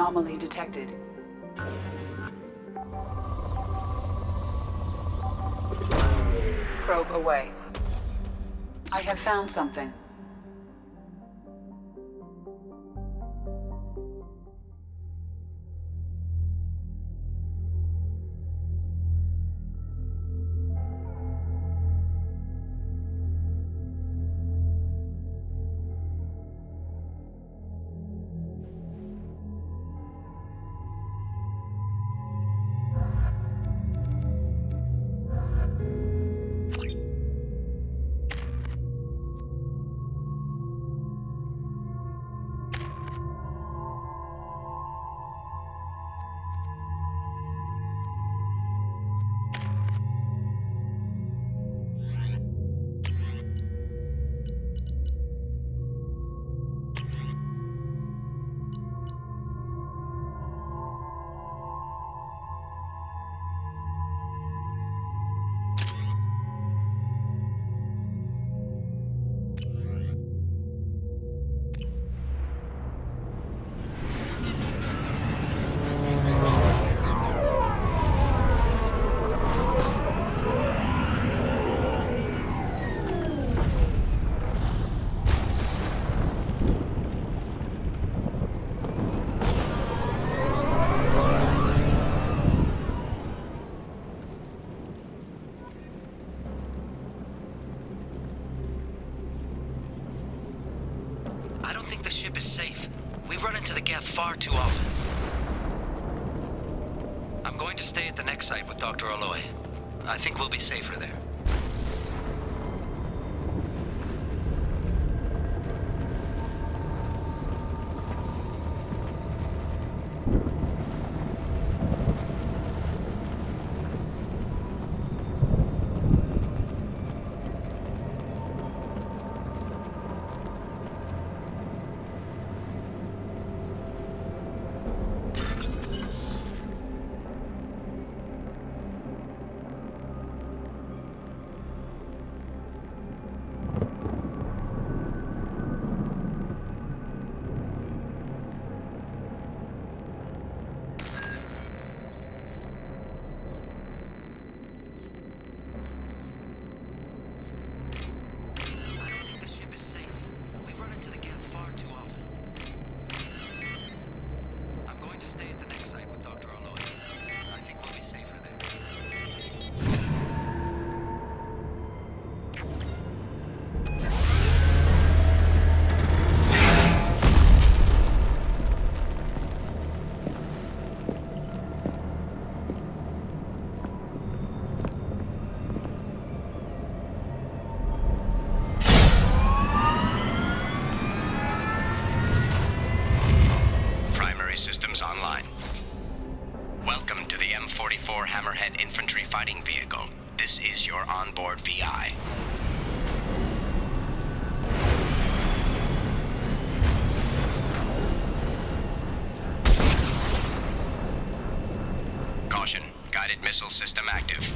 Anomaly detected. Probe away. I have found something. I don't think the ship is safe. We've run into the gap far too often. I'm going to stay at the next site with Dr. Aloy. I think we'll be safer there. Systems online. Welcome to the M44 Hammerhead Infantry Fighting Vehicle. This is your onboard VI. Caution, guided missile system active.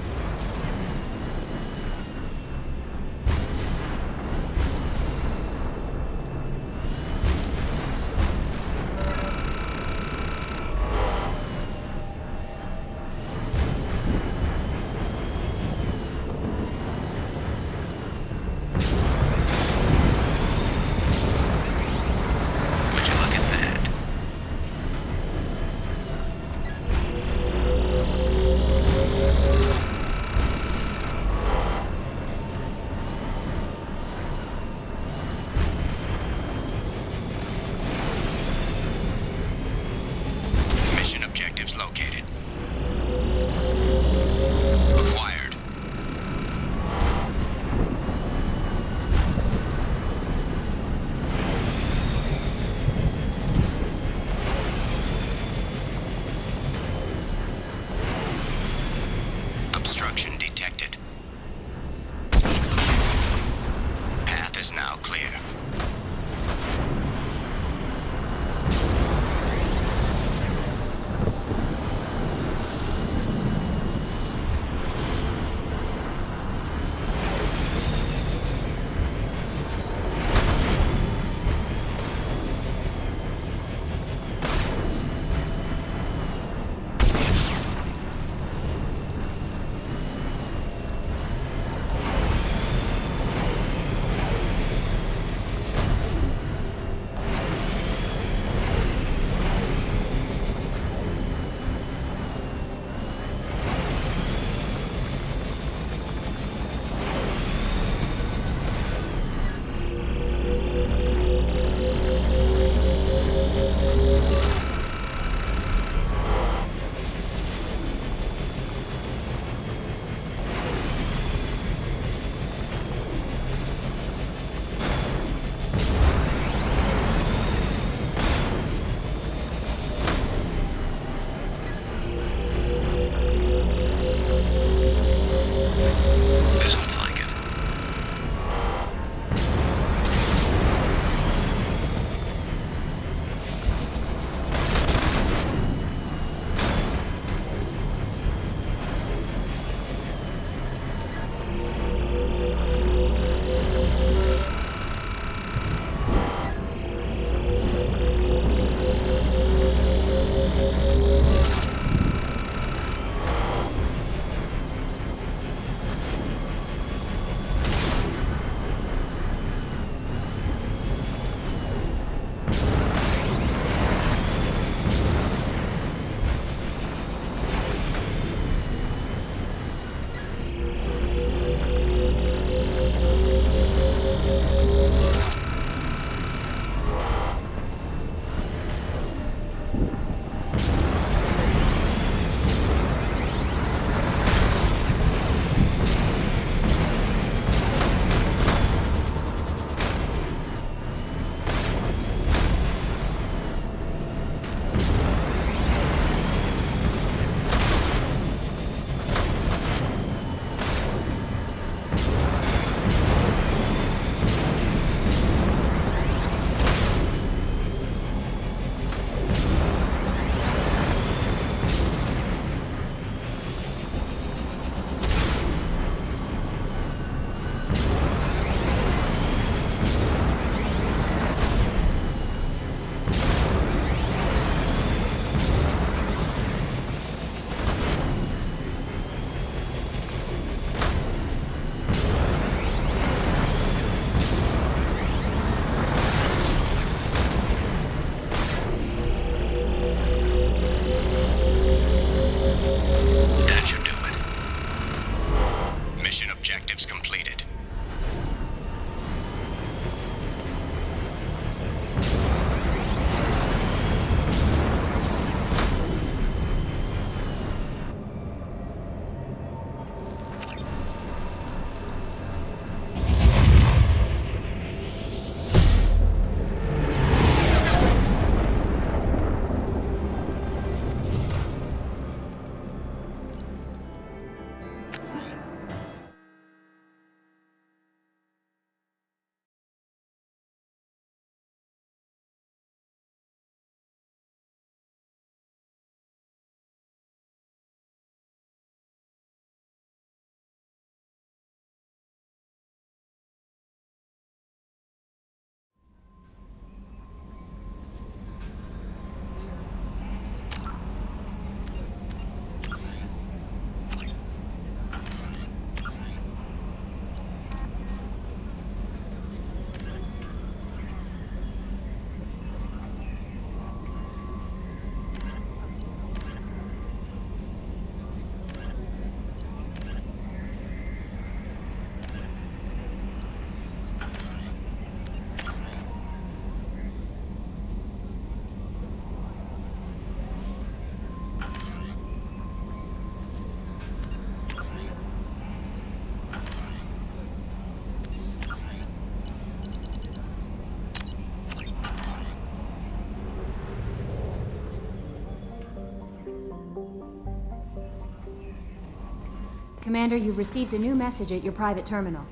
Commander, you've received a new message at your private terminal.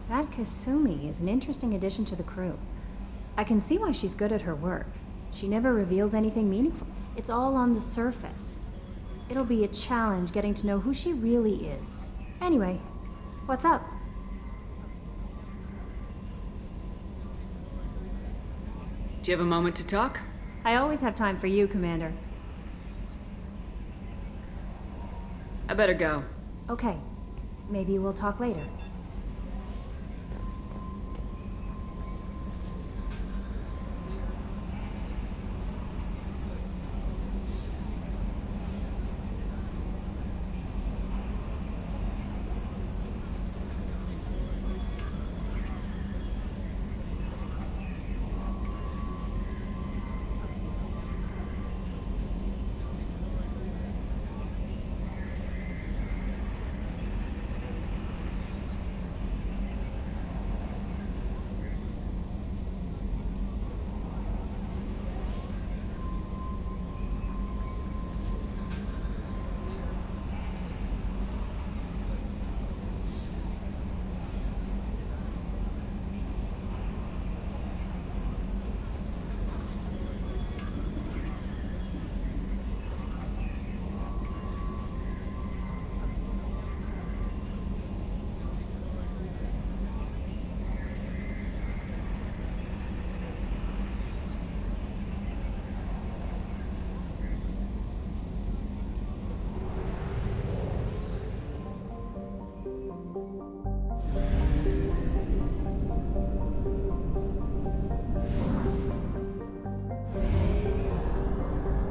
That Kasumi is an interesting addition to the crew. I can see why she's good at her work. She never reveals anything meaningful. It's all on the surface. It'll be a challenge getting to know who she really is. Anyway, what's up? Do you have a moment to talk? I always have time for you, Commander. I better go. Okay. Maybe we'll talk later.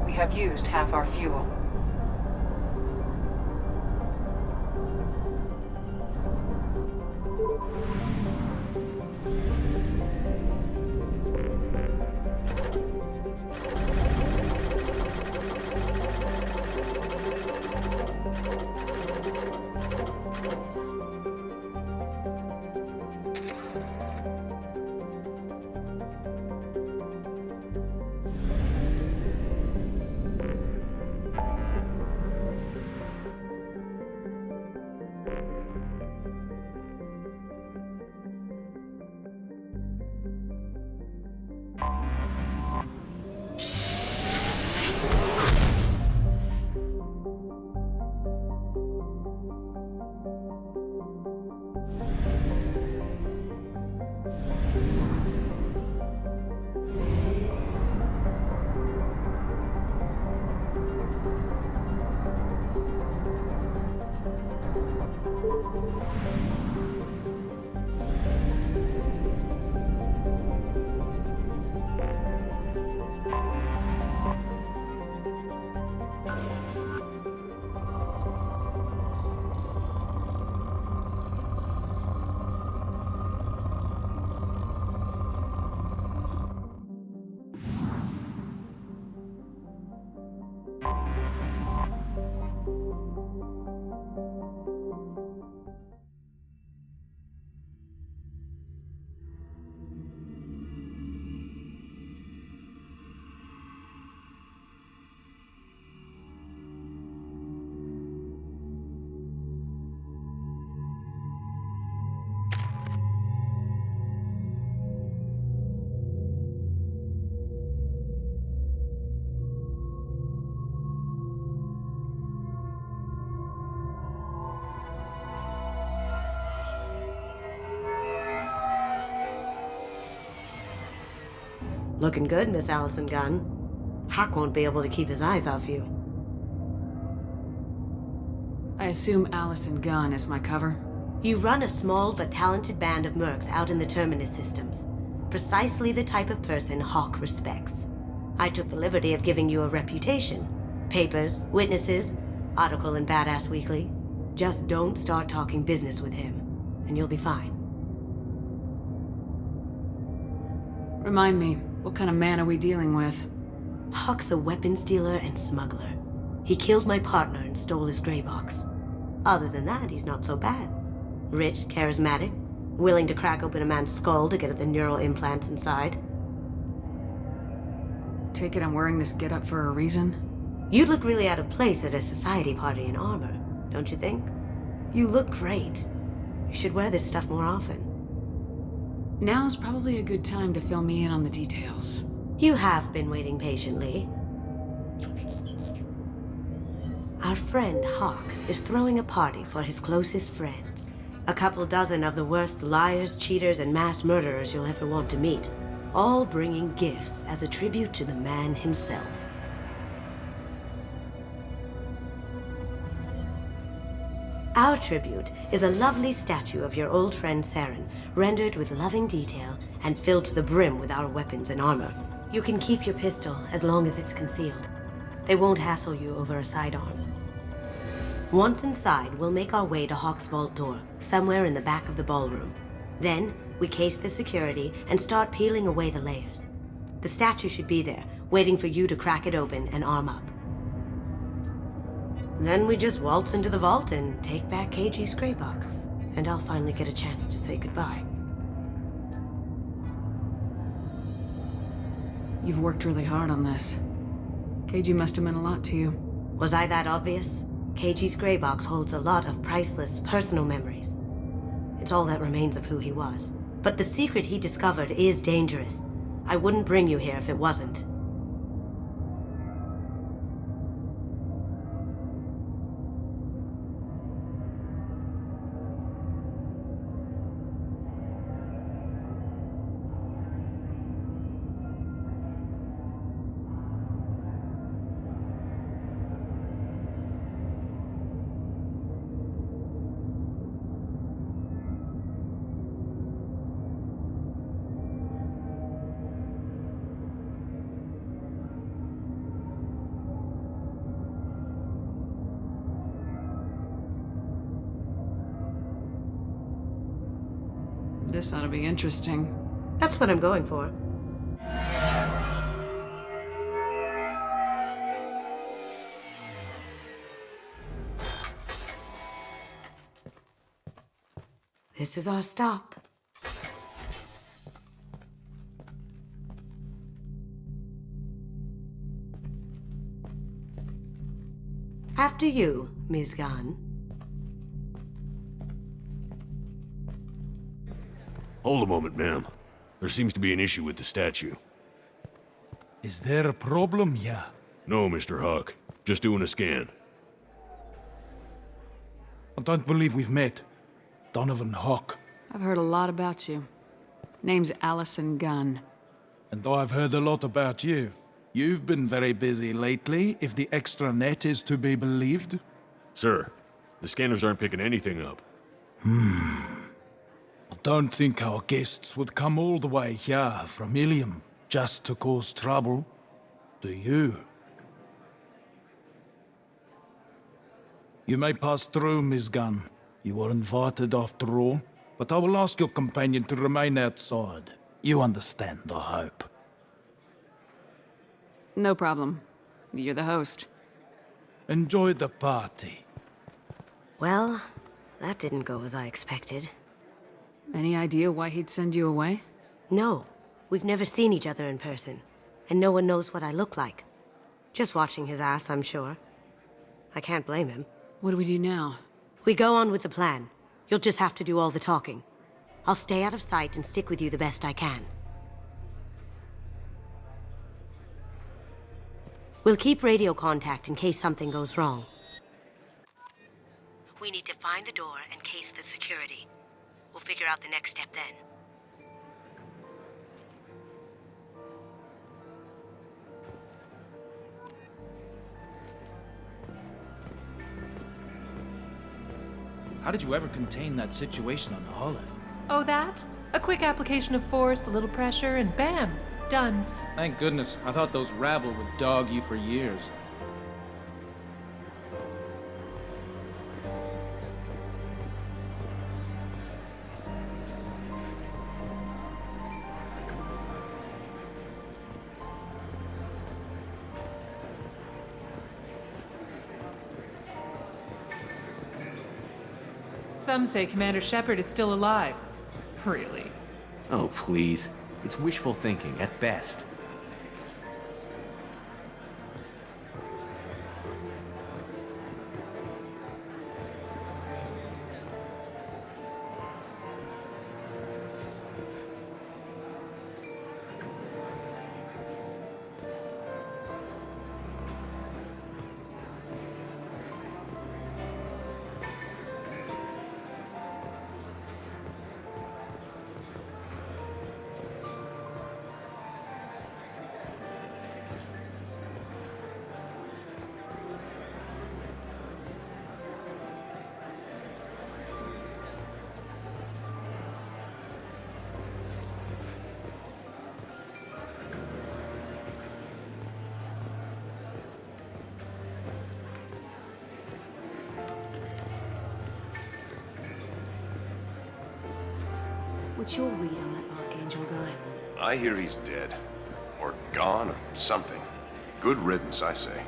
We have used half our fuel. Looking good, Miss Allison Gunn. Hack won't be able to keep his eyes off you. I assume Allison Gunn is my cover? You run a small but talented band of mercs out in the Terminus systems. Precisely the type of person Hawk respects. I took the liberty of giving you a reputation. Papers, witnesses, article in Badass Weekly. Just don't start talking business with him, and you'll be fine. Remind me, what kind of man are we dealing with? Hawk's a weapons dealer and smuggler. He killed my partner and stole his gray box. Other than that, he's not so bad. Rich, charismatic, willing to crack open a man's skull to get at the neural implants inside. Take it I'm wearing this getup for a reason? You'd look really out of place at a society party in armor, don't you think? You look great. You should wear this stuff more often. Now's probably a good time to fill me in on the details. You have been waiting patiently. Our friend Hawk is throwing a party for his closest friends. A couple dozen of the worst liars, cheaters, and mass murderers you'll ever want to meet. All bringing gifts as a tribute to the man himself. Our tribute is a lovely statue of your old friend Saren, rendered with loving detail and filled to the brim with our weapons and armor. You can keep your pistol as long as it's concealed. They won't hassle you over a sidearm. Once inside, we'll make our way to Hawk's vault door, somewhere in the back of the ballroom. Then, we case the security and start peeling away the layers. The statue should be there, waiting for you to crack it open and arm up. Then we just waltz into the vault and take back KG's gray box, and I'll finally get a chance to say goodbye. You've worked really hard on this. KG must have meant a lot to you. Was I that obvious? KG's gray box holds a lot of priceless personal memories. It's all that remains of who he was. But the secret he discovered is dangerous. I wouldn't bring you here if it wasn't. This ought to be interesting. That's what I'm going for. This is our stop. After you, Ms. Gunn. Hold a moment, ma'am. There seems to be an issue with the statue. Is there a problem here? No, Mr. Huck. Just doing a scan. I don't believe we've met. Donovan Hawk. I've heard a lot about you. Name's Allison Gunn. And I've heard a lot about you. You've been very busy lately, if the extranet is to be believed. Sir, the scanners aren't picking anything up. I don't think our guests would come all the way here from Ilium just to cause trouble. Do you? You may pass through, Miss Gunn. You were invited after all, but I will ask your companion to remain outside. You understand, I hope. No problem. You're the host. Enjoy the party. Well, that didn't go as I expected. Any idea why he'd send you away? No, we've never seen each other in person, and no one knows what I look like. Just watching his ass, I'm sure. I can't blame him. What do we do now? We go on with the plan. You'll just have to do all the talking. I'll stay out of sight and stick with you the best I can. We'll keep radio contact in case something goes wrong. We need to find the door and case the security. We'll figure out the next step then. How did you ever contain that situation on the Olive? Oh, that? A quick application of force, a little pressure, and bam! Done. Thank goodness. I thought those rabble would dog you for years. Some say Commander Shepard is still alive. Really? Oh, please. It's wishful thinking, at best. What's your read on that Archangel guy? I hear he's dead. Or gone, or something. Good riddance, I say.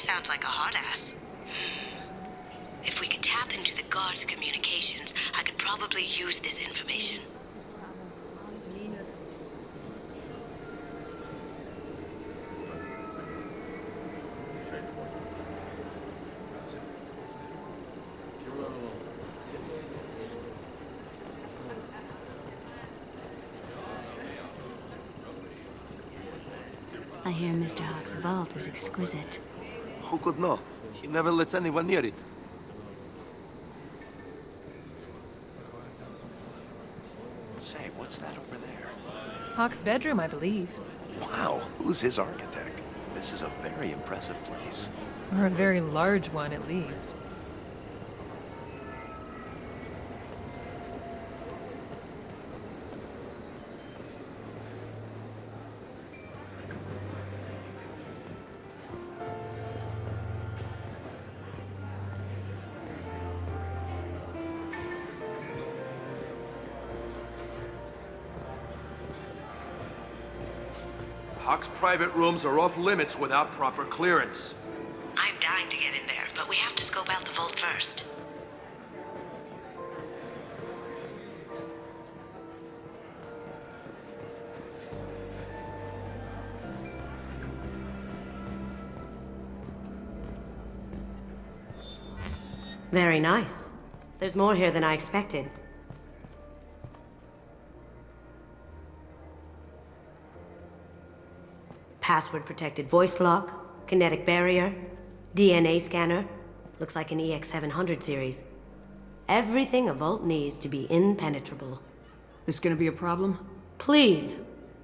Sounds like a hard ass. If we could tap into the guard's communications, I could probably use this information. I hear Mr. Hawk's vault is exquisite. Who could know? He never lets anyone near it. Say, what's that over there? Hawk's bedroom, I believe. Wow, who's his architect? This is a very impressive place. Or a very large one, at least. Hawk's private rooms are off limits without proper clearance. I'm dying to get in there, but we have to scope out the vault first. Very nice. There's more here than I expected. Password-protected voice lock, kinetic barrier, DNA scanner. Looks like an EX700 series. Everything a vault needs to be impenetrable. This gonna be a problem? Please,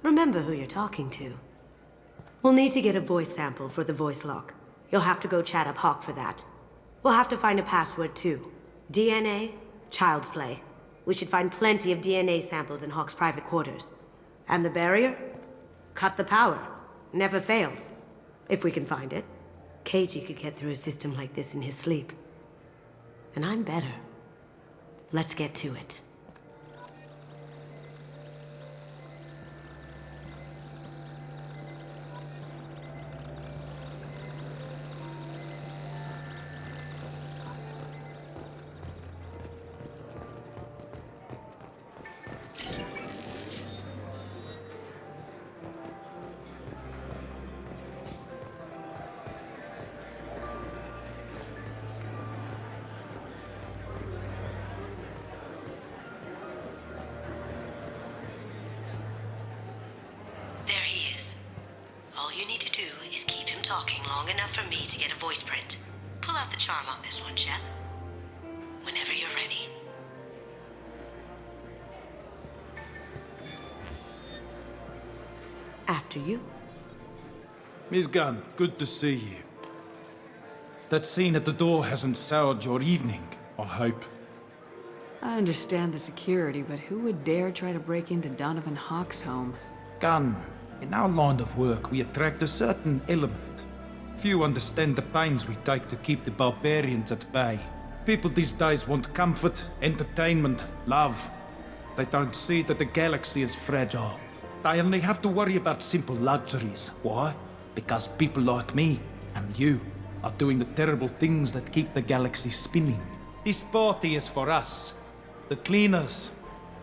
remember who you're talking to. We'll need to get a voice sample for the voice lock. You'll have to go chat up Hawk for that. We'll have to find a password too. DNA, child's play. We should find plenty of DNA samples in Hawk's private quarters. And the barrier? Cut the power. Never fails. If we can find it. KG could get through a system like this in his sleep. And I'm better. Let's get to it. talking long enough for me to get a voice print. Pull out the charm on this one, Shep. Whenever you're ready. After you. Miss Gunn, good to see you. That scene at the door hasn't soured your evening, I hope. I understand the security, but who would dare try to break into Donovan Hawk's home? Gunn, in our line of work, we attract a certain element. Few understand the pains we take to keep the barbarians at bay. People these days want comfort, entertainment, love. They don't see that the galaxy is fragile. They only have to worry about simple luxuries. Why? Because people like me and you are doing the terrible things that keep the galaxy spinning. This party is for us, the cleaners,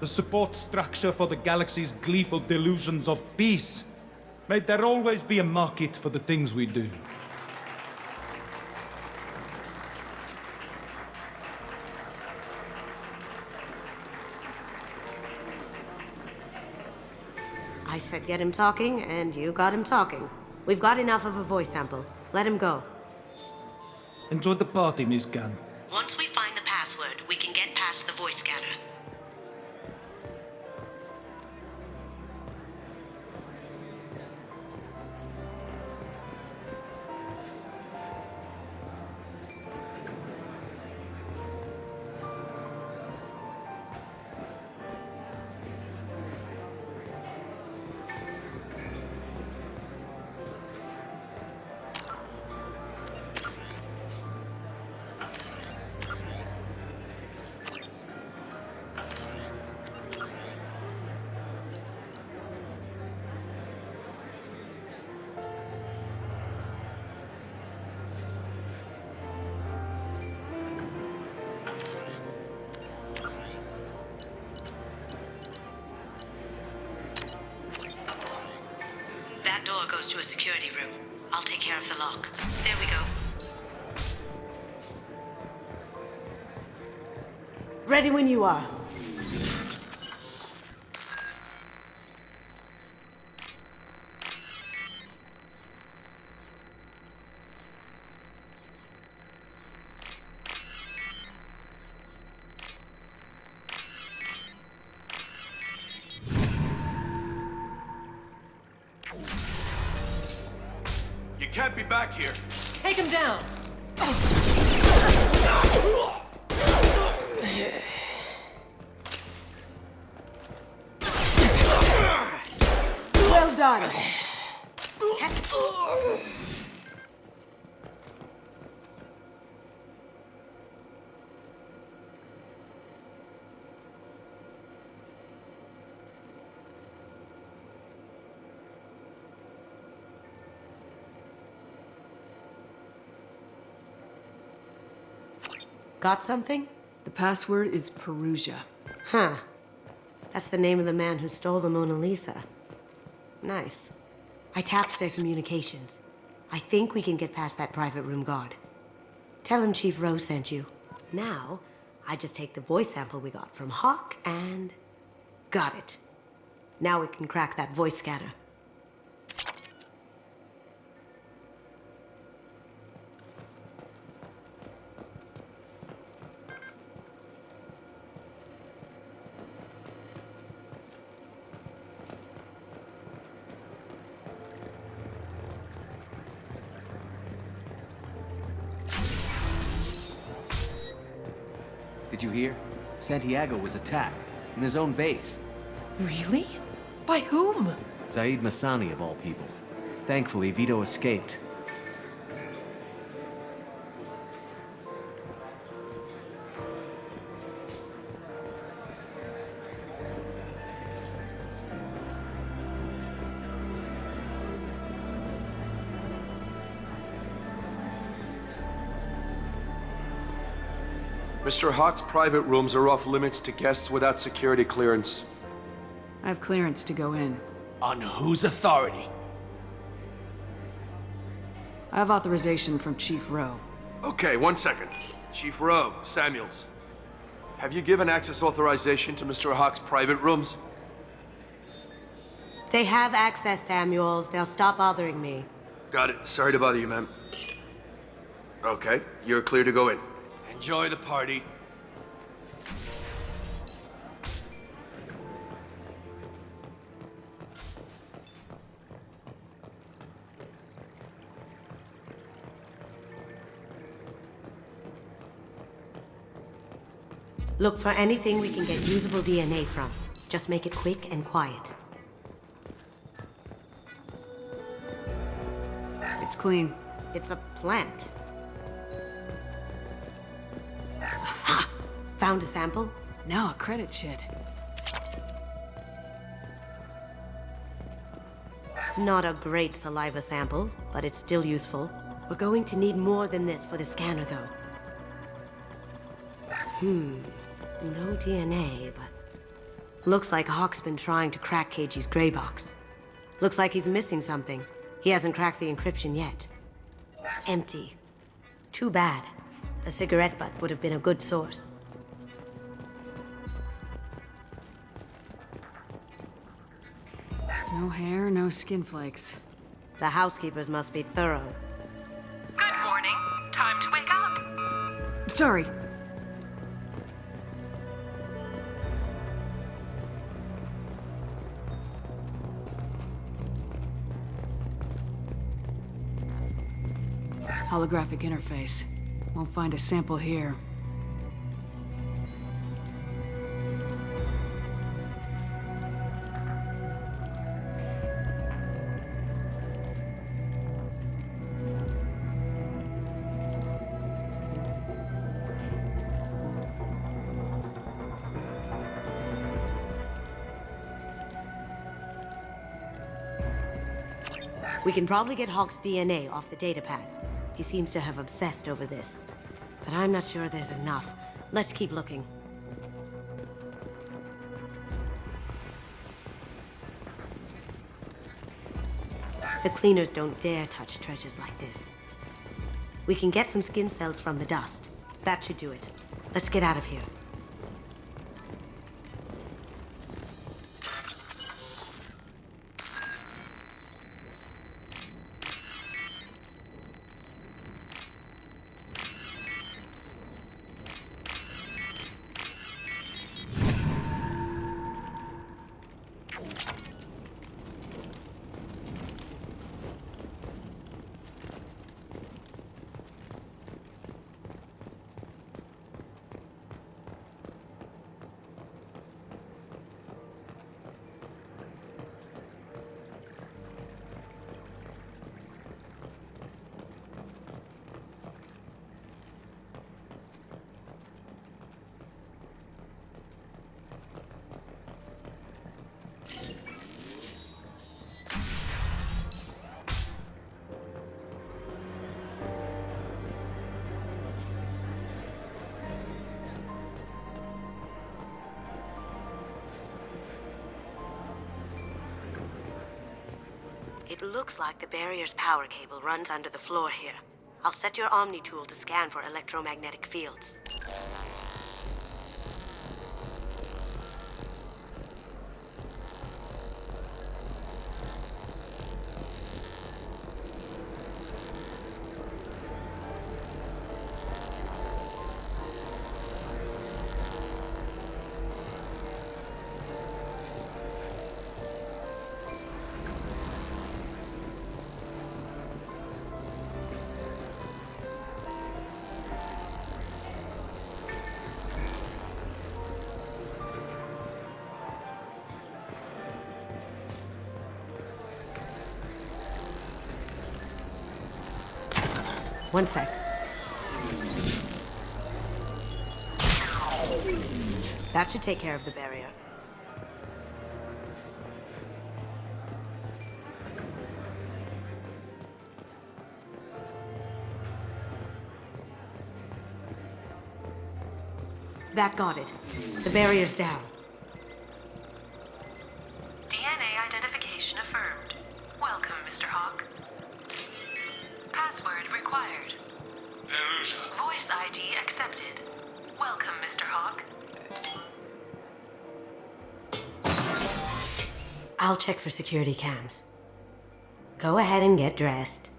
the support structure for the galaxy's gleeful delusions of peace. May there always be a market for the things we do. I said get him talking, and you got him talking. We've got enough of a voice sample. Let him go. Enjoy the party, Miss Gunn. Once we find the password, we can get past the voice scanner. That door goes to a security room. I'll take care of the lock. There we go. Ready when you are. You can't be back here. Take him down. Well done. Got something? The password is Perugia. Huh. That's the name of the man who stole the Mona Lisa. Nice. I tapped their communications. I think we can get past that private room guard. Tell him Chief Rose sent you. Now, I just take the voice sample we got from Hawk and... got it. Now we can crack that voice scanner. Did you hear? Santiago was attacked, in his own base. Really? By whom? Zaeed Masani, of all people. Thankfully, Vito escaped. Mr. Hawk's private rooms are off limits to guests without security clearance. I have clearance to go in. On whose authority? I have authorization from Chief Rowe. Okay, 1 second. Chief Rowe, Samuels. Have you given access authorization to Mr. Hawk's private rooms? They have access, Samuels. They'll stop bothering me. Got it. Sorry to bother you, ma'am. Okay, you're clear to go in. Enjoy the party. Look for anything we can get usable DNA from. Just make it quick and quiet. It's clean. It's a plant. Ha! Found a sample? Now a credit shit. Not a great saliva sample, but it's still useful. We're going to need more than this for the scanner, though. No DNA, but... Looks like Hawk's been trying to crack KG's gray box. Looks like he's missing something. He hasn't cracked the encryption yet. Empty. Too bad. A cigarette butt would have been a good source. No hair, no skin flakes. The housekeepers must be thorough. Good morning. Time to wake up. Sorry. Holographic interface. Won't find a sample here. We can probably get Hawk's DNA off the datapad. He seems to have obsessed over this. But I'm not sure there's enough. Let's keep looking. The cleaners don't dare touch treasures like this. We can get some skin cells from the dust. That should do it. Let's get out of here. It looks like the barrier's power cable runs under the floor here. I'll set your Omni tool to scan for electromagnetic fields. One sec. That should take care of the barrier. That got it. The barrier's down. DNA identification affirmed. Welcome, Mr. Hawk. Password required. Voice ID accepted. Welcome, Mr. Hawk. I'll check for security cams. Go ahead and get dressed.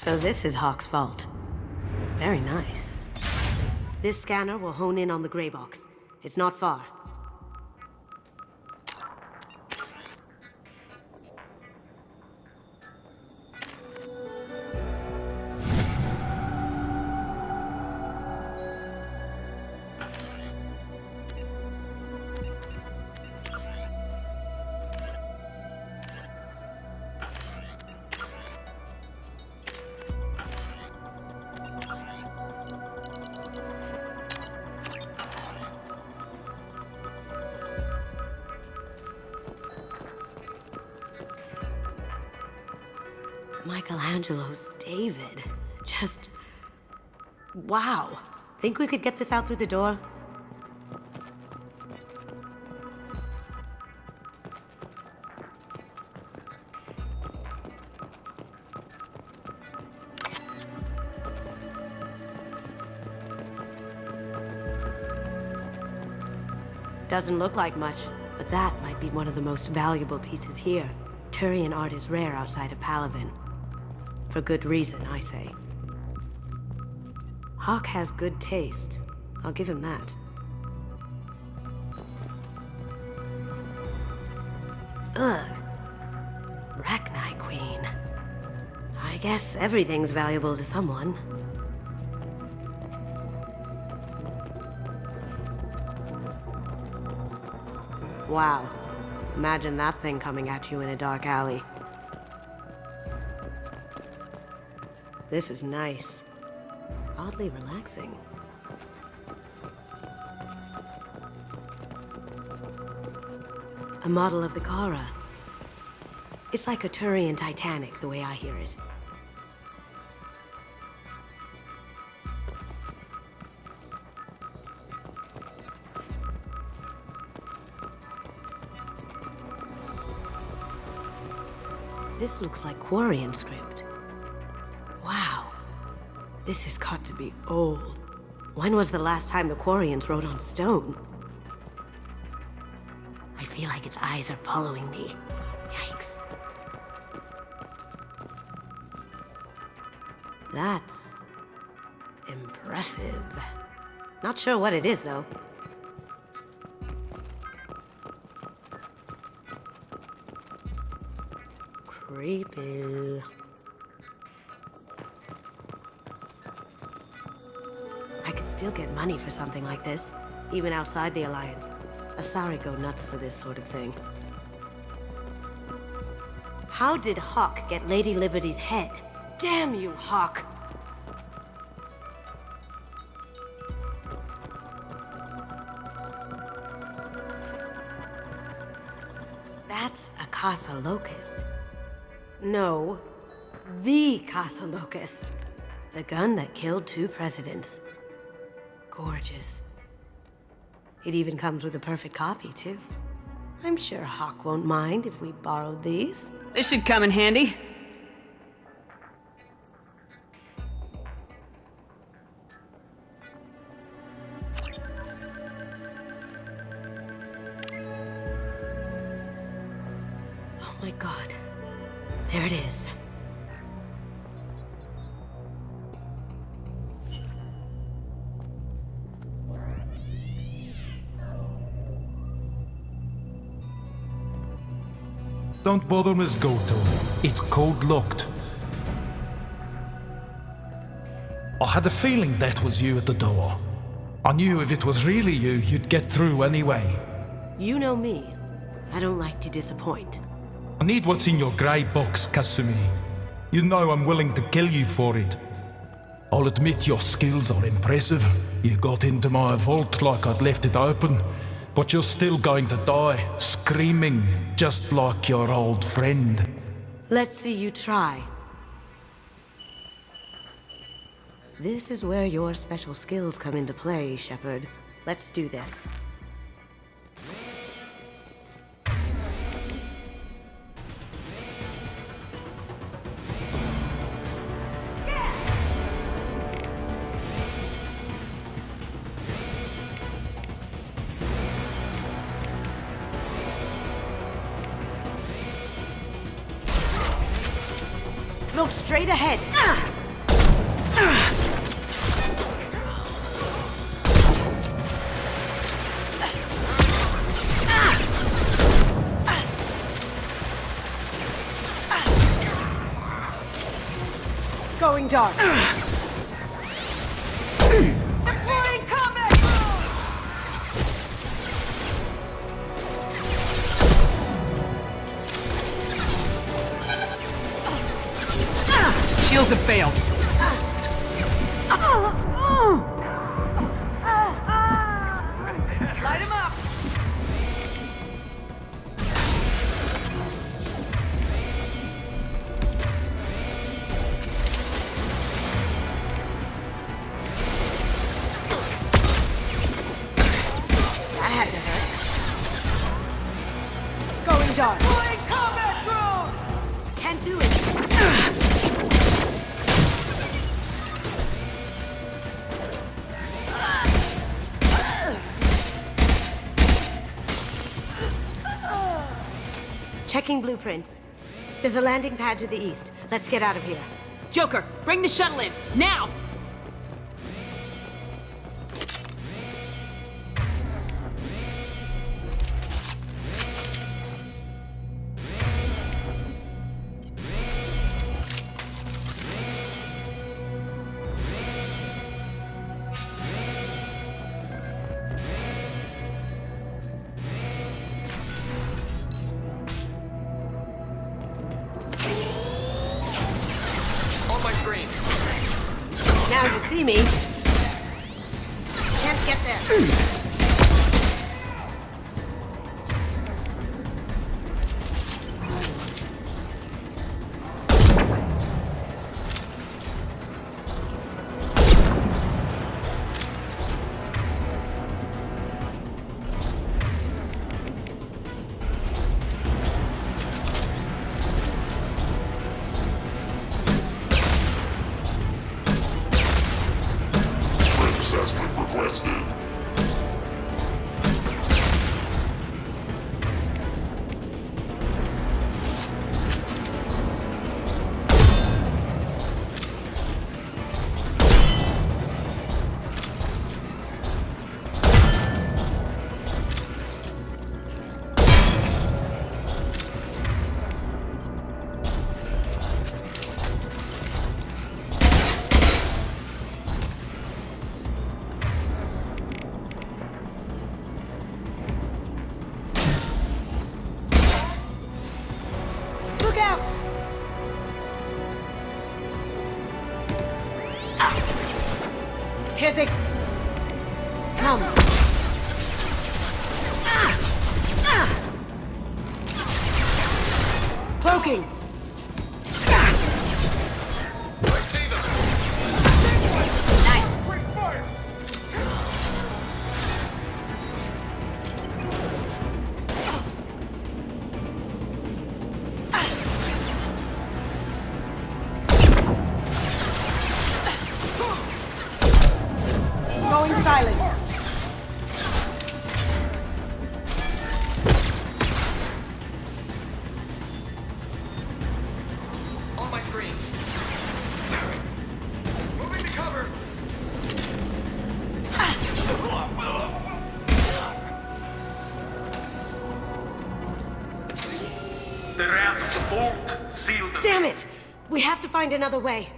So this is Hawk's vault. Very nice. This scanner will hone in on the gray box. It's not far. Michelangelo's David. Just... wow. Think we could get this out through the door? Doesn't look like much, but that might be one of the most valuable pieces here. Turian art is rare outside of Palaven. For good reason, I say. Hawk has good taste. I'll give him that. Ugh. Rachni Queen. I guess everything's valuable to someone. Wow. Imagine that thing coming at you in a dark alley. This is nice. Oddly relaxing. A model of the Kara. It's like a Turian Titanic, the way I hear it. This looks like Quarian script. Wow. This has got to be old. When was the last time the Quarians wrote on stone? I feel like its eyes are following me. Yikes. That's... impressive. Not sure what it is, though. Creepy. I could still get money for something like this, even outside the Alliance. Asari go nuts for this sort of thing. How did Hawk get Lady Liberty's head? Damn you, Hawk! That's a Casa Locust. No, the Casa Locust. The gun that killed 2 presidents. Gorgeous. It even comes with a perfect copy, too. I'm sure Hawk won't mind if we borrowed these. This should come in handy. Oh my god. There it is. Don't bother, Miss Goto. It's code-locked. I had a feeling that was you at the door. I knew if it was really you, you'd get through anyway. You know me. I don't like to disappoint. I need what's in your grey box, Kasumi. You know I'm willing to kill you for it. I'll admit your skills are impressive. You got into my vault like I'd left it open. But you're still going to die, screaming, just like your old friend. Let's see you try. This is where your special skills come into play, Shepard. Let's do this. Look straight ahead. Going dark. Deploying combat! Shields have failed. Light him up! That had to hurt. Going dark. Deploying combat drone! Can't do it. Checking blueprints. There's a landing pad to the east. Let's get out of here. Joker, bring the shuttle in, now! Now you see me. Can't get there. Assessment requested. Here they come. Cloaking. Going silent. On my screen. Moving to cover. They're out of the vault. Seal them. Damn it! We have to find another way.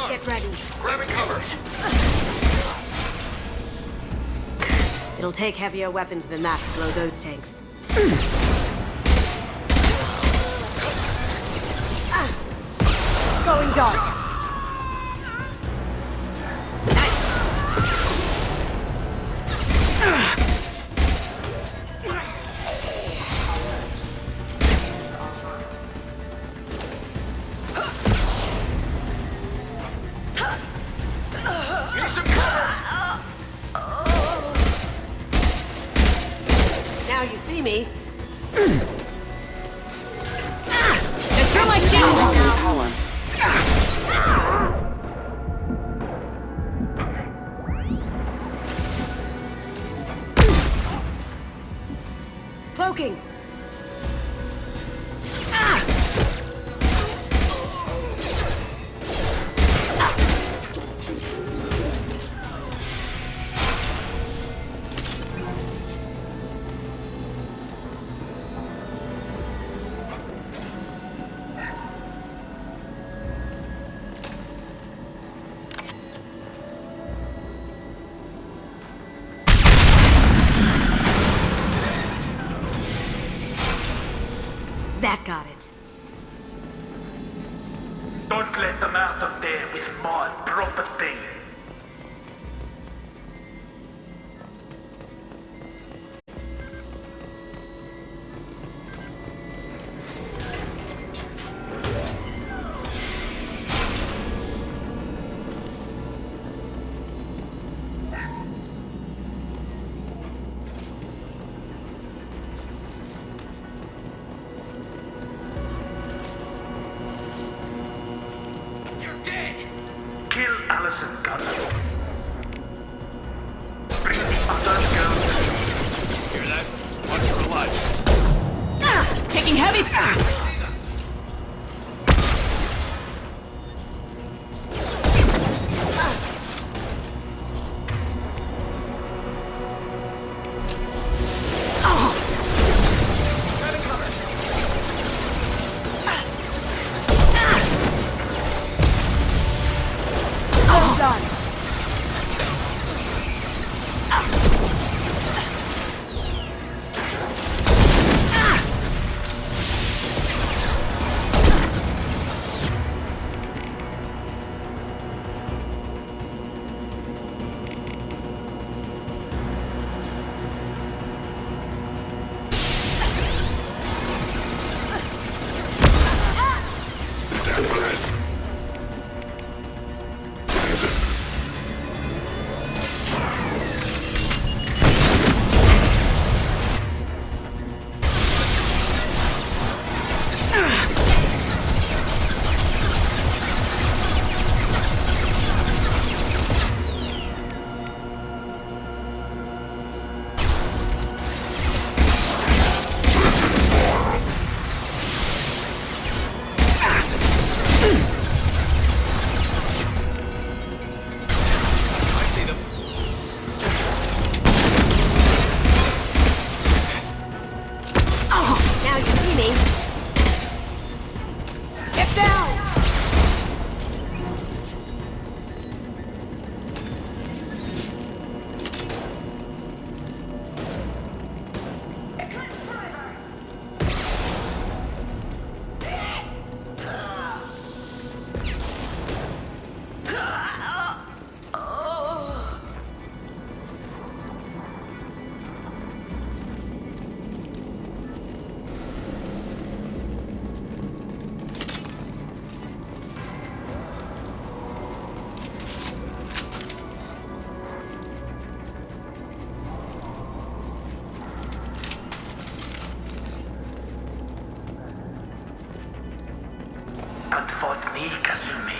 Get ready. Grabbing cover. It'll take heavier weapons than that to blow those tanks. Going dark. Now you see me. Just throw my shield! Cloaking. That got it. Don't let them out of there with my property. Kill Allison Gunner. Bring the other girls. Hear that? Watch for life. Taking heavy. And fought me, Kasumi.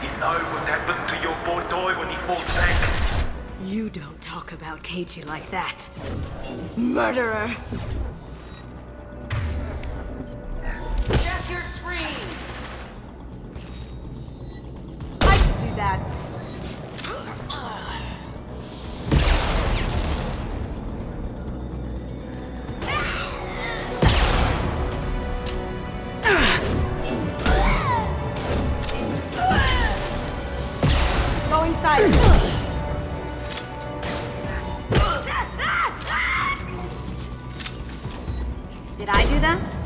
You know what happened to your poor toy when he fought back? You don't talk about Keiichi like that. Murderer! Check your screens! I can do that. Did I do that?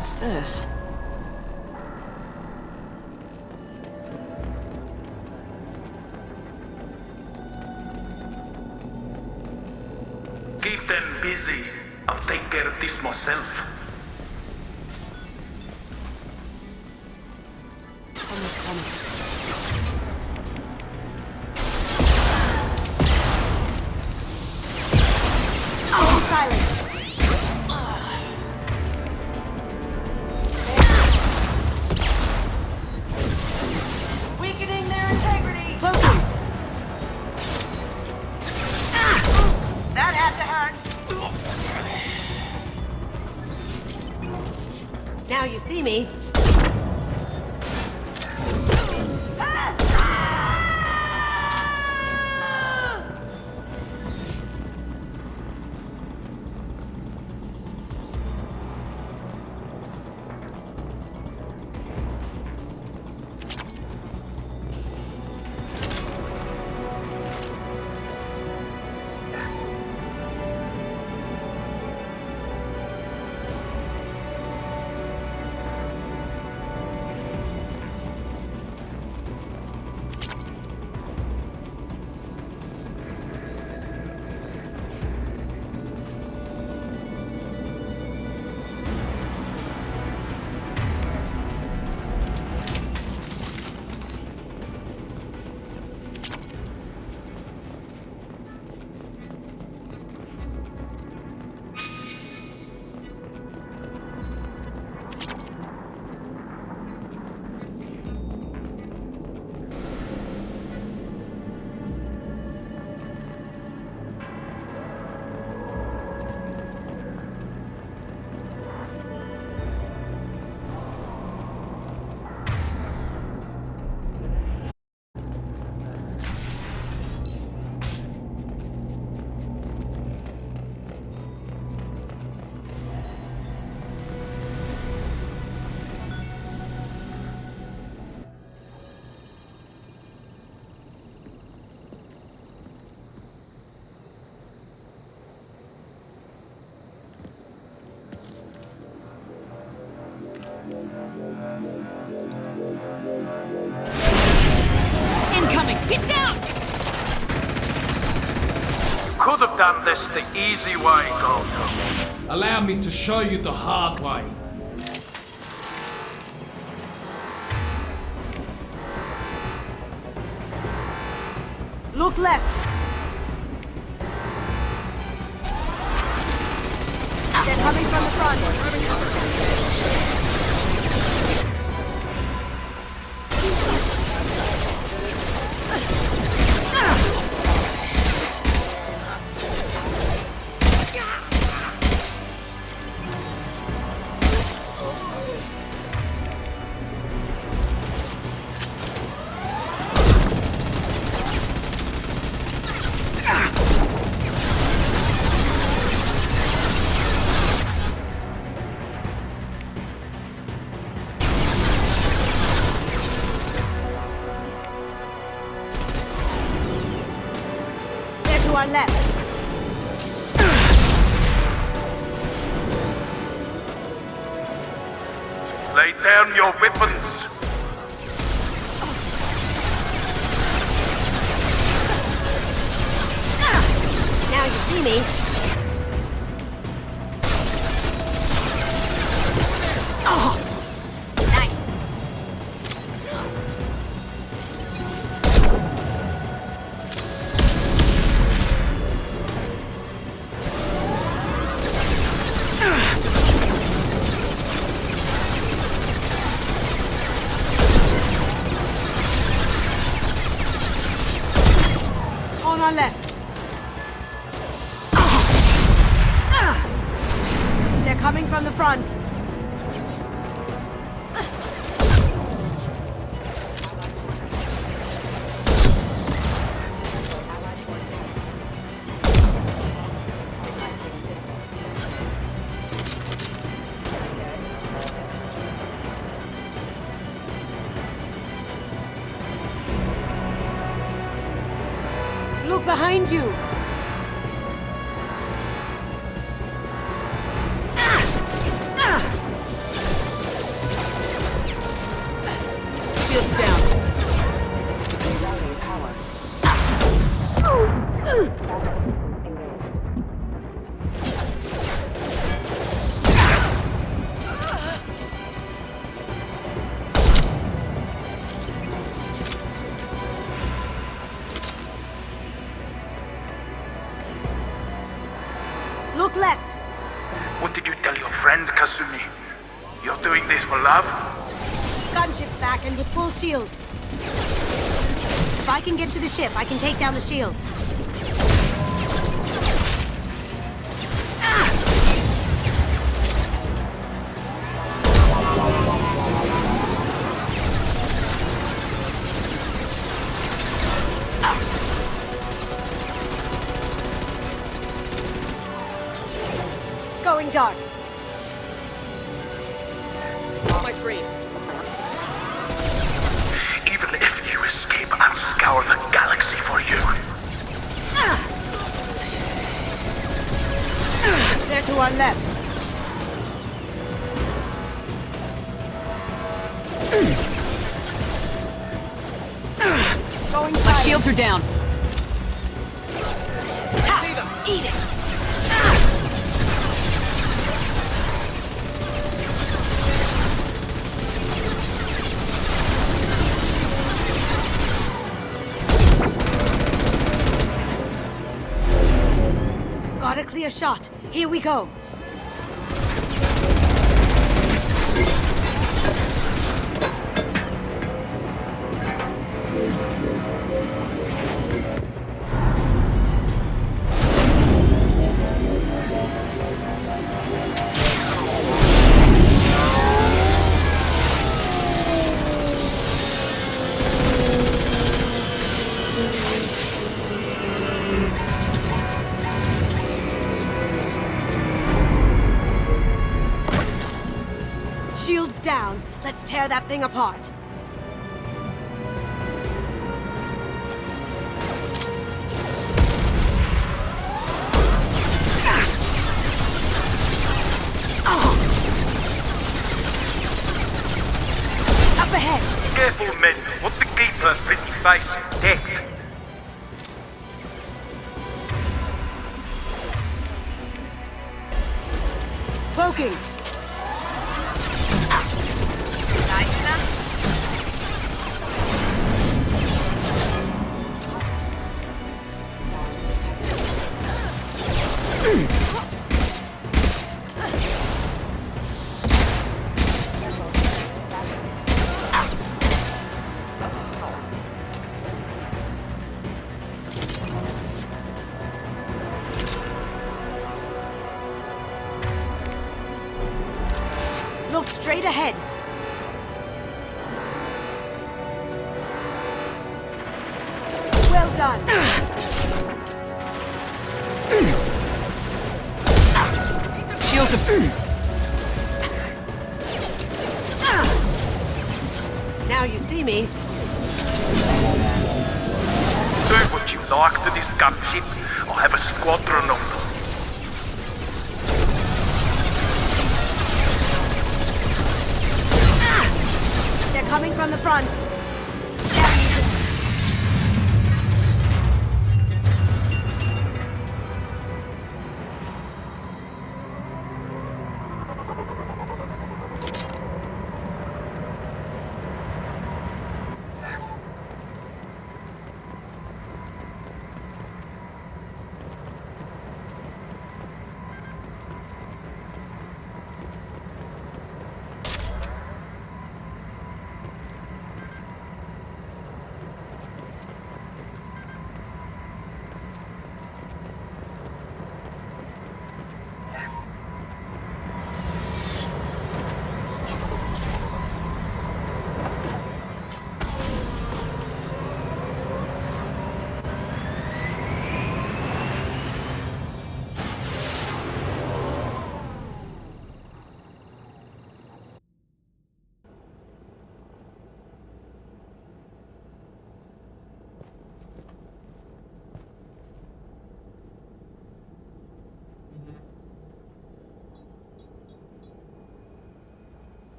What's this? Keep them busy. I'll take care of this myself. Now you see me. Incoming! Get down! Could have done this the easy way, Goldberg. Allow me to show you the hard way. Look left. They're coming from the front. To our left. Lay down your weapons. Now you see me. Oh! Nice. On our left. They're coming from the front. Look behind you! Shields down. Look left! What did you tell your friend, Kasumi? You're doing this for love? Gunship's back and with full shields. If I can get to the ship, I can take down the shields. Going dark. On my screen. Even if you escape, I'll scour the galaxy for you. They're to our left. Going My silent. shields are down. Ha! Eat it! Got a clear shot. Here we go. Shields down. Let's tear that thing apart. Up ahead. Careful, men. What the keeper's pretty face is dead. Cloaking. Look straight ahead. Well done. Shields are... Now you see me. Do what you like to this gunship. I'll have a squadron of them. They're coming from the front.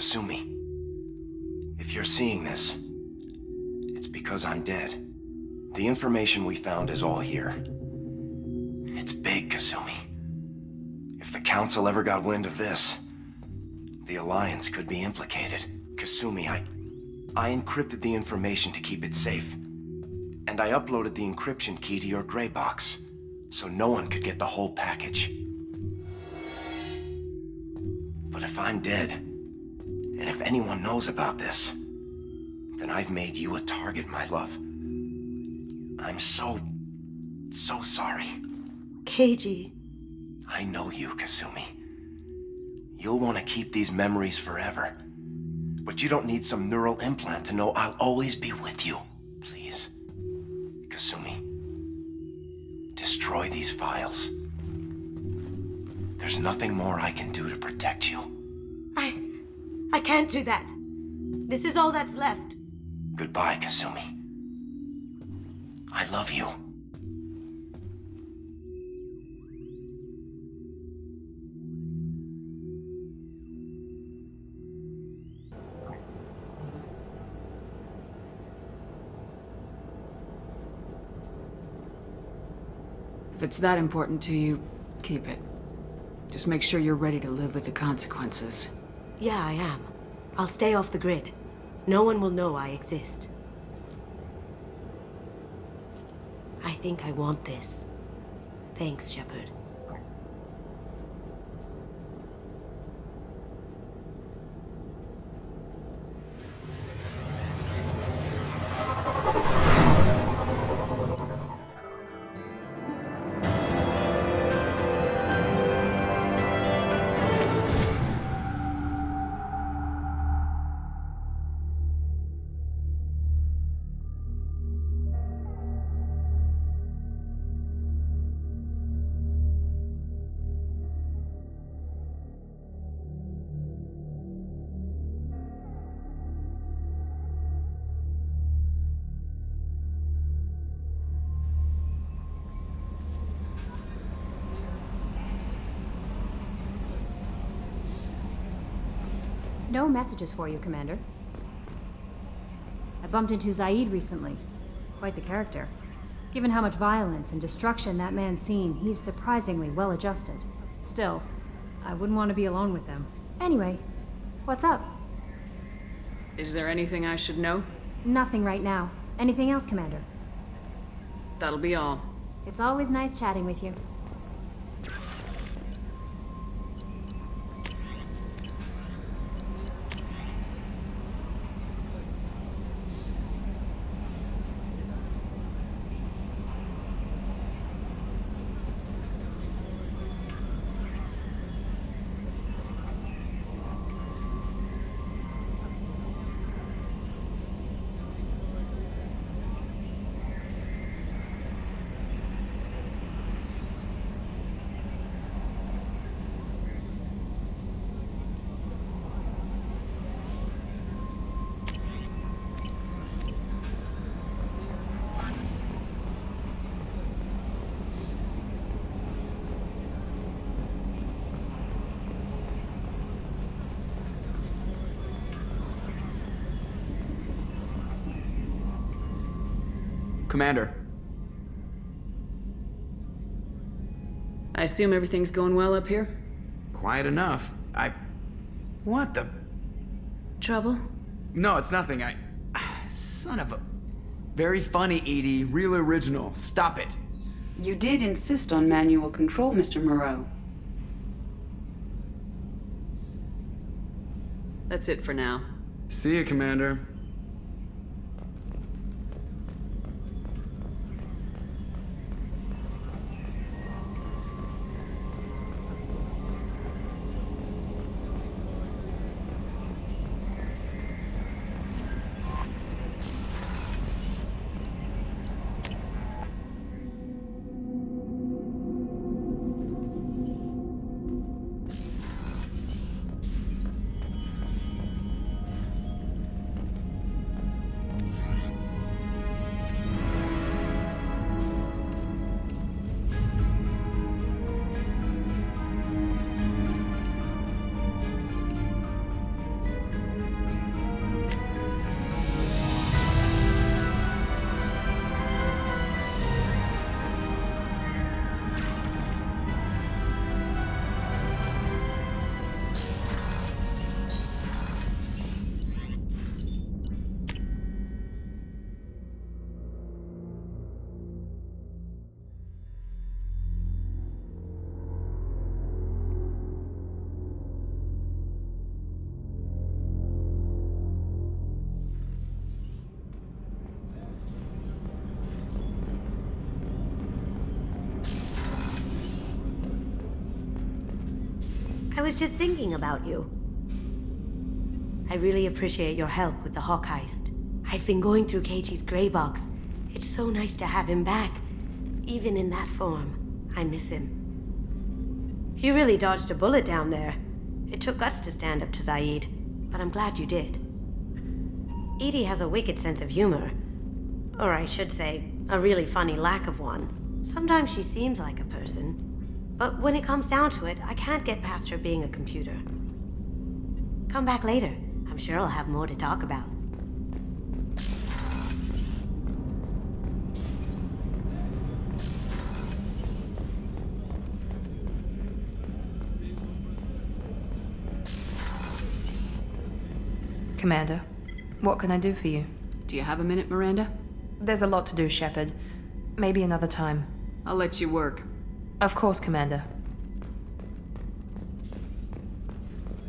Kasumi, if you're seeing this, it's because I'm dead. The information we found is all here. It's big, Kasumi. If the Council ever got wind of this, the Alliance could be implicated. Kasumi, I encrypted the information to keep it safe. And I uploaded the encryption key to your gray box, so no one could get the whole package. But if I'm dead, and if anyone knows about this, then I've made you a target, my love. I'm so sorry. Keiji. I know you, Kasumi. You'll want to keep these memories forever. But you don't need some neural implant to know I'll always be with you. Please. Kasumi. Destroy these files. There's nothing more I can do to protect you. I can't do that. This is all that's left. Goodbye, Kasumi. I love you. If it's that important to you, keep it. Just make sure you're ready to live with the consequences. Yeah, I am. I'll stay off the grid. No one will know I exist. I think I want this. Thanks, Shepard. No messages for you, Commander. I bumped into Zaeed recently. Quite the character. Given how much violence and destruction that man's seen, he's surprisingly well-adjusted. Still, I wouldn't want to be alone with them. Anyway, what's up? Is there anything I should know? Nothing right now. Anything else, Commander? That'll be all. It's always nice chatting with you. Commander. I assume everything's going well up here? Quiet enough. What the... Trouble? No, it's nothing. Son of a... Very funny, Edie. Real original. Stop it. You did insist on manual control, Mr. Moreau. That's it for now. See you, Commander. I was just thinking about you. I really appreciate your help with the Hawk heist. I've been going through Keiichi's gray box. It's so nice to have him back. Even in that form, I miss him. You really dodged a bullet down there. It took guts to stand up to Zaeed, but I'm glad you did. Edie has a wicked sense of humor. Or I should say, a really funny lack of one. Sometimes she seems like a person. But when it comes down to it, I can't get past her being a computer. Come back later. I'm sure I'll have more to talk about. Commander, what can I do for you? Do you have a minute, Miranda? There's a lot to do, Shepard. Maybe another time. I'll let you work. Of course, Commander.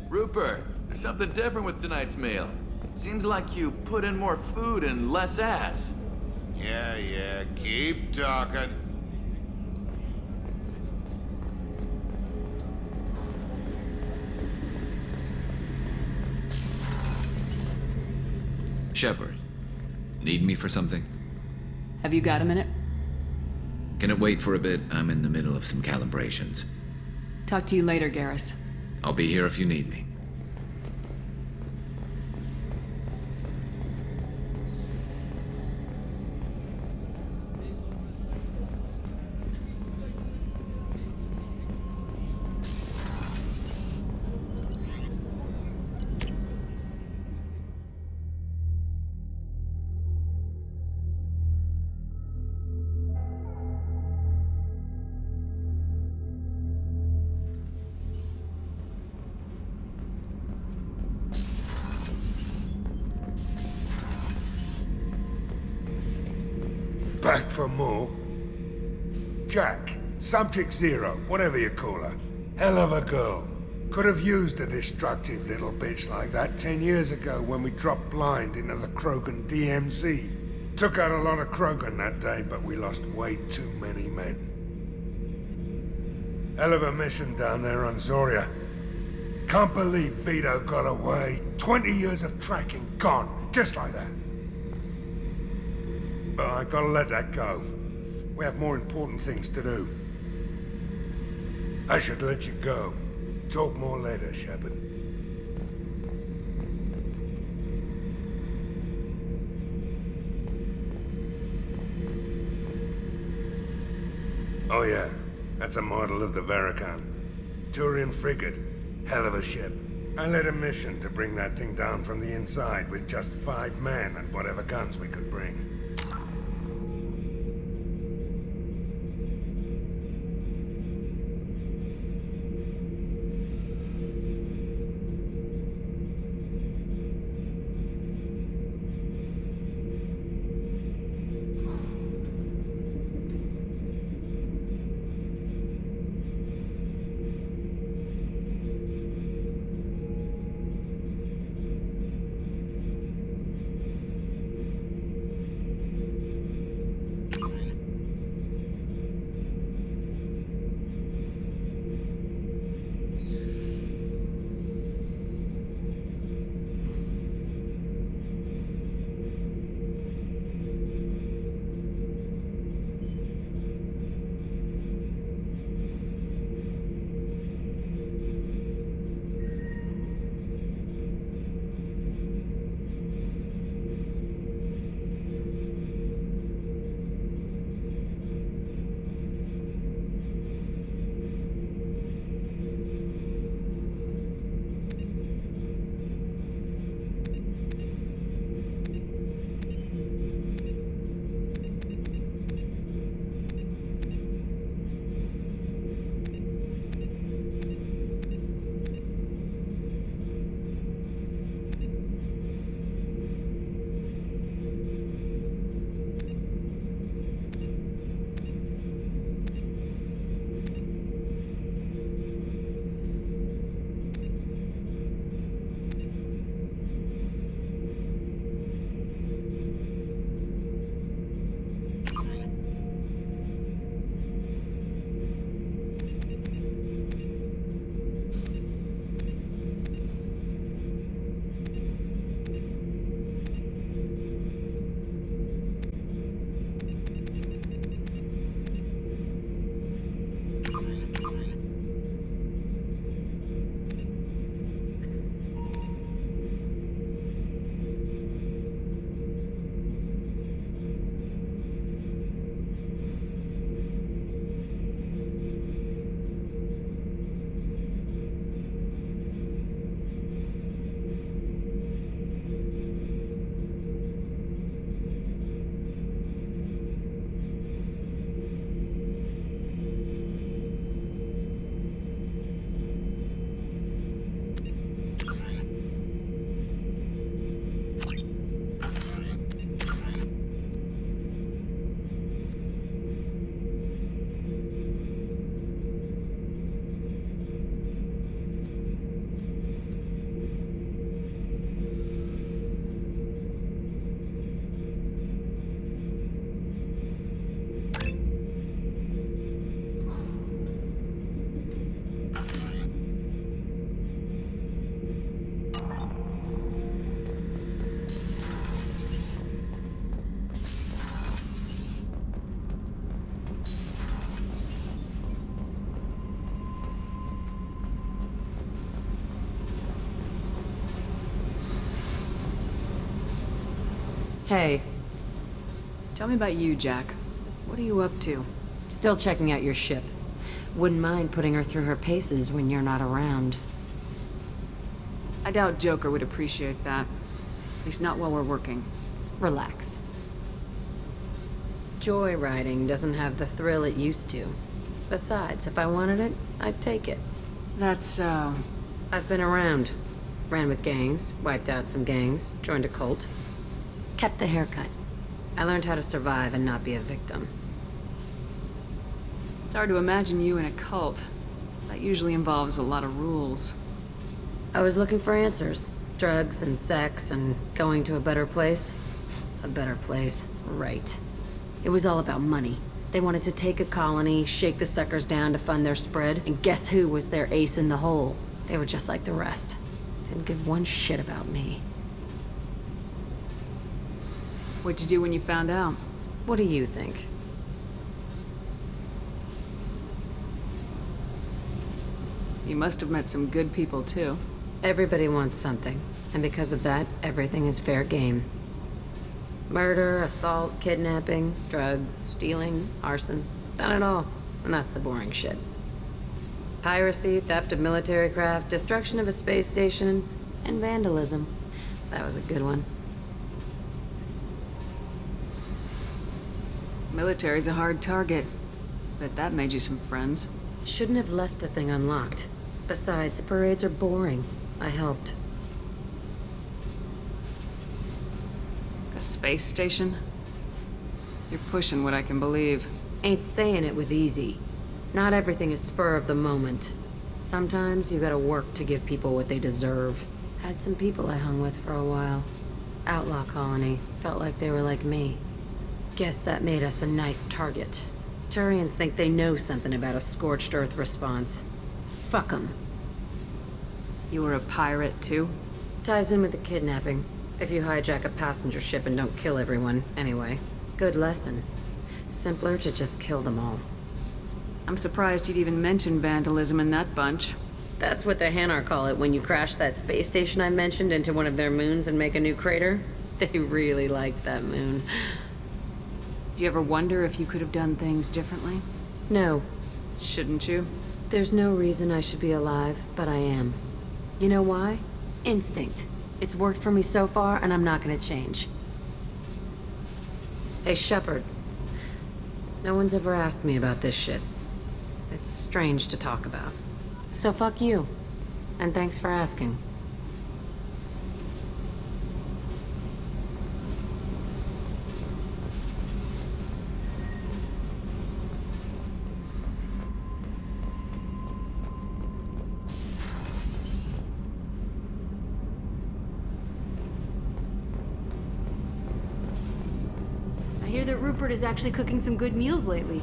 Rupert, there's something different with tonight's meal. Seems like you put in more food and less ass. Yeah, keep talking. Shepard, need me for something? Have you got a minute? Can it wait for a bit? I'm in the middle of some calibrations. Talk to you later, Garrus. I'll be here if you need me. Back for more? Jack, Subject Zero, whatever you call her. Hell of a girl. Could have used a destructive little bitch like that 10 years ago when we dropped blind into the Krogan DMZ. Took out a lot of Krogan that day, but we lost way too many men. Hell of a mission down there on Zoria. Can't believe Vito got away. 20 years of tracking gone, just like that. But I gotta let that go. We have more important things to do. I should let you go. Talk more later, Shepard. Oh yeah, that's a model of the Verican. Turian frigate. Hell of a ship. I led a mission to bring that thing down from the inside with just 5 men and whatever guns we could bring. Hey. Tell me about you, Jack. What are you up to? Still checking out your ship. Wouldn't mind putting her through her paces when you're not around. I doubt Joker would appreciate that. At least not while we're working. Relax. Joyriding doesn't have the thrill it used to. Besides, if I wanted it, I'd take it. That's, I've been around. Ran with gangs, wiped out some gangs, joined a cult. Kept the haircut. I learned how to survive and not be a victim. It's hard to imagine you in a cult. That usually involves a lot of rules. I was looking for answers. Drugs and sex and going to a better place. A better place, right. It was all about money. They wanted to take a colony, shake the suckers down to fund their spread, and guess who was their ace in the hole? They were just like the rest. Didn't give one shit about me. What'd you do when you found out? What do you think? You must have met some good people, too. Everybody wants something, and because of that, everything is fair game. Murder, assault, kidnapping, drugs, stealing, arson. Done it all. And that's the boring shit. Piracy, theft of military craft, destruction of a space station, and vandalism. That was a good one. Military's a hard target. Bet that made you some friends. Shouldn't have left the thing unlocked. Besides, parades are boring. I helped. A space station? You're pushing what I can believe. Ain't saying it was easy. Not everything is spur of the moment. Sometimes you gotta work to give people what they deserve. Had some people I hung with for a while. Outlaw colony. Felt like they were like me. Guess that made us a nice target. Turians think they know something about a scorched earth response. Fuck 'em. You were a pirate, too? Ties in with the kidnapping. If you hijack a passenger ship and don't kill everyone, anyway. Good lesson. Simpler to just kill them all. I'm surprised you'd even mention vandalism in that bunch. That's what the Hanar call it when you crash that space station I mentioned into one of their moons and make a new crater. They really liked that moon. Do you ever wonder if you could have done things differently? No. Shouldn't you? There's no reason I should be alive, but I am. You know why? Instinct. It's worked for me so far, and I'm not gonna change. Hey, Shepard. No one's ever asked me about this shit. It's strange to talk about. So fuck you. And thanks for asking. I hear that Rupert is actually cooking some good meals lately.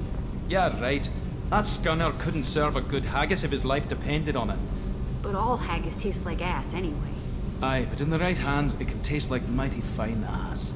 Yeah, right. That scunner couldn't serve a good haggis if his life depended on it. But all haggis tastes like ass anyway. Aye, but in the right hands, it can taste like mighty fine ass.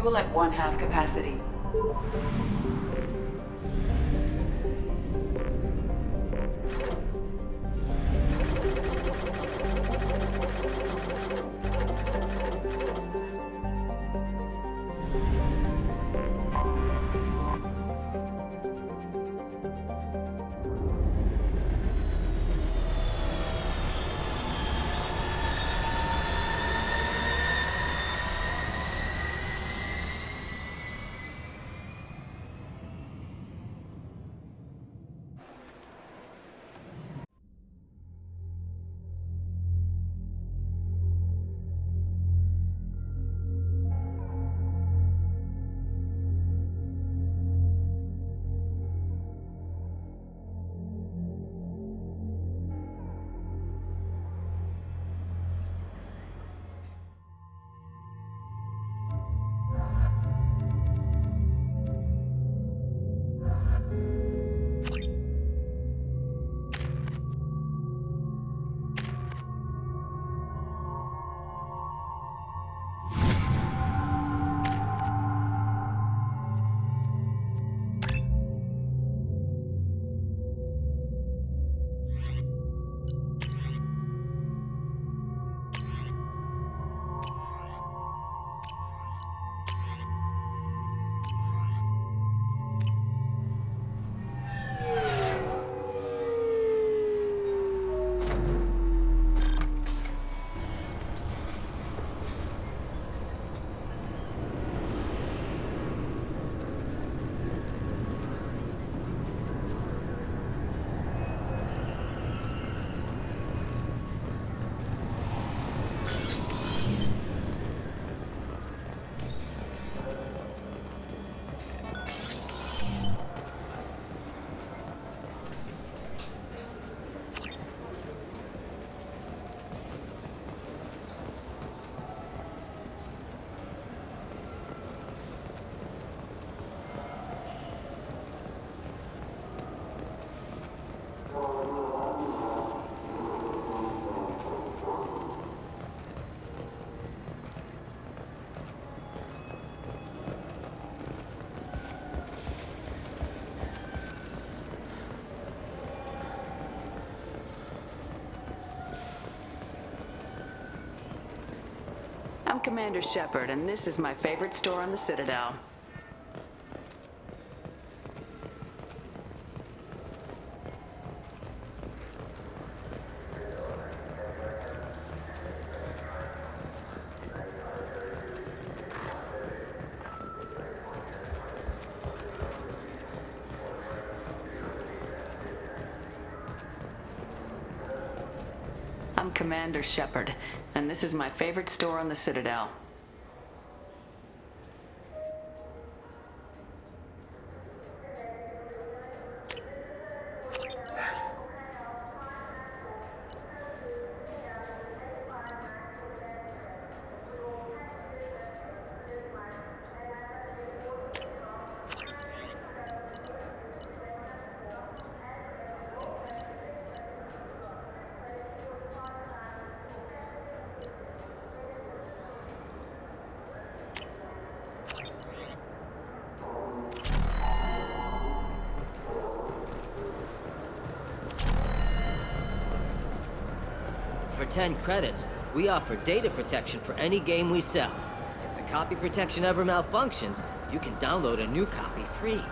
Fuel at 1/2 capacity. I'm Commander Shepard, and this is my favorite store on the Citadel. I'm Commander Shepard, and this is my favorite store on the Citadel. For 10 credits, we offer data protection for any game we sell. If the copy protection ever malfunctions, you can download a new copy free.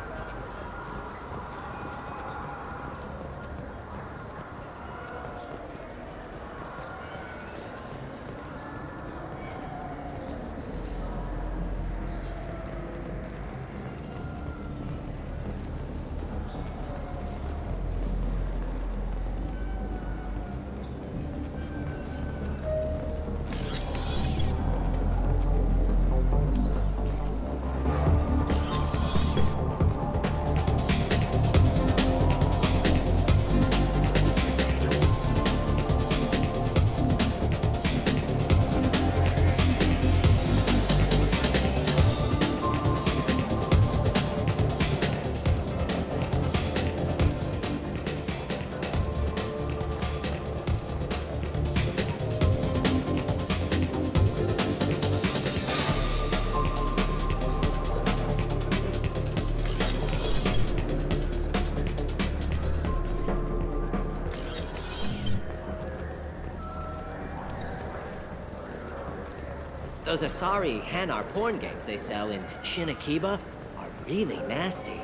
Those Asari Hanar porn games they sell in Shinakiba are really nasty.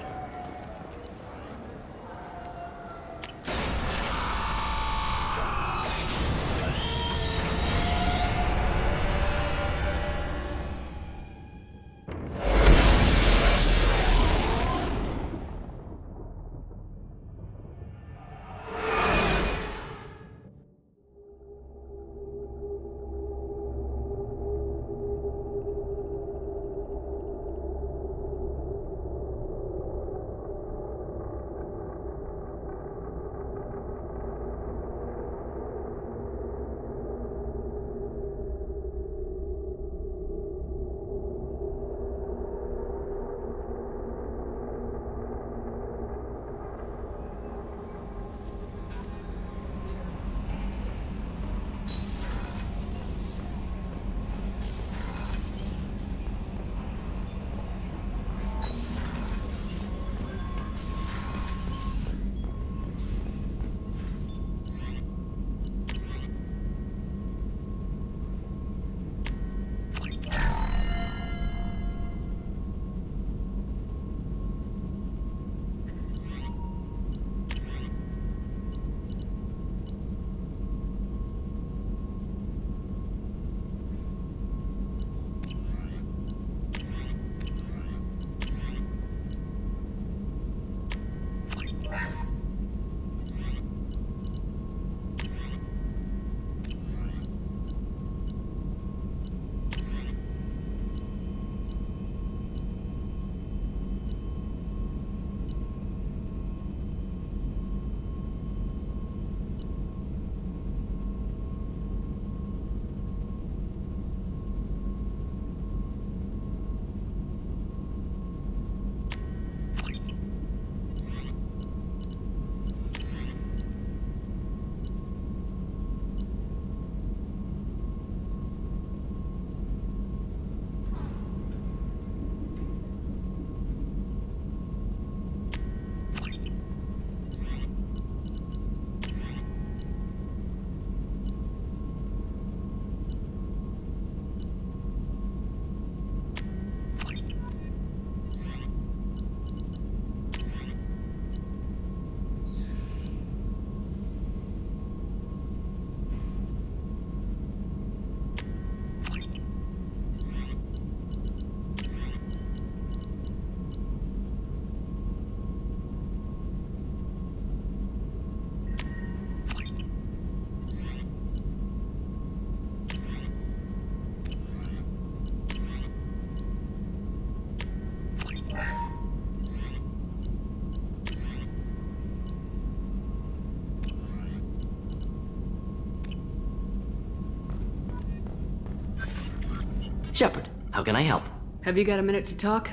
Shepard, how can I help? Have you got a minute to talk?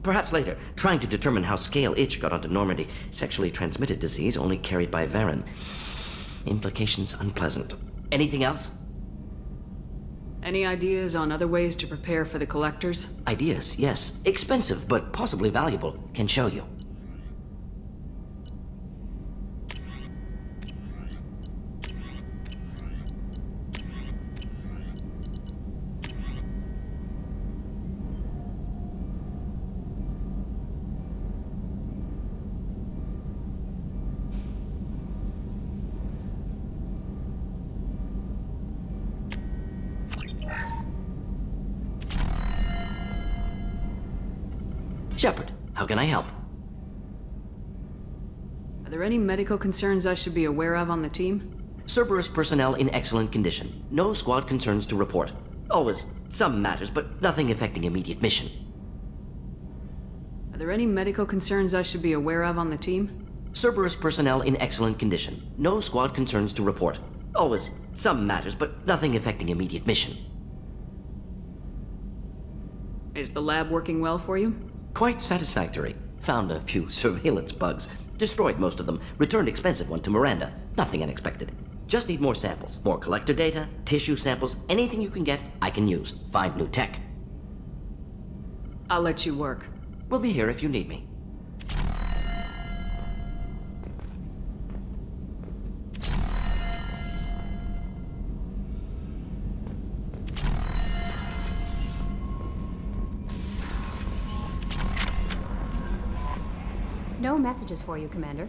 Perhaps later. Trying to determine how scale itch got onto Normandy. Sexually transmitted disease only carried by Varen. Implications unpleasant. Anything else? Any ideas on other ways to prepare for the collectors? Ideas, yes. Expensive, but possibly valuable. Can show you. Shepard, how can I help? Are there any medical concerns I should be aware of on the team? Cerberus personnel in excellent condition. No squad concerns to report. Always some matters, but nothing affecting immediate mission. Are there any medical concerns I should be aware of on the team? Cerberus personnel in excellent condition. No squad concerns to report. Always some matters, but nothing affecting immediate mission. Is the lab working well for you? Quite satisfactory. Found a few surveillance bugs. Destroyed most of them. Returned expensive one to Miranda. Nothing unexpected. Just need more samples. More collector data, tissue samples, anything you can get, I can use. Find new tech. I'll let you work. We'll be here if you need me. No messages for you, Commander.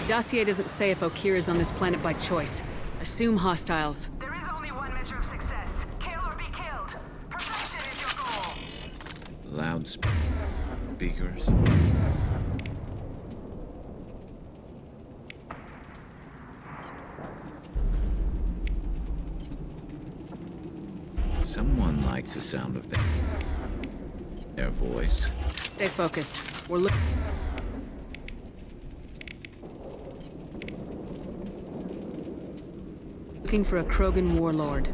Dossier doesn't say if Okeer is on this planet by choice. Assume hostiles. There is only one measure of success. Kill or be killed. Perfection is your goal. Loudspeakers. Someone likes the sound of their voice. Stay focused. We're looking for a Krogan warlord.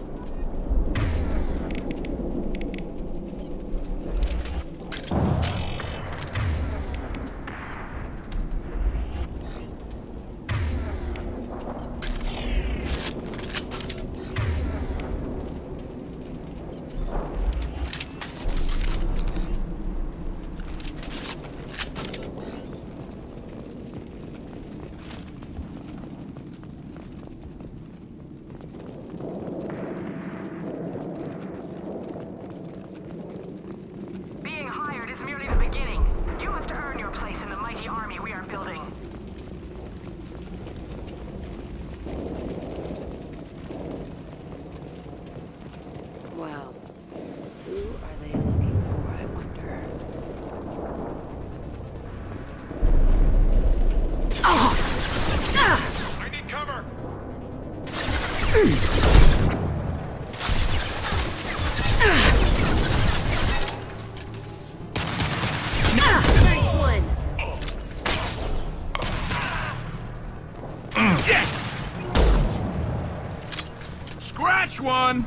One.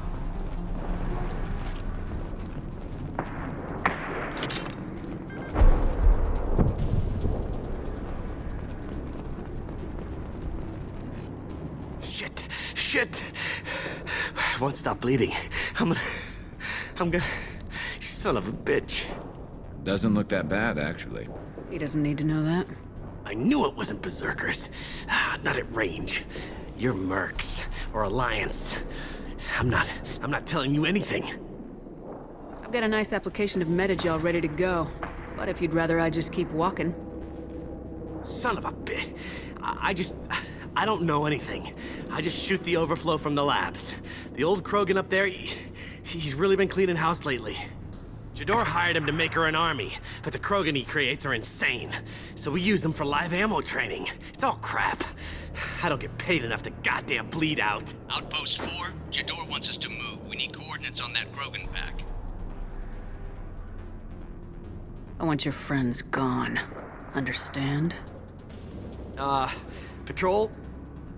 Shit. I won't stop bleeding. I'm gonna... Son of a bitch. Doesn't look that bad, actually. He doesn't need to know that. I knew it wasn't berserkers. Not at range. You're mercs or Alliance. I'm not telling you anything. I've got a nice application of metagel ready to go. But if you'd rather I just keep walking. Son of a bitch. I don't know anything. I just shoot the overflow from the labs. The old Krogan up there, he's really been cleaning house lately. Jador hired him to make her an army, but the Krogan he creates are insane. So we use them for live ammo training. It's all crap. I don't get paid enough to goddamn bleed out. Outpost 4, Jador wants us to move. We need coordinates on that Krogan pack. I want your friends gone. Understand? Patrol?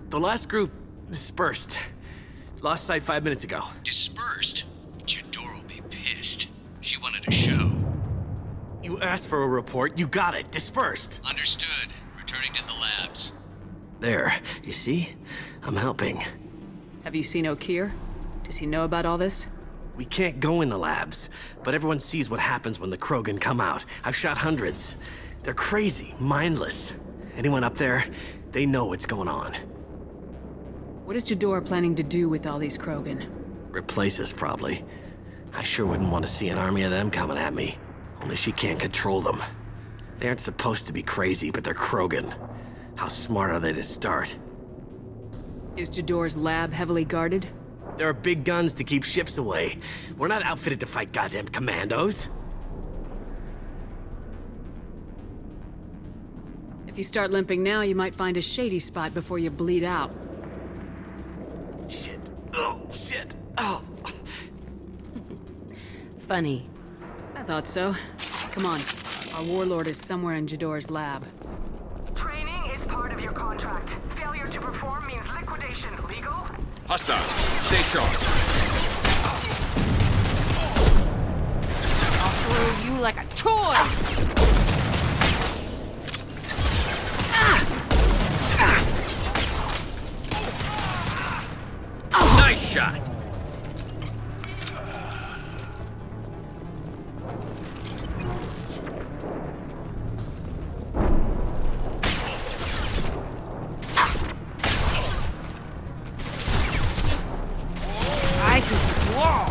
The last group dispersed. Lost sight 5 minutes ago. Dispersed? Jador will be pissed. She wanted a show. You asked for a report, you got it. Dispersed. Understood. Returning to the labs. There, you see? I'm helping. Have you seen Okeer? Does he know about all this? We can't go in the labs, but everyone sees what happens when the Krogan come out. I've shot hundreds. They're crazy, mindless. Anyone up there, they know what's going on. What is Jador planning to do with all these Krogan? Replace us, probably. I sure wouldn't want to see an army of them coming at me. Only she can't control them. They aren't supposed to be crazy, but they're Krogan. How smart are they to start? Is Jador's lab heavily guarded? There are big guns to keep ships away. We're not outfitted to fight goddamn commandos. If you start limping now, you might find a shady spot before you bleed out. Shit. Oh, shit. Oh. Funny. I thought so. Come on. Our warlord is somewhere in Jador's lab. Training is part of your contract. Failure to perform means liquidation. Legal? Hostile. Stay charged. I'll throw you like a toy! Nice shot! I can wall!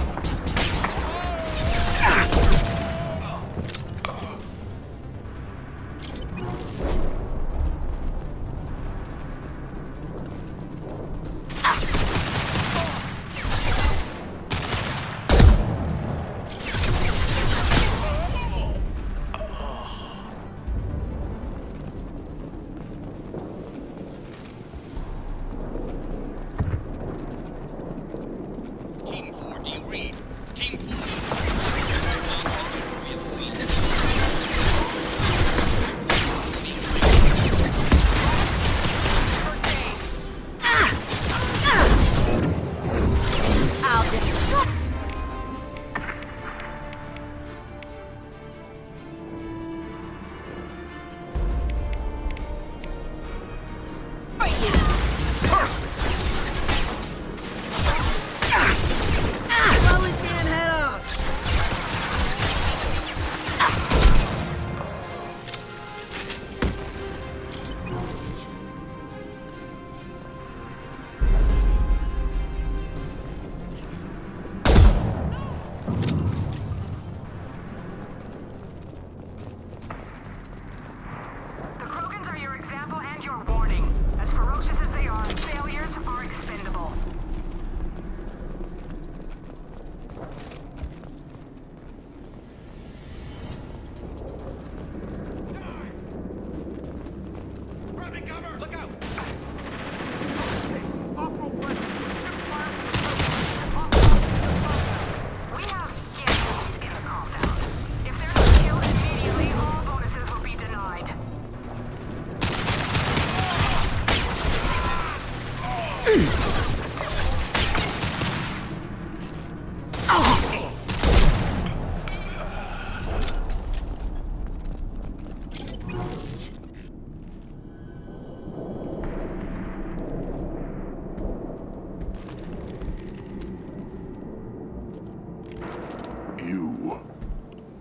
You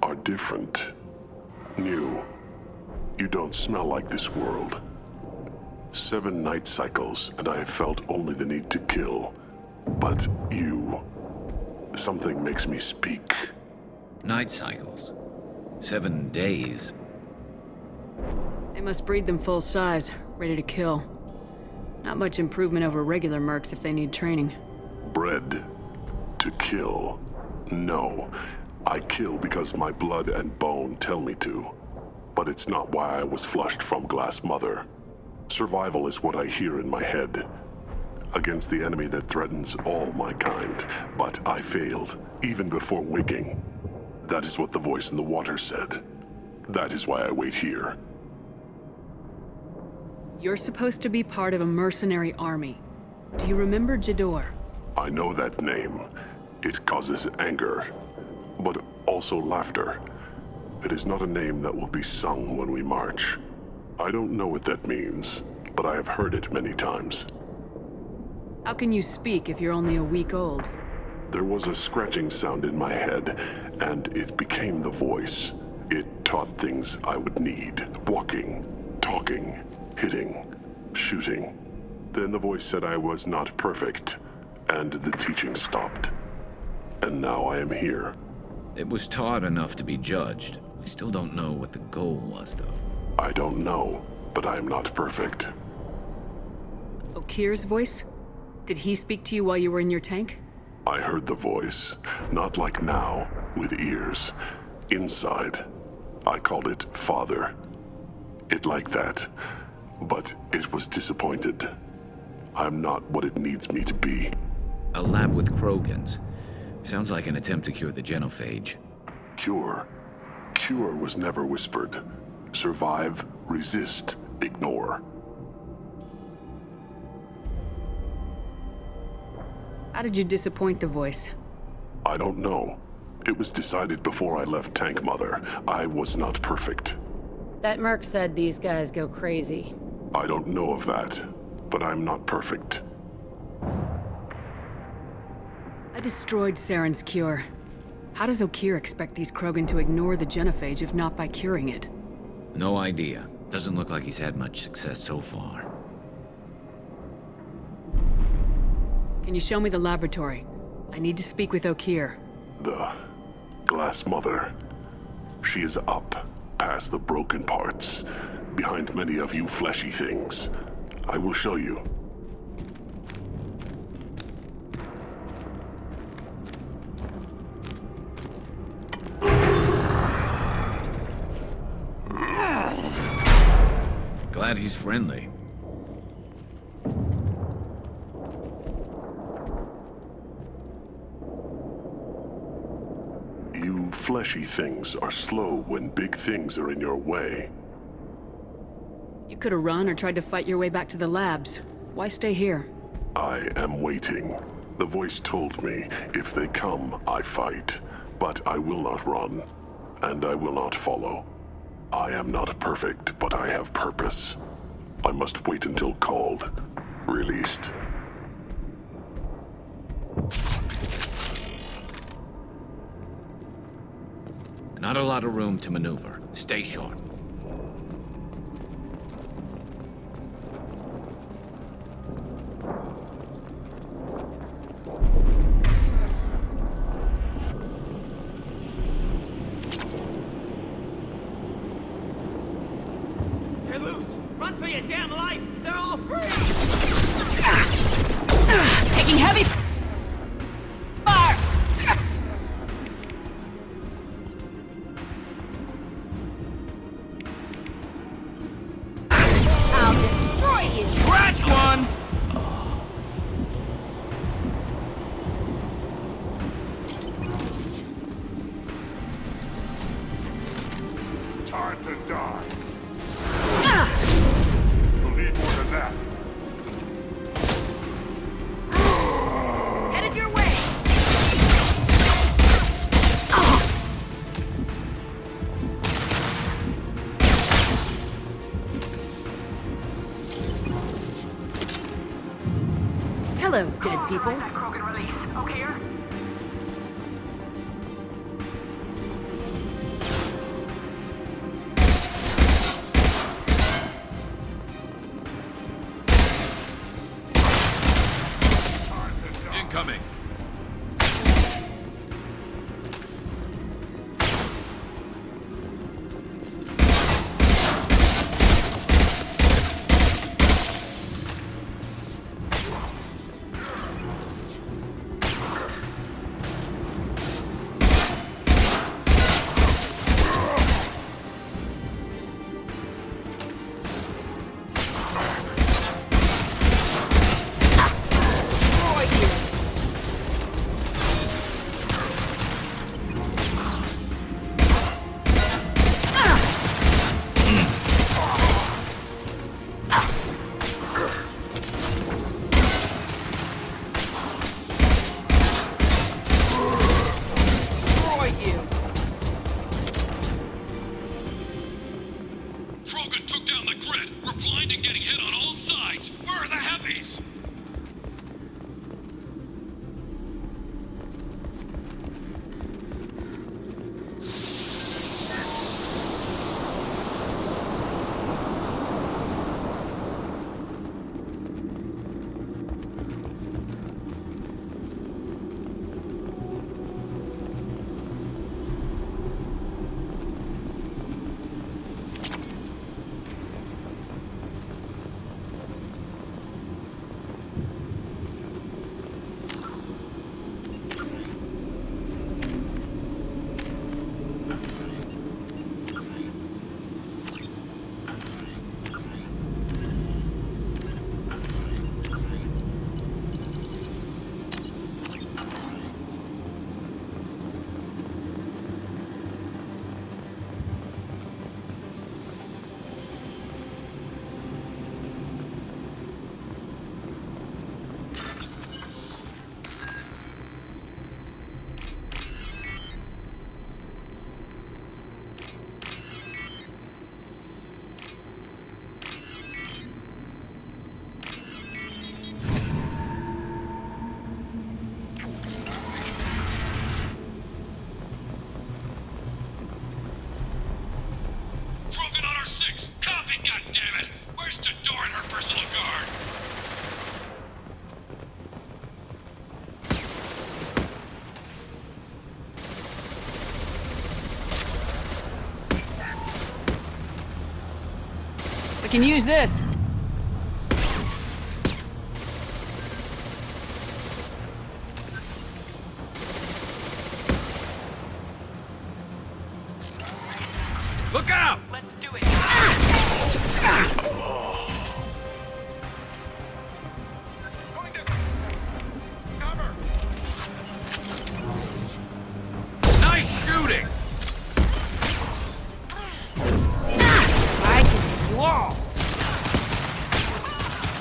are different. New. You don't smell like this world. 7 night cycles, and I have felt only the need to kill. But you... something makes me speak. Night cycles. 7 days. They must breed them full size, ready to kill. Not much improvement over regular mercs if they need training. Bred to kill. No. I kill because my blood and bone tell me to. But it's not why I was flushed from Glass Mother. Survival is what I hear in my head. Against the enemy that threatens all my kind. But I failed, even before waking. That is what the voice in the water said. That is why I wait here. You're supposed to be part of a mercenary army. Do you remember Jador? I know that name. It causes anger, but also laughter. It is not a name that will be sung when we march. I don't know what that means, but I have heard it many times. How can you speak if you're only a week old? There was a scratching sound in my head, and it became the voice. It taught things I would need. Walking, talking, hitting, shooting. Then the voice said I was not perfect, and the teaching stopped. And now I am here. It was taught enough to be judged. We still don't know what the goal was, though. I don't know, but I am not perfect. Okeer's voice? Did he speak to you while you were in your tank? I heard the voice, not like now, with ears. Inside. I called it Father. It like that. But it was disappointed. I'm not what it needs me to be. A lab with Krogans. Sounds like an attempt to cure the genophage. Cure? Cure was never whispered. Survive, resist, ignore. How did you disappoint the voice? I don't know. It was decided before I left Tank Mother. I was not perfect. That merc said these guys go crazy. I don't know of that, but I'm not perfect. I destroyed Saren's cure. How does Okeer expect these Krogan to ignore the genophage if not by curing it? No idea. Doesn't look like he's had much success so far. Can you show me the laboratory? I need to speak with Okeer. The Glass Mother. She is up, past the broken parts, behind many of you fleshy things. I will show you. Glad he's friendly. You fleshy things are slow when big things are in your way. You could have run or tried to fight your way back to the labs. Why stay here? I am waiting. The voice told me, if they come, I fight. But I will not run, and I will not follow. I am not perfect, but I have purpose. I must wait until called, released. Not a lot of room to maneuver. Stay sharp. They're loose! Run for your damn life! They're all free! Taking heavy fire! I'll destroy you! Scratch one! Time to die. You'll need more than that. Headed your way! Hello, dead people. Is that Krogan release? Okeer? Incoming. I can use this. Look out! Let's do it. Nice shooting! I can hit you all.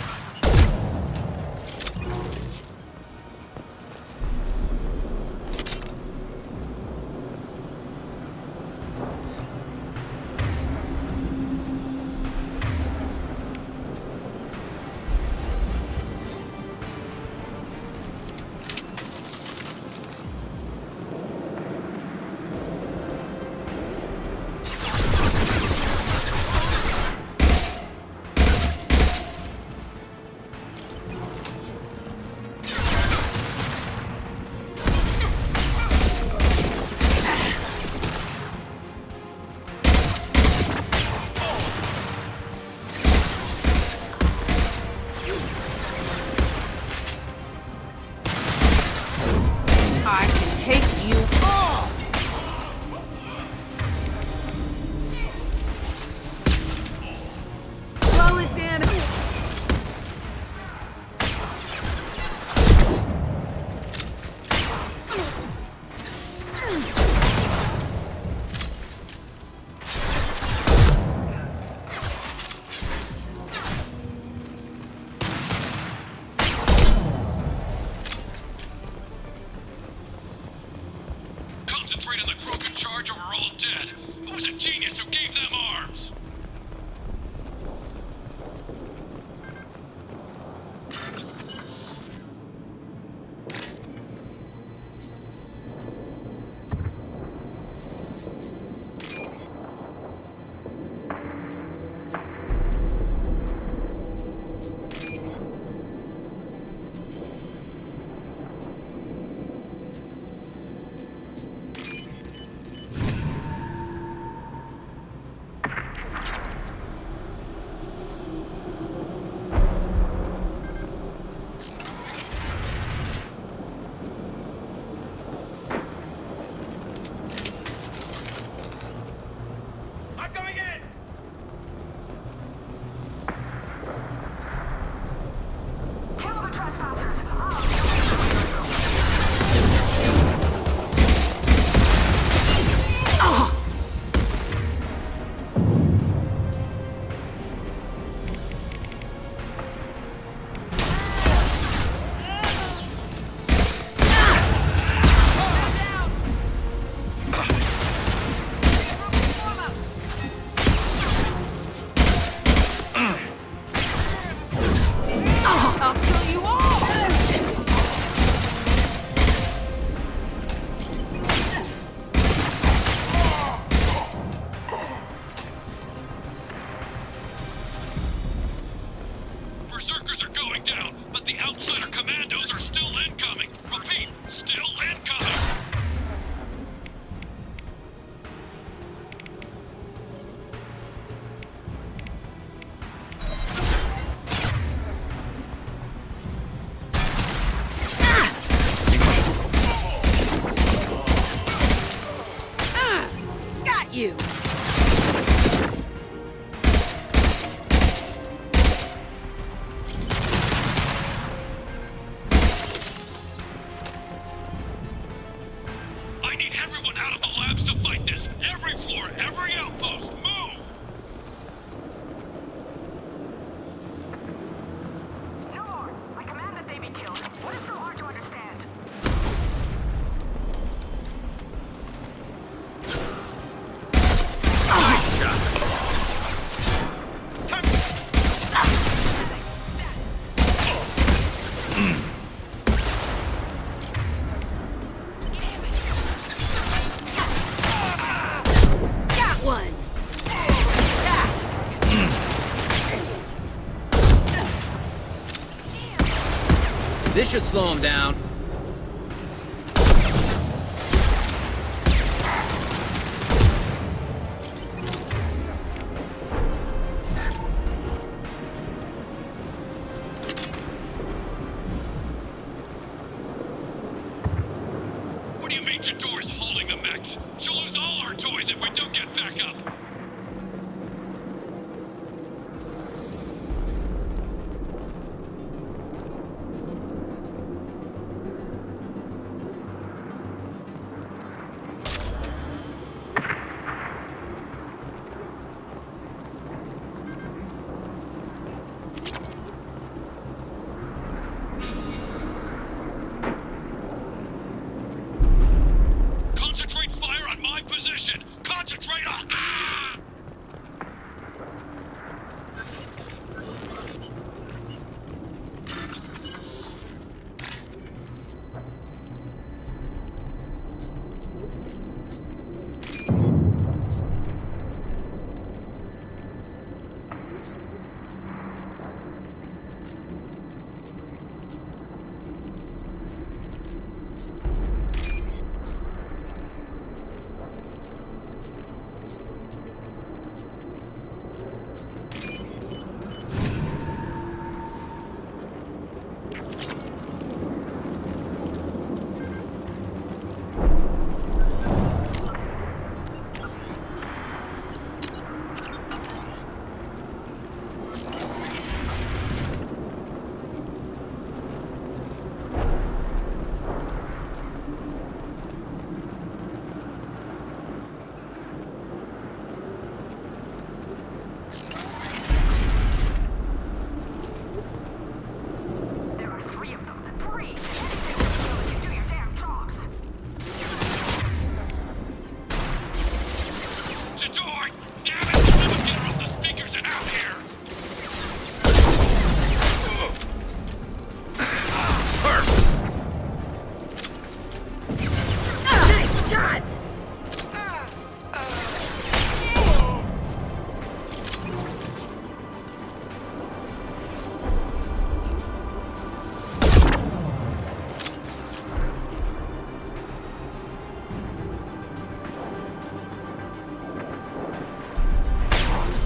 I can take you all. Slowest enemy. Concentrate on the Krogan charge or we're all dead. Who was a genius who gave them arms? I'm coming in! Kill the trespassers. I'll kill you all. Berserkers are going down, but the outsider commandos are still incoming. Repeat, still incoming. Got you. I need everyone out of the labs to fight this. Every floor, every outpost, move! No more. I command that they be killed. What is so hard to understand? Got one. This should slow him down. Lady Jador's holding the mechs. She'll lose all her toys if we don't get back up. Concentrate fire on my position! Concentrate on... Ah! There are three of them. Three! So you do your damn jobs! Jador! Damn it! Someone get her off the speakers and out here! Nice shot!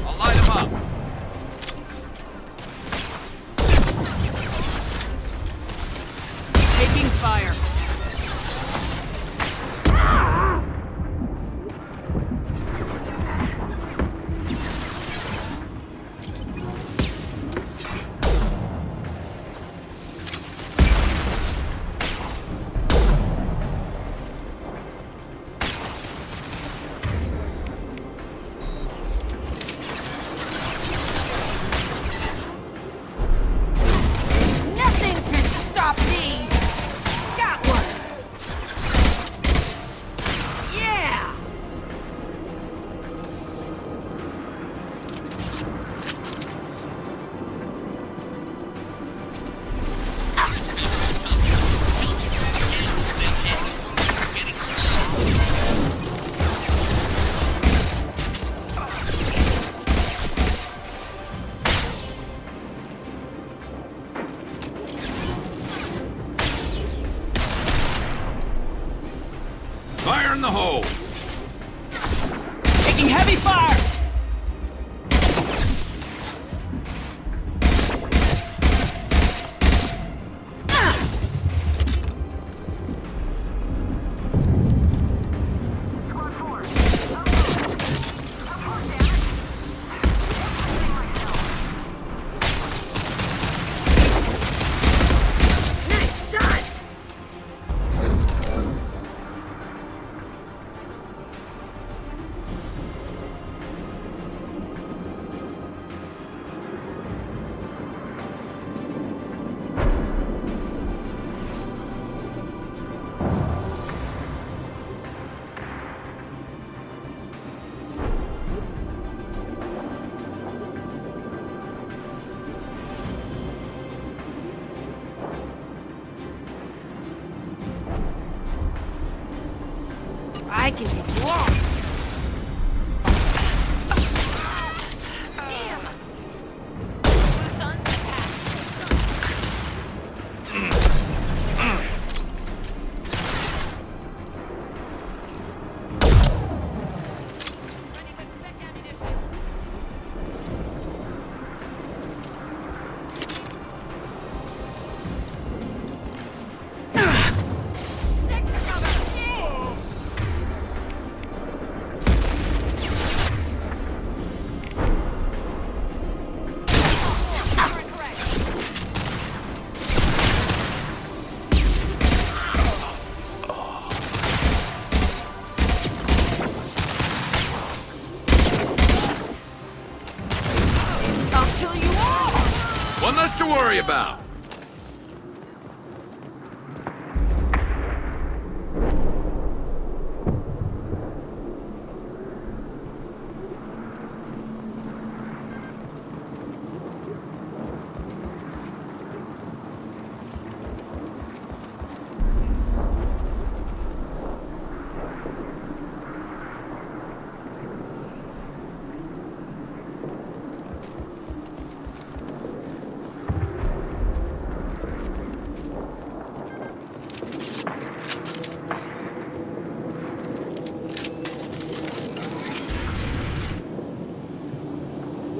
I'll light him up. Taking fire. Nothing can stop me! Got one! Yeah! Fire in the hole! Taking heavy fire. Squad 4. Upward, damn it! Holding myself. Nice shot! I can take you off! Damn! Sector cover! worry about.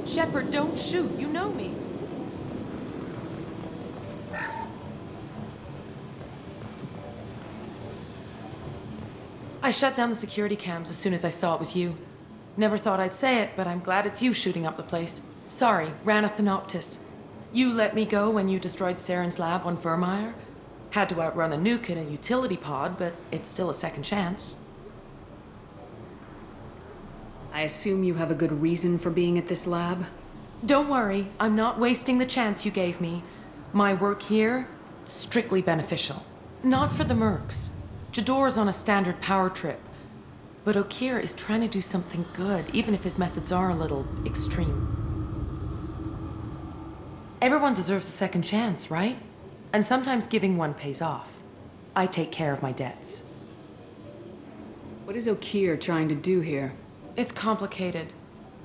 Shepard, don't shoot. You know me. I shut down the security cams as soon as I saw it was you. Never thought I'd say it, but I'm glad it's you shooting up the place. Sorry, ran a Thanoptis. You let me go when you destroyed Saren's lab on Vermeer. Had to outrun a nuke in a utility pod, but it's still a second chance. I assume you have a good reason for being at this lab? Don't worry, I'm not wasting the chance you gave me. My work here, strictly beneficial. Not for the mercs. Jador's on a standard power trip. But Okeer is trying to do something good, even if his methods are a little extreme. Everyone deserves a second chance, right? And sometimes giving one pays off. I take care of my debts. What is Okeer trying to do here? It's complicated.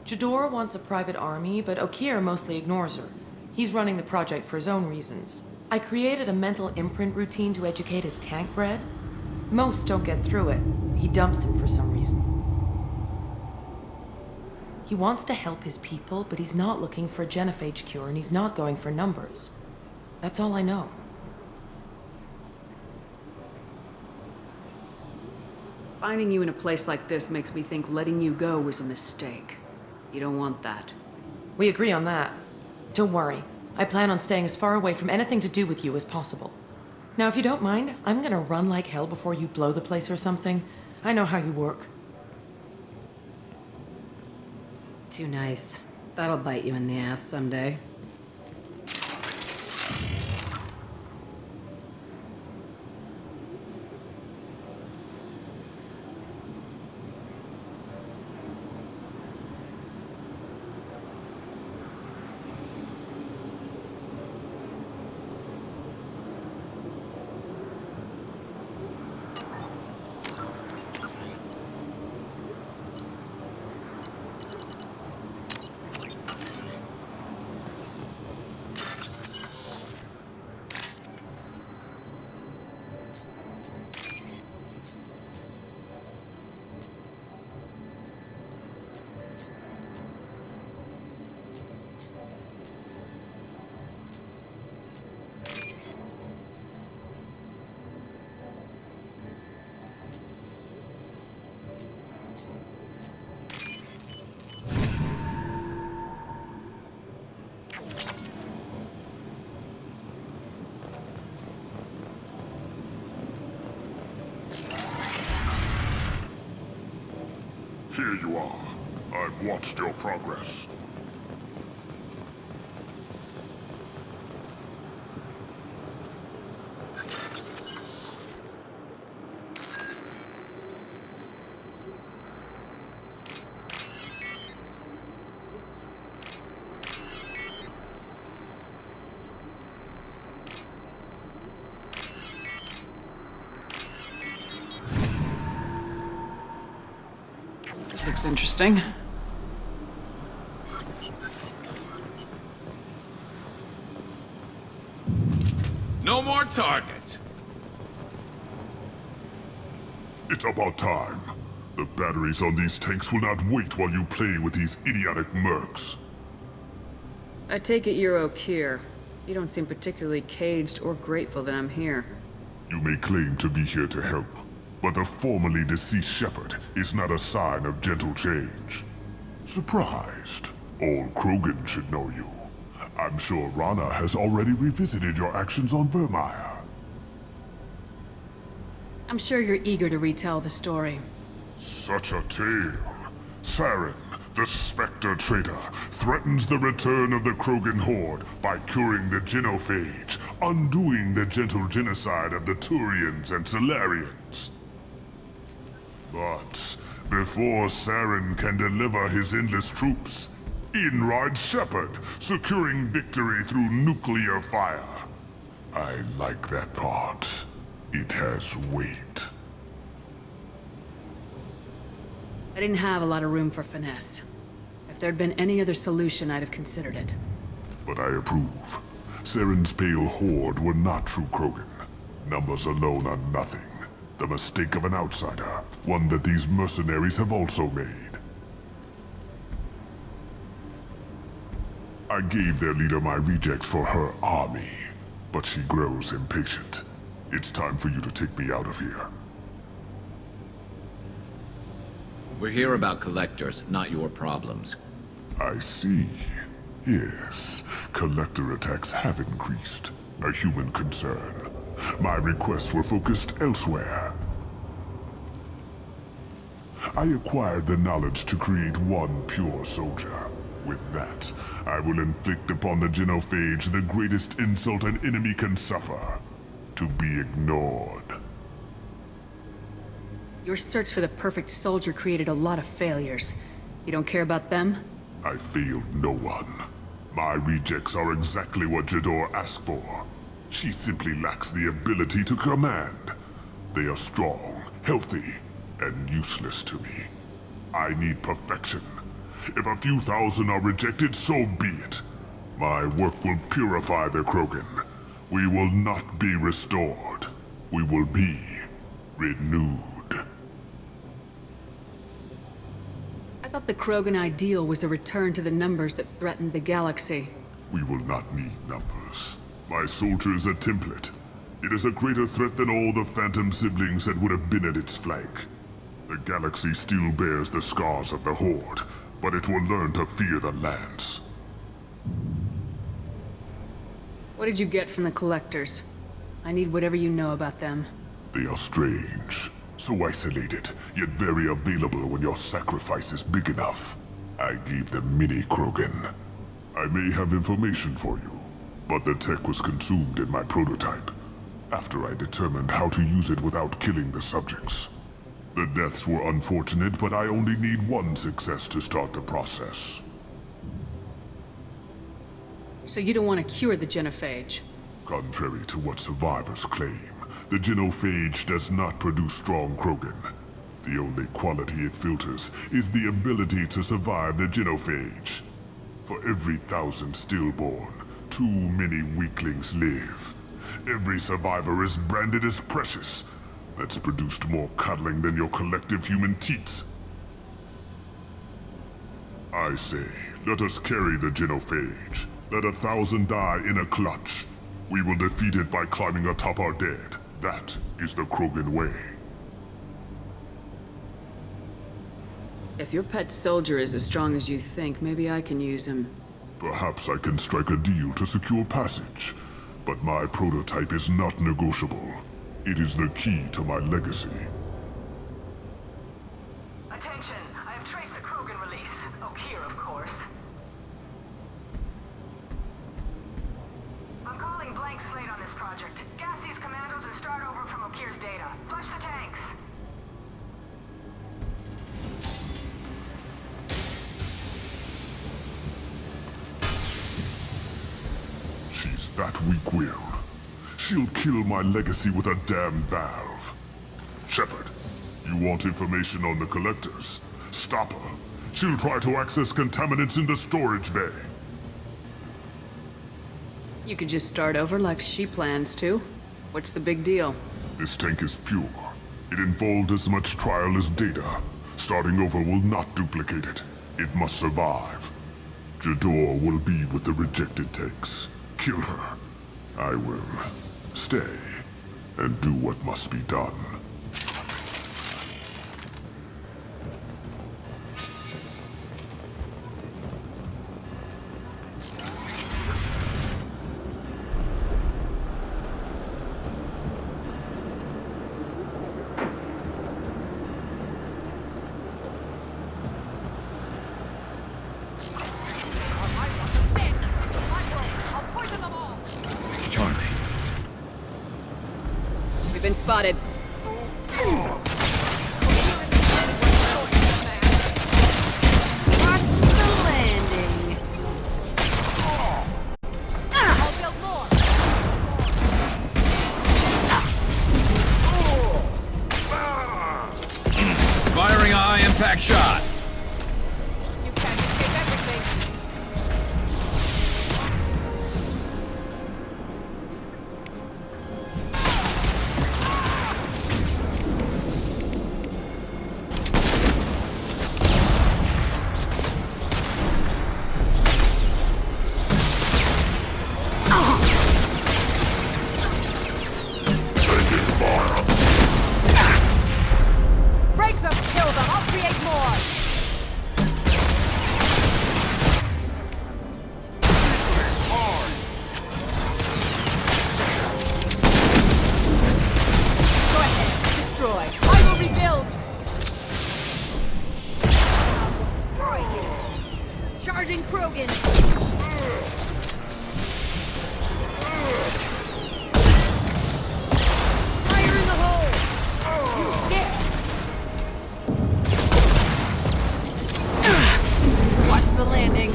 Jador wants a private army, but Okeer mostly ignores her. He's running the project for his own reasons. I created a mental imprint routine to educate his tank bred. Most don't get through it. He dumps them for some reason. He wants to help his people, but he's not looking for a genophage cure, and he's not going for numbers. That's all I know. Finding you in a place like this makes me think letting you go was a mistake. You don't want that. We agree on that. Don't worry. I plan on staying as far away from anything to do with you as possible. Now, if you don't mind, I'm gonna run like hell before you blow the place or something. I know how you work. Too nice. That'll bite you in the ass someday. Here you are. I've watched your progress. This looks interesting. No more targets. It's about time. The batteries on these tanks will not wait while you play with these idiotic mercs. I take it you're Okeer. You don't seem particularly caged or grateful that I'm here. You may claim to be here to help, but the formerly deceased Shepherd is not a sign of gentle change. Surprised? All Krogan should know you. I'm sure Rana has already revisited your actions on Vermeer. I'm sure you're eager to retell the story. Such a tale. Saren, The Spectre Traitor threatens the return of the Krogan horde by curing the genophage, undoing the gentle genocide of the Turians and Solarians. But before Saren can deliver his endless troops, in rides Shepard, securing victory through nuclear fire. I like that part. It has weight. I didn't have a lot of room for finesse. If there'd been any other solution, I'd have considered it. But I approve. Saren's pale horde were not true Krogan. Numbers alone are nothing. The mistake of an outsider, one that these mercenaries have also made. I gave their leader my rejects for her army, but she grows impatient. It's time for you to take me out of here. We're here about collectors, not your problems. I see. Yes, collector attacks have increased. A human concern. My requests were focused elsewhere. I acquired the knowledge to create one pure soldier. With that, I will inflict upon the genophage the greatest insult an enemy can suffer. To be ignored. Your search for the perfect soldier created a lot of failures. You don't care about them? I failed no one. My rejects are exactly what Jador asked for. She simply lacks the ability to command. They are strong, healthy, and useless to me. I need perfection. If a few thousand are rejected, so be it. My work will purify the Krogan. We will not be restored. We will be renewed. I thought the Krogan ideal was a return to the numbers that threatened the galaxy. We will not need numbers. My soldier is a template. It is a greater threat than all the Phantom siblings that would have been at its flank. The galaxy still bears the scars of the Horde, but it will learn to fear the Lance. What did you get from the Collectors? I need whatever you know about them. They are strange. So isolated, yet very available when your sacrifice is big enough. I gave them mini Krogan. I may have information for you, but the tech was consumed in my prototype, after I determined how to use it without killing the subjects. The deaths were unfortunate, but I only need one success to start the process. So you don't want to cure the genophage? Contrary to what survivors claim, the genophage does not produce strong Krogan. The only quality it filters is the ability to survive the genophage. For every 1,000 stillborn, too many weaklings live. Every survivor is branded as precious. That's produced more cuddling than your collective human teats. I say, let us carry the genophage. Let 1,000 die in a clutch. We will defeat it by climbing atop our dead. That is the Krogan way. If your pet soldier is as strong as you think, maybe I can use him. Perhaps I can strike a deal to secure passage. But my prototype is not negotiable. It is the key to my legacy. Attention! I have traced the Krogan release. Okeer, of course. I'm calling blank slate on this project. Gas these commandos and start over from Okeer's data. Flush the tanks! She's that weak-willed. She'll kill my legacy with a damn valve. Shepard, you want information on the Collectors? Stop her. She'll try to access contaminants in the storage bay. You could just start over like she plans to. What's the big deal? This tank is pure. It involved as much trial as data. Starting over will not duplicate it. It must survive. Jador will be with the rejected tanks. Kill her. I will stay and do what must be done. spotted. Watch the landing. I'll build more. Firing a high-impact shot. You can't escape everything. Break them, kill them, I'll create more! Go ahead, destroy. I will rebuild! Charging Krogan! Fire in the hole! Yeah! Watch the landing.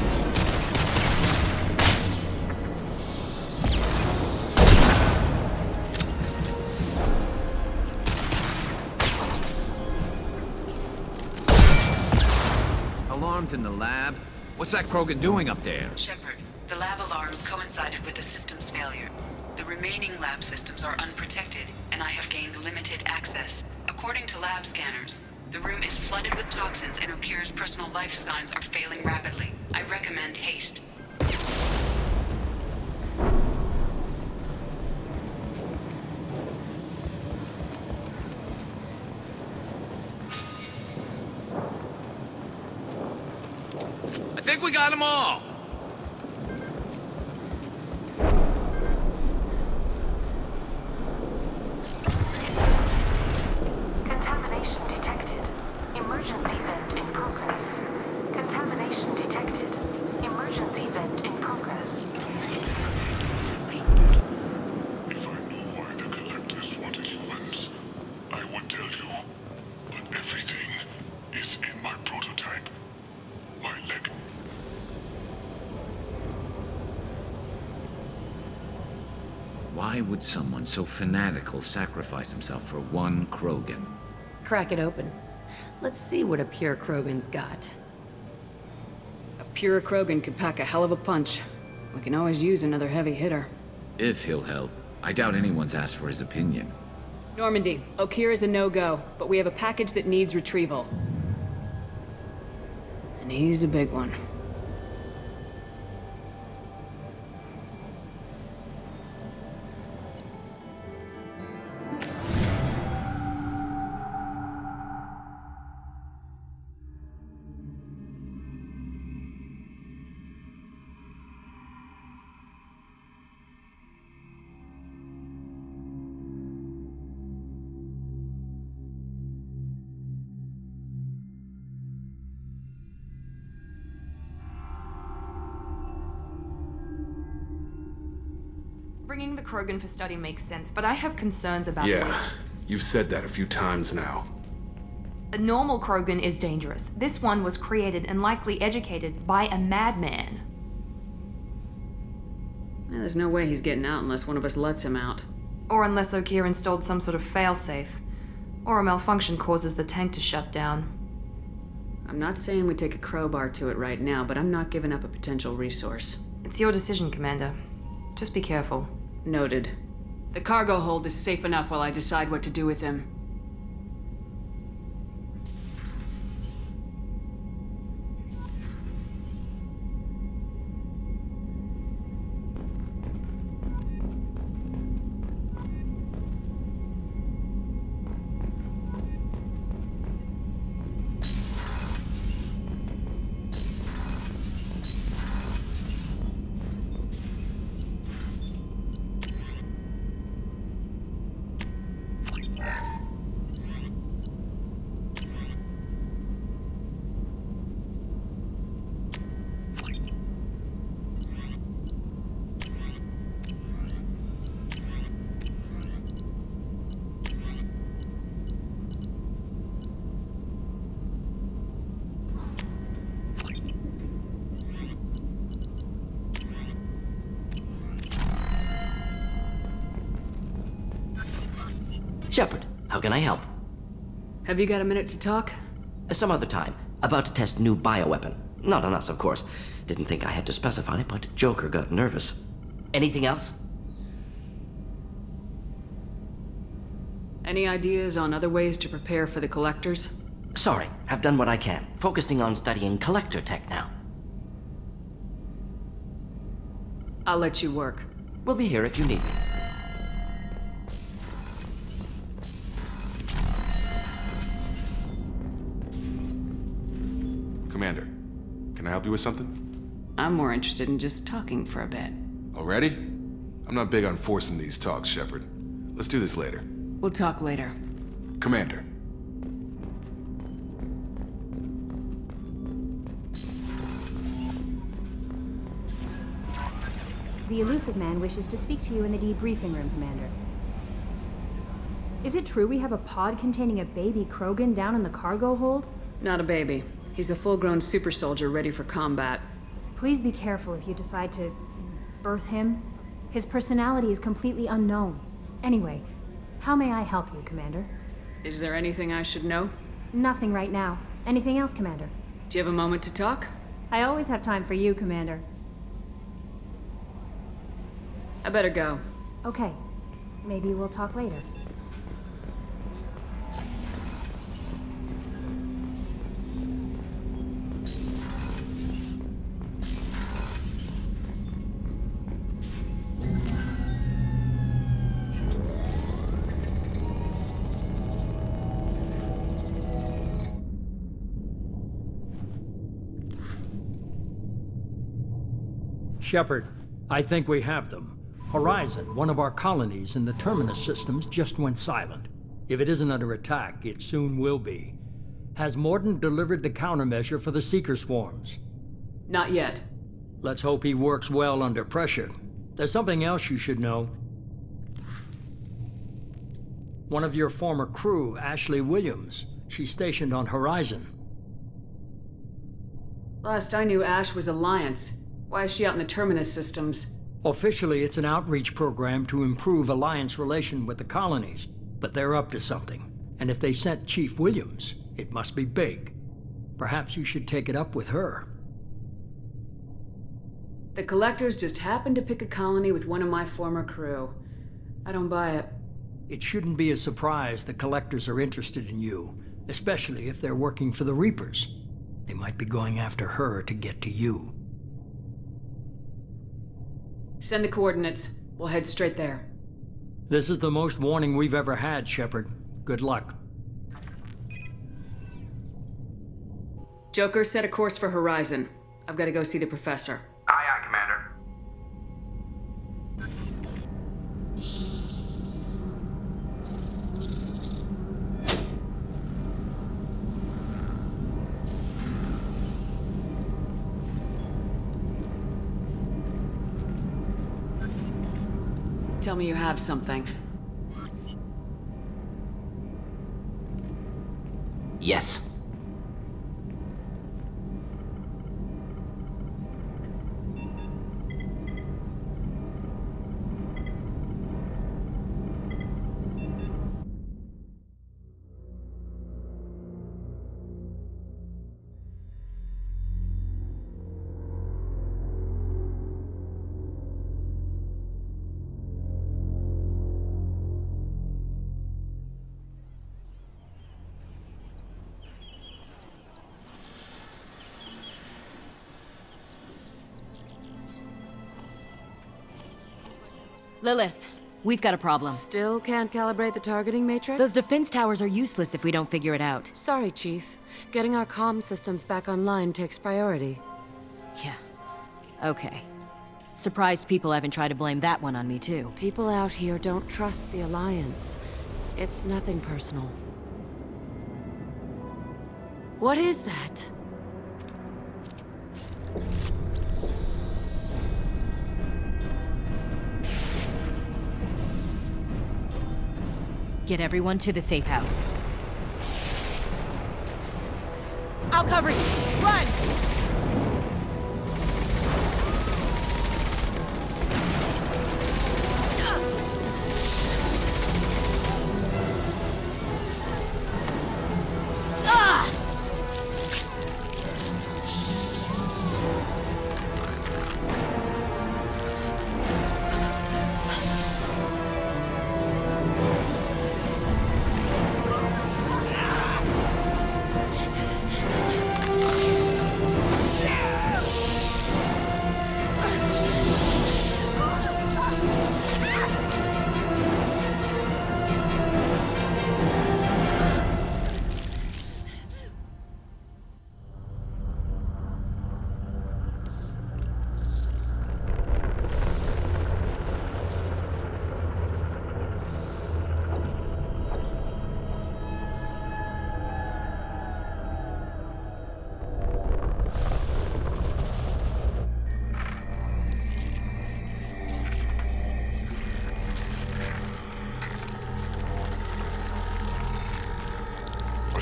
Alarms in the lab? What's that Krogan doing up there? Shepard, the lab alarms coincided with the system's failure. The remaining lab systems are unprotected, and I have gained limited access. According to lab scanners, the room is flooded with toxins and Okeer's personal life signs are failing rapidly. I recommend haste. I think we got them all! Contamination detected. Emergency vent in progress. Contamination detected. Emergency vent in progress. If I knew why the Collectors wanted humans, I would tell you. But everything is in my prototype. My leg. Why would someone so fanatical sacrifice himself for one Krogan? Crack it open. Let's see what a pure Krogan's got. A pure Krogan could pack a hell of a punch. We can always use another heavy hitter. If he'll help. I doubt anyone's asked for his opinion. Normandy, Okeer is a no-go, but we have a package that needs retrieval. And he's a big one. Bringing the Krogan for study makes sense, but I have concerns about Yeah, you've said that a few times now. A normal Krogan is dangerous. This one was created and likely educated by a madman. There's no way he's getting out unless one of us lets him out. Or unless Okeer installed some sort of failsafe. Or a malfunction causes the tank to shut down. I'm not saying we take a crowbar to it right now, but I'm not giving up a potential resource. It's your decision, Commander. Just be careful. Noted. The cargo hold is safe enough while I decide what to do with him. Shepard, how can I help? Have you got a minute to talk? Some other time. About to test new bioweapon. Not on us, of course. Didn't think I had to specify, but Joker got nervous. Anything else? Any ideas on other ways to prepare for the Collectors? Sorry, have done what I can. Focusing on studying Collector tech now. I'll let you work. We'll be here if you need me. Commander, can I help you with something? I'm more interested in just talking for a bit. Already? I'm not big on forcing these talks, Shepard. Let's do this later. We'll talk later. Commander. The Illusive Man wishes to speak to you in the debriefing room, Commander. Is it true we have a pod containing a baby Krogan down in the cargo hold? Not a baby. He's a full-grown super soldier ready for combat. Please be careful if you decide to birth him. His personality is completely unknown. Anyway, how may I help you, Commander? Is there anything I should know? Nothing right now. Anything else, Commander? Do you have a moment to talk? I always have time for you, Commander. I better go. Okay. Maybe we'll talk later. Shepard, I think we have them. Horizon, one of our colonies in the Terminus systems, just went silent. If it isn't under attack, it soon will be. Has Mordin delivered the countermeasure for the Seeker swarms? Not yet. Let's hope he works well under pressure. There's something else you should know. One of your former crew, Ashley Williams, she's stationed on Horizon. Last I knew, Ash was Alliance. Why is she out in the Terminus systems? Officially, it's an outreach program to improve Alliance relation with the colonies, but they're up to something. And if they sent Chief Williams, it must be big. Perhaps you should take it up with her. The Collectors just happened to pick a colony with one of my former crew. I don't buy it. It shouldn't be a surprise the Collectors are interested in you, especially if they're working for the Reapers. They might be going after her to get to you. Send the coordinates. We'll head straight there. This is the most warning we've ever had, Shepard. Good luck. Joker, set a course for Horizon. I've got to go see the Professor. Aye, aye, Commander. Tell me you have something. Yes. Lilith, we've got a problem. Still can't calibrate the targeting matrix? Those defense towers are useless if we don't figure it out. Sorry, Chief. Getting our comm systems back online takes priority. Yeah. Okay. Surprised people haven't tried to blame that one on me, too. People out here don't trust the Alliance. It's nothing personal. What is that? Get everyone to the safe house. I'll cover you! Run!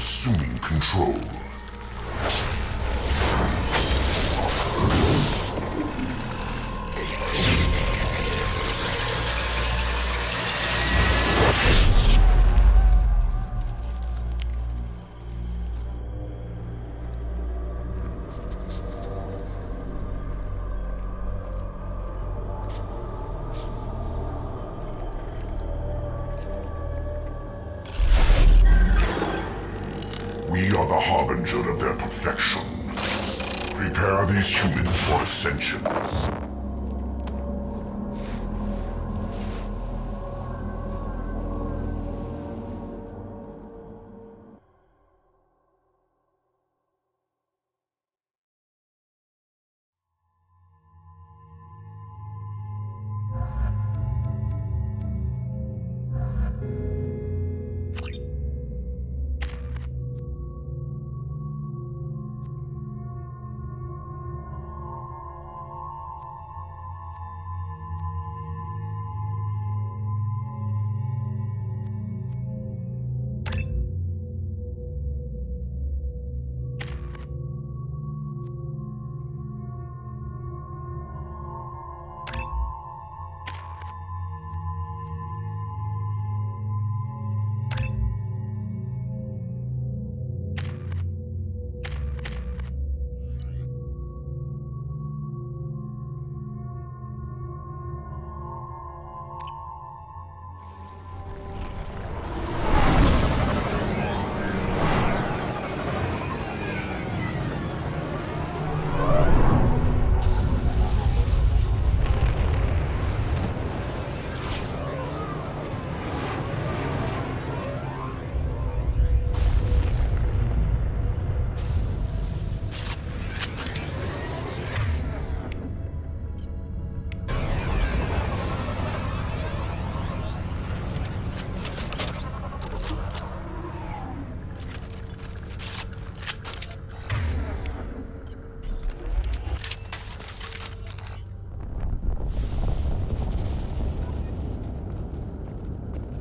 assuming control. We are the harbinger of their perfection. Prepare these humans for ascension.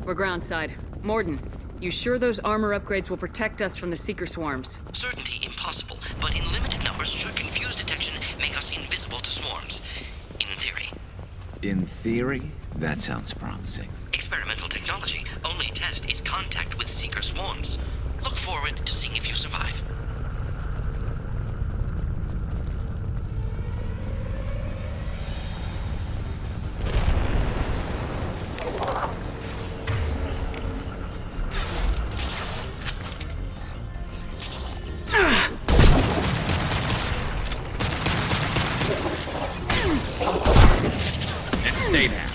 We're groundside. Mordin, you sure those armor upgrades will protect us from the Seeker swarms? Certainty impossible, but in limited numbers should confuse detection make us invisible to swarms. In theory. In theory, that sounds promising. Experimental technology. Only test is contact with Seeker swarms. Look forward to seeing if you survive. Stay down.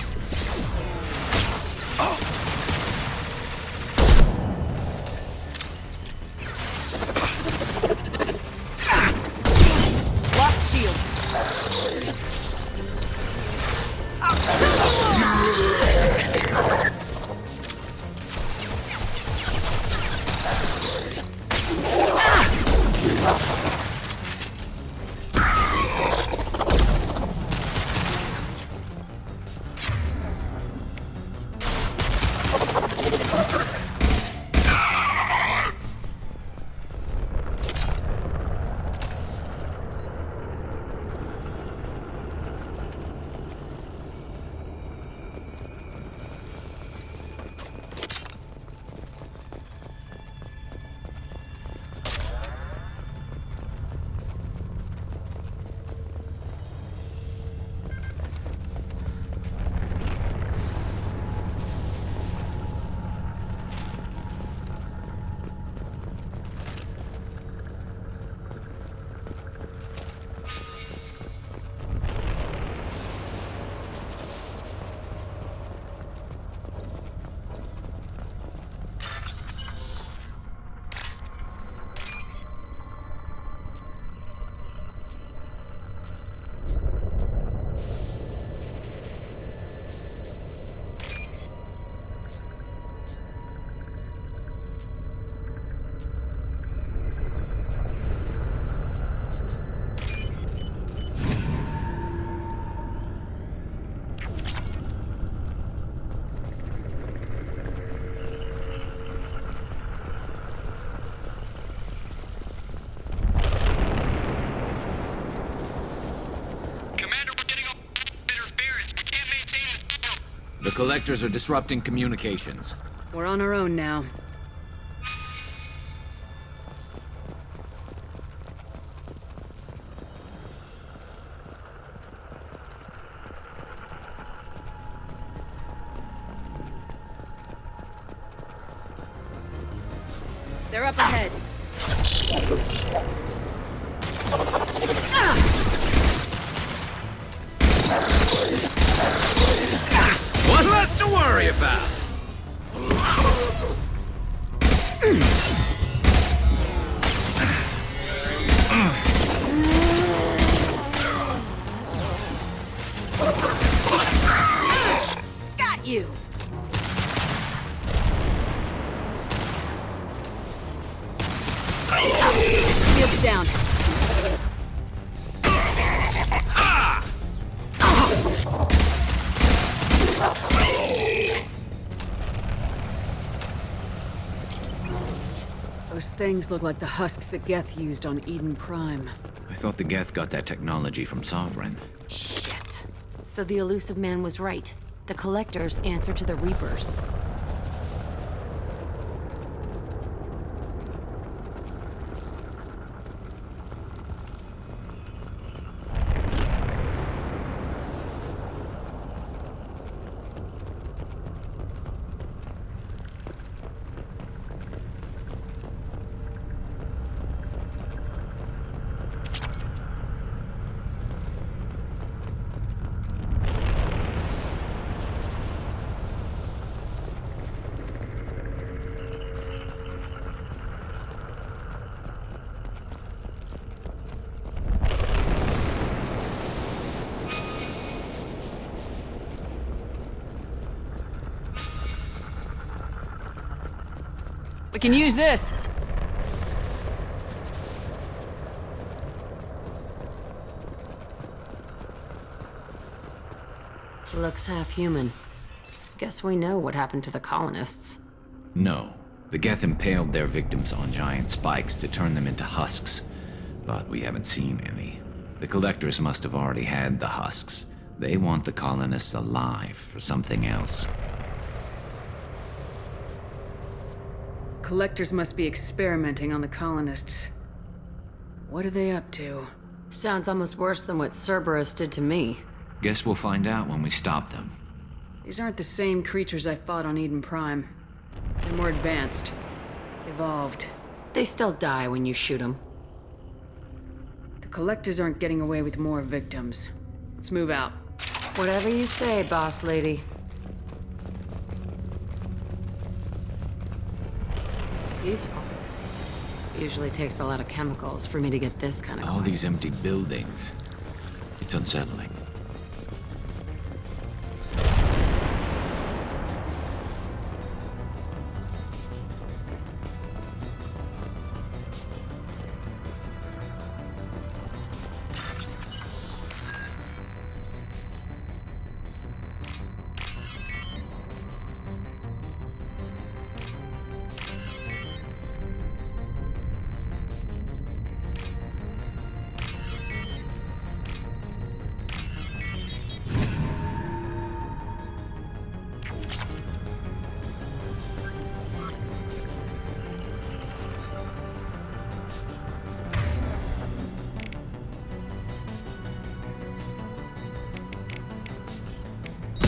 Collectors are disrupting communications. We're on our own now. They're up ahead. One less to worry about! Got you! Shield's down. Those things look like the husks that Geth used on Eden Prime. I thought the Geth got that technology from Sovereign. Shit. So the Illusive Man was right. The Collectors answer to the Reapers. We can use this. He looks half human. Guess we know what happened to the colonists. No. The Geth impaled their victims on giant spikes to turn them into husks. But we haven't seen any. The Collectors must have already had the husks. They want the colonists alive for something else. Collectors must be experimenting on the colonists. What are they up to? Sounds almost worse than what Cerberus did to me. Guess we'll find out when we stop them. These aren't the same creatures I fought on Eden Prime. They're more advanced. Evolved. They still die when you shoot them. The Collectors aren't getting away with more victims. Let's move out. Whatever you say, boss lady. Peaceful. Usually takes a lot of chemicals for me to get this kind of All these empty buildings. It's unsettling.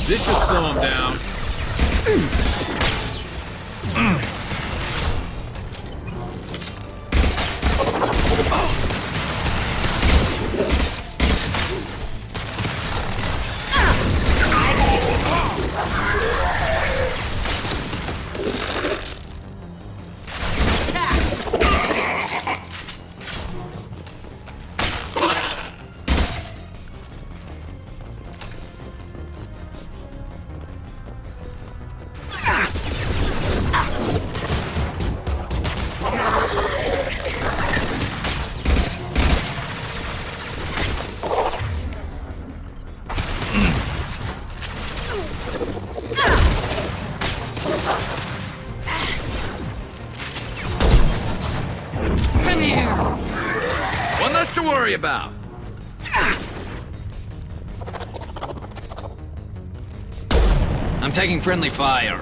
This should slow him down. About. I'm taking friendly fire.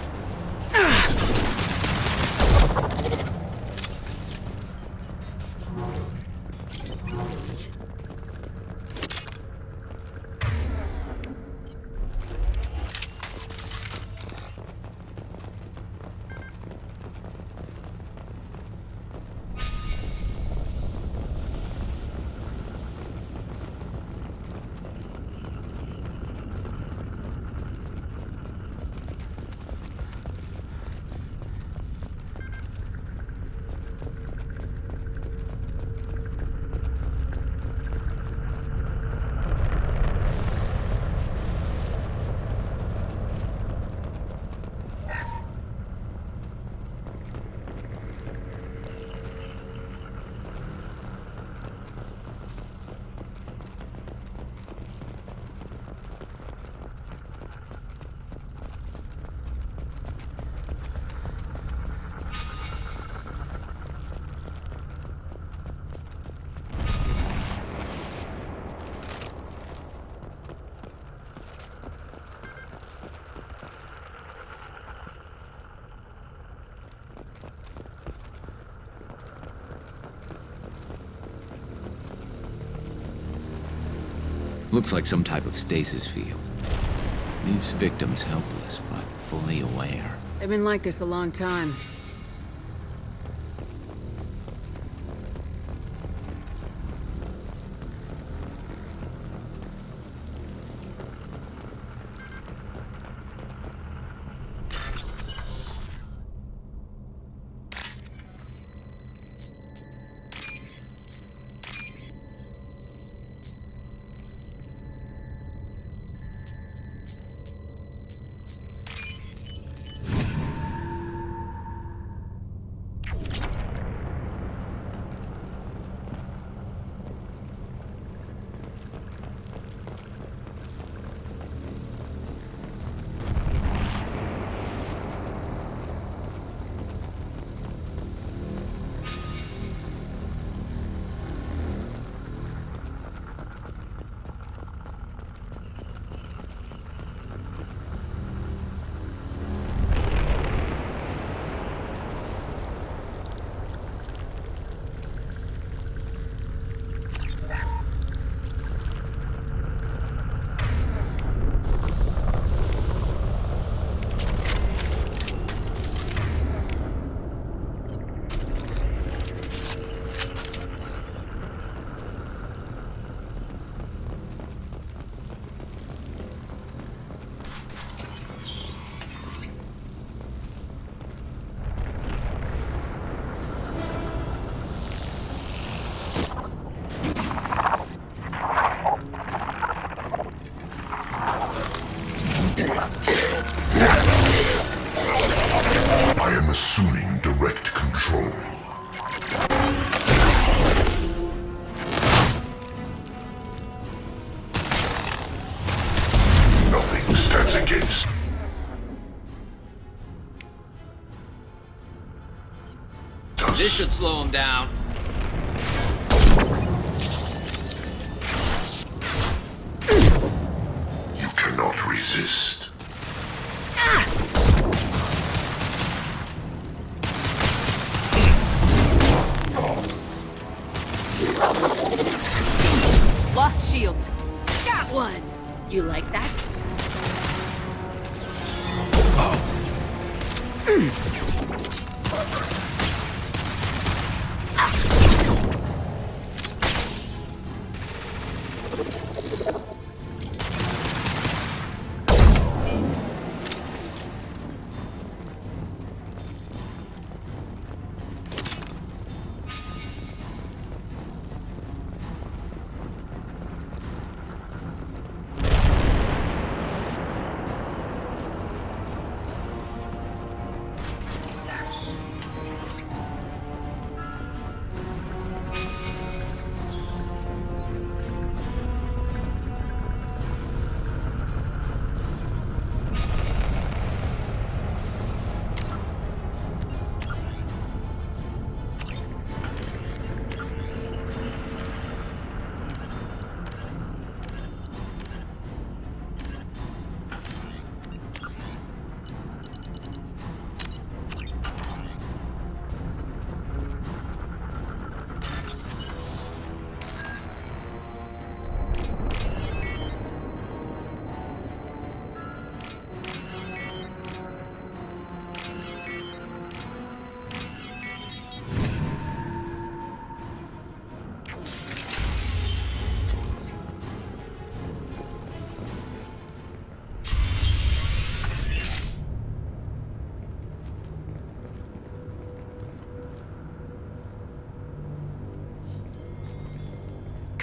Looks like some type of stasis field. Leaves victims helpless, but fully aware. They've been like this a long time. Assuming direct control. Nothing stands against. This should slow him down. You cannot resist. Lost shields. Got one. You like that?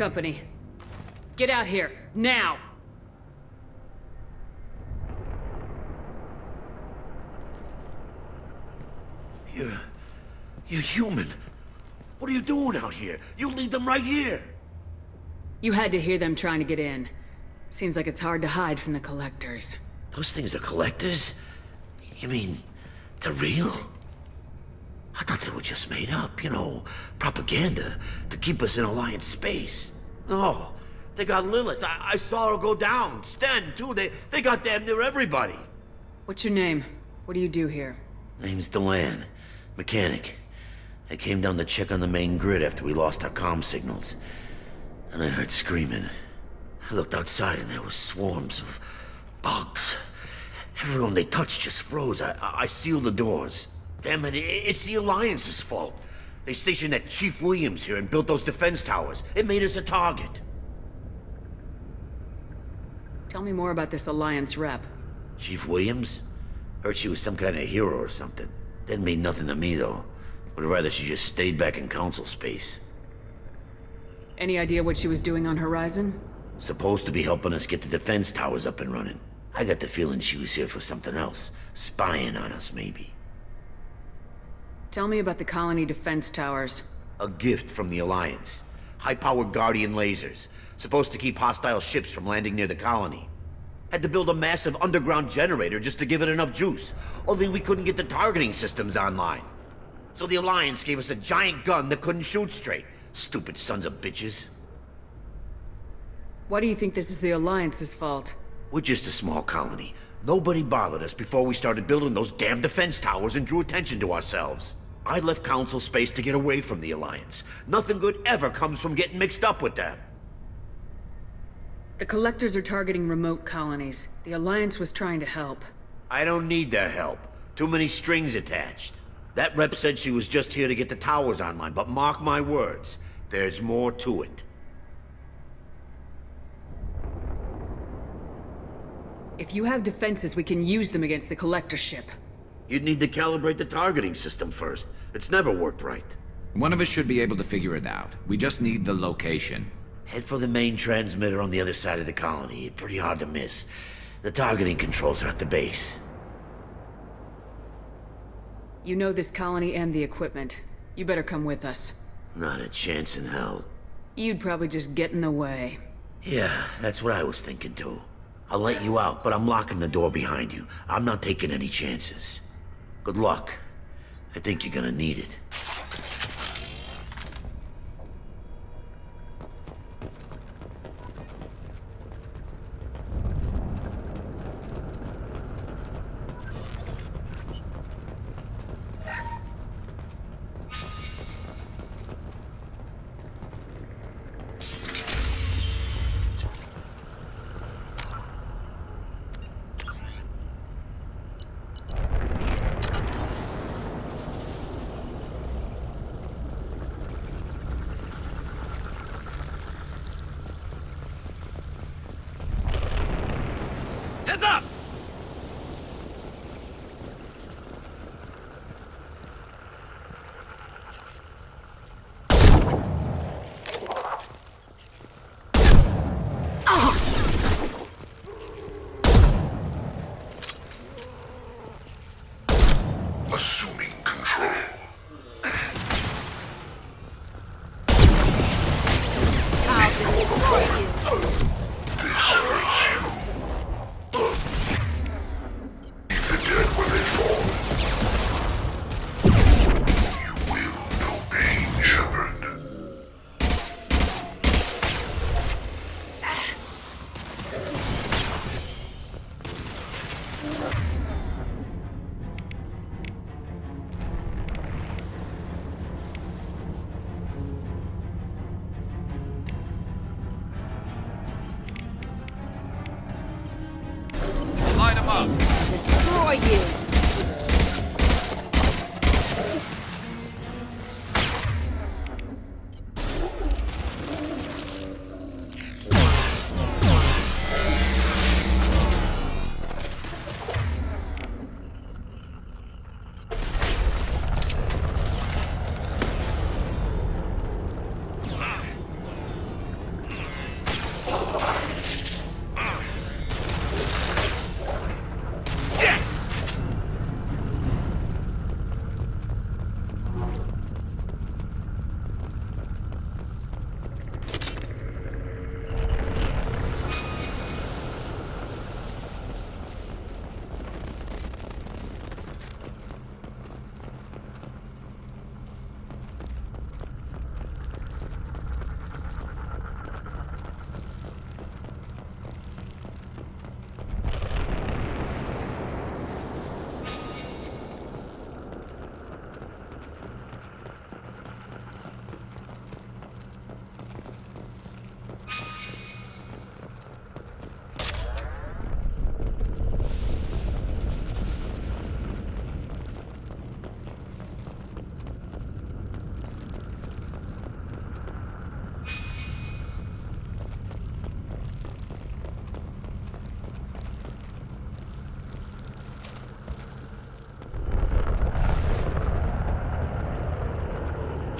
company. Get out here, now! You're human. What are you doing out here? You lead them right here. You had to hear them trying to get in. Seems like it's hard to hide from the collectors. Those things are collectors? You mean, they're real? I thought they were just made up, you know, propaganda to keep us in Alliance space. No, they got Lilith. I saw her go down. Sten, too. They got damn near everybody. What's your name? What do you do here? Name's Delan. Mechanic. I came down to check on the main grid after we lost our comm signals. And I heard screaming. I looked outside and there were swarms of bugs. Everyone they touched just froze. I sealed the doors. Damn it, it's the Alliance's fault. They stationed that Chief Williams here and built those defense towers. It made us a target. Tell me more about this Alliance rep. Chief Williams? Heard she was some kind of hero or something. Didn't mean nothing to me, though. Would rather she just stayed back in Council space. Any idea what she was doing on Horizon? Supposed to be helping us get the defense towers up and running. I got the feeling she was here for something else. Spying on us, maybe. Tell me about the colony defense towers. A gift from the Alliance. High-powered Guardian lasers. Supposed to keep hostile ships from landing near the colony. Had to build a massive underground generator just to give it enough juice. Only we couldn't get the targeting systems online. So the Alliance gave us a giant gun that couldn't shoot straight. Stupid sons of bitches. Why do you think this is the Alliance's fault? We're just a small colony. Nobody bothered us before we started building those damn defense towers and drew attention to ourselves. I left Council space to get away from the Alliance. Nothing good ever comes from getting mixed up with them. The Collectors are targeting remote colonies. The Alliance was trying to help. I don't need their help. Too many strings attached. That rep said she was just here to get the towers online, but mark my words, there's more to it. If you have defenses, we can use them against the Collector ship. You'd need to calibrate the targeting system first. It's never worked right. One of us should be able to figure it out. We just need the location. Head for the main transmitter on the other side of the colony. Pretty hard to miss. The targeting controls are at the base. You know this colony and the equipment. You better come with us. Not a chance in hell. You'd probably just get in the way. Yeah, that's what I was thinking too. I'll let you out, but I'm locking the door behind you. I'm not taking any chances. Good luck. I think you're gonna need it. Heads up! Assuming control. I'll destroy you. This hurts you. Leave the dead where they fall. You will know pain, Shepard. Light them up. Destroy you.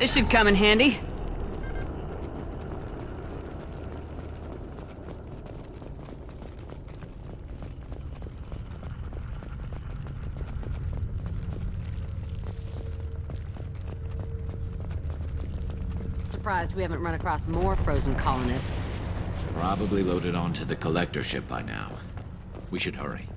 This should come in handy. Surprised we haven't run across more frozen colonists. Probably loaded onto the collector ship by now. We should hurry.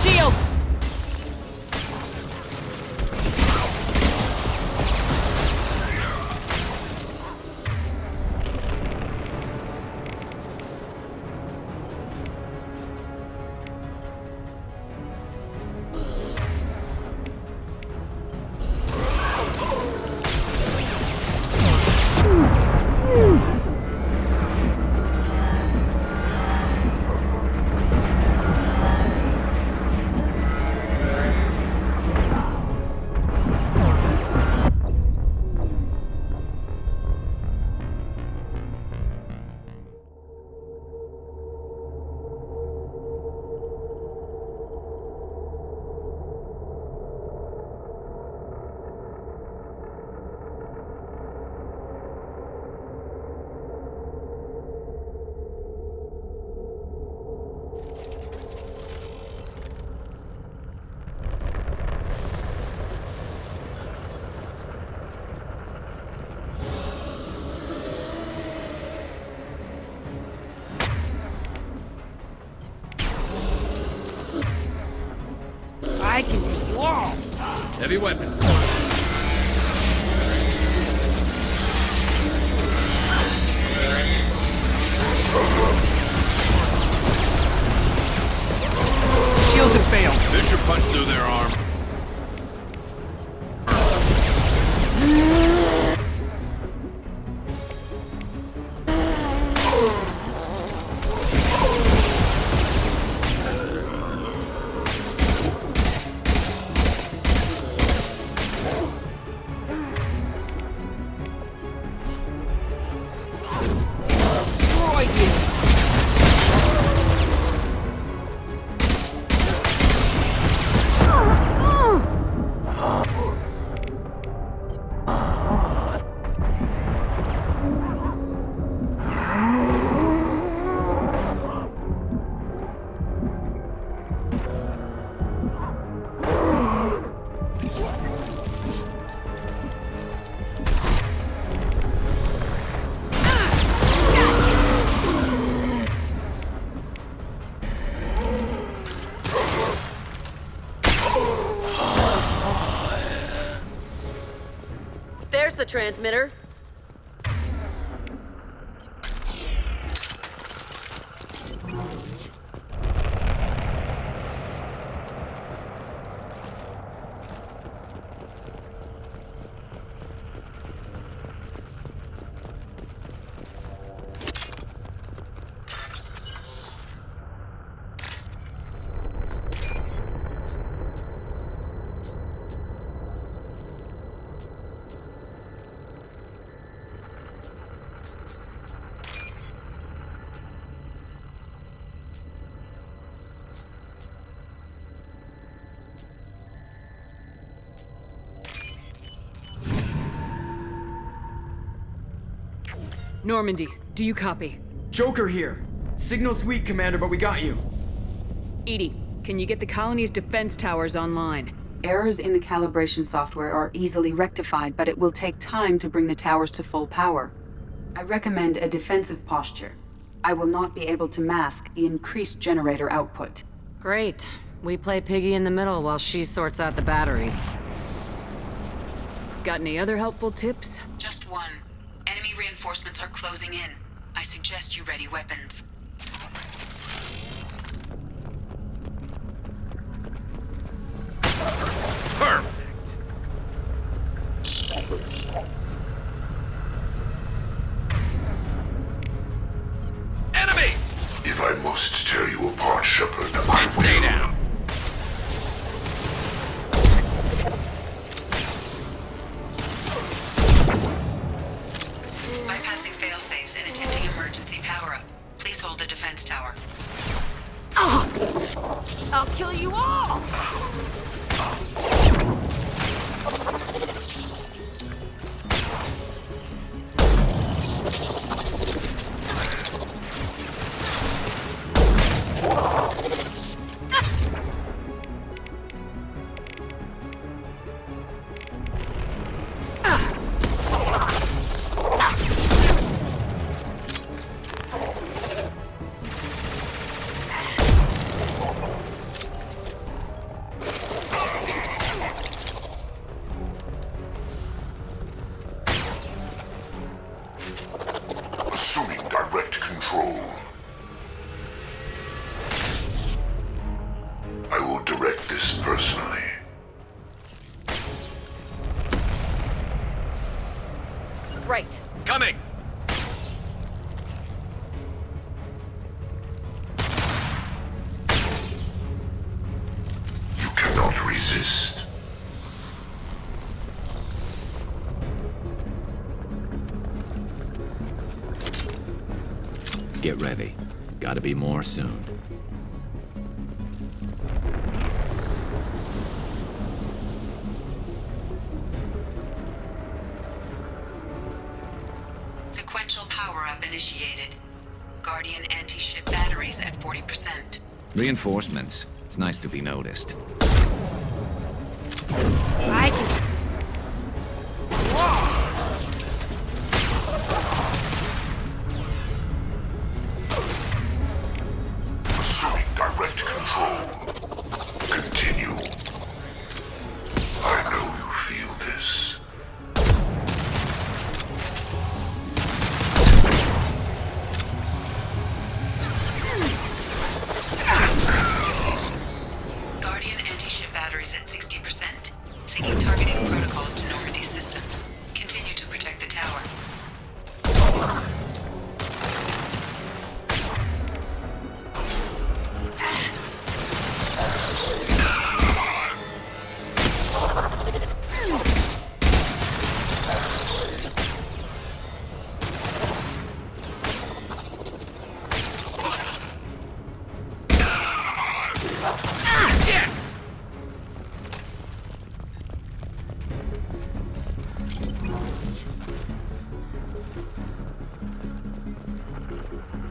Shields! I can take you all! Heavy weapons. Shields have failed. This should punch through their arm. There's the transmitter. Normandy, do you copy? Joker here. Signal's weak, Commander, but we got you. EDI, can you get the colony's defense towers online? Errors in the calibration software are easily rectified, but it will take time to bring the towers to full power. I recommend a defensive posture. I will not be able to mask the increased generator output. Great. We play piggy in the middle while she sorts out the batteries. Got any other helpful tips? Just one. Enemy reinforcements are closing in. I suggest you ready weapons. Perfect. Enemy! If I must tear you apart, Shepard, I will. Stay down. Bypassing failsafes and attempting emergency power-up. Please hold a defense tower. I'll kill you all! Assuming direct control. I will direct this personally. Right. Coming! You cannot resist. Get ready. Gotta be more soon. Sequential power-up initiated. Guardian anti-ship batteries at 40%. Reinforcements. It's nice to be noticed. I can... Assuming direct control. Continue. I know you feel this. Guardian anti-ship batteries at 60%. Syncing targeting protocols to Normandy systems. Continue to protect the tower.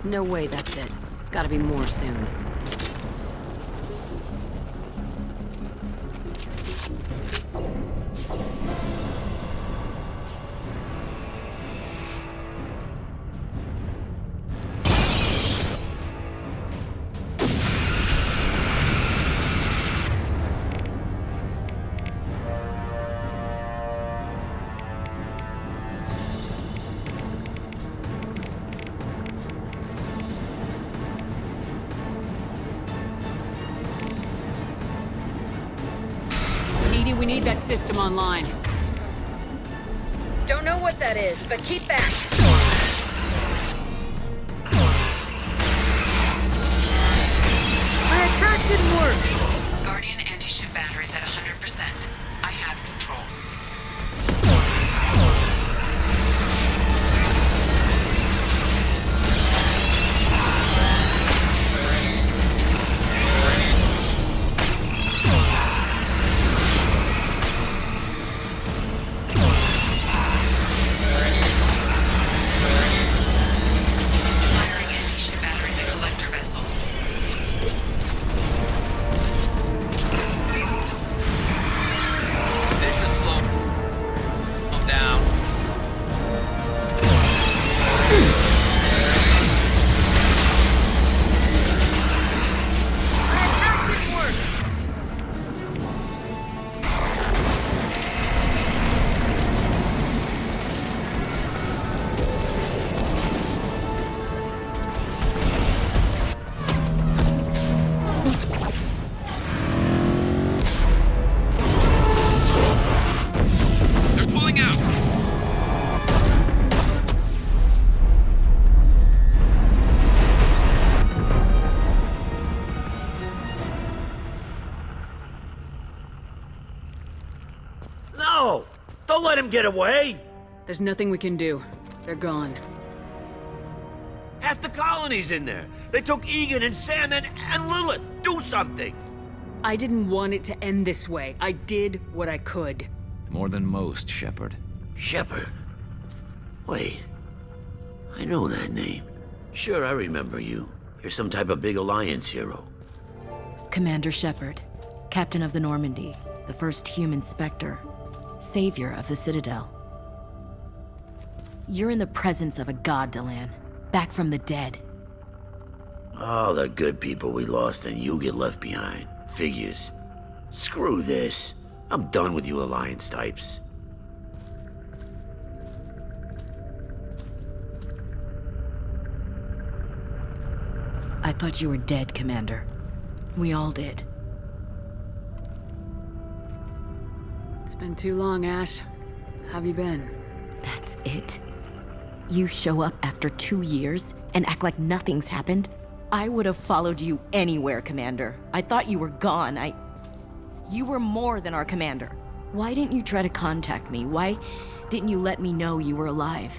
No way that's it. Gotta be more soon. We need that system online. Don't know what that is, but keep back. My attack didn't work. Guardian anti-ship batteries at 100%. I have control. them get away? There's nothing we can do. They're gone. Half the colony's in there. They took Egan and Sam and Lilith. Do something! I didn't want it to end this way. I did what I could. More than most, Shepard. Shepard? Wait. I know that name. Sure, I remember you. You're some type of big Alliance hero. Commander Shepard, captain of the Normandy, the first human Spectre, savior of the Citadel. You're in the presence of a god, Delan, back from the dead. All the good people we lost and you get left behind. Figures. Screw this. I'm done with you Alliance types. I thought you were dead, Commander. We all did. It's been too long, Ash. How've you been? That's it? You show up after 2 years and act like nothing's happened? I would have followed you anywhere, Commander. I thought you were gone. You were more than our commander. Why didn't you try to contact me? Why didn't you let me know you were alive?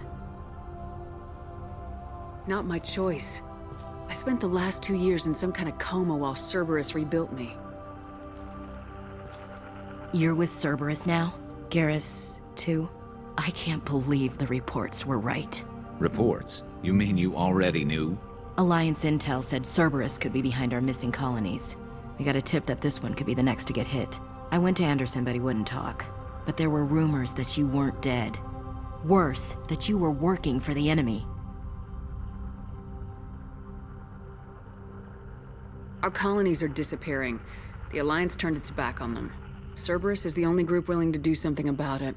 Not my choice. I spent the last 2 years in some kind of coma while Cerberus rebuilt me. You're with Cerberus now? Garrus, too? I can't believe the reports were right. Reports? You mean you already knew? Alliance intel said Cerberus could be behind our missing colonies. We got a tip that this one could be the next to get hit. I went to Anderson, but he wouldn't talk. But there were rumors that you weren't dead. Worse, that you were working for the enemy. Our colonies are disappearing. The Alliance turned its back on them. Cerberus is the only group willing to do something about it.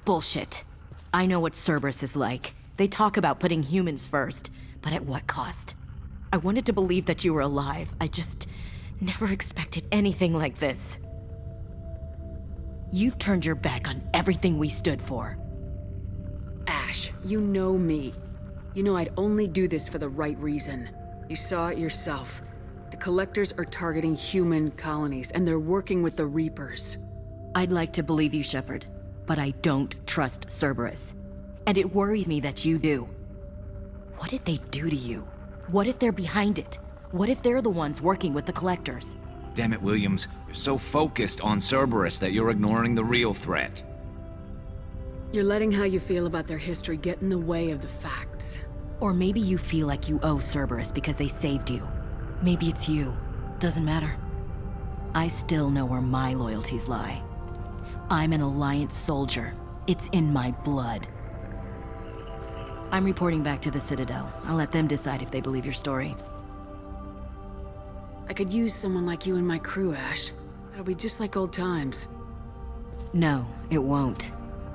Bullshit. I know what Cerberus is like. They talk about putting humans first, but at what cost? I wanted to believe that you were alive. I just never expected anything like this. You've turned your back on everything we stood for. Ash, you know me. You know I'd only do this for the right reason. You saw it yourself. The Collectors are targeting human colonies, and they're working with the Reapers. I'd like to believe you, Shepard, but I don't trust Cerberus. And it worries me that you do. What did they do to you? What if they're behind it? What if they're the ones working with the Collectors? Damn it, Williams. You're so focused on Cerberus that you're ignoring the real threat. You're letting how you feel about their history get in the way of the facts. Or maybe you feel like you owe Cerberus because they saved you. Maybe it's you. Doesn't matter. I still know where my loyalties lie. I'm an Alliance soldier. It's in my blood. I'm reporting back to the Citadel. I'll let them decide if they believe your story. I could use someone like you in my crew, Ash. It'll be just like old times. No, it won't.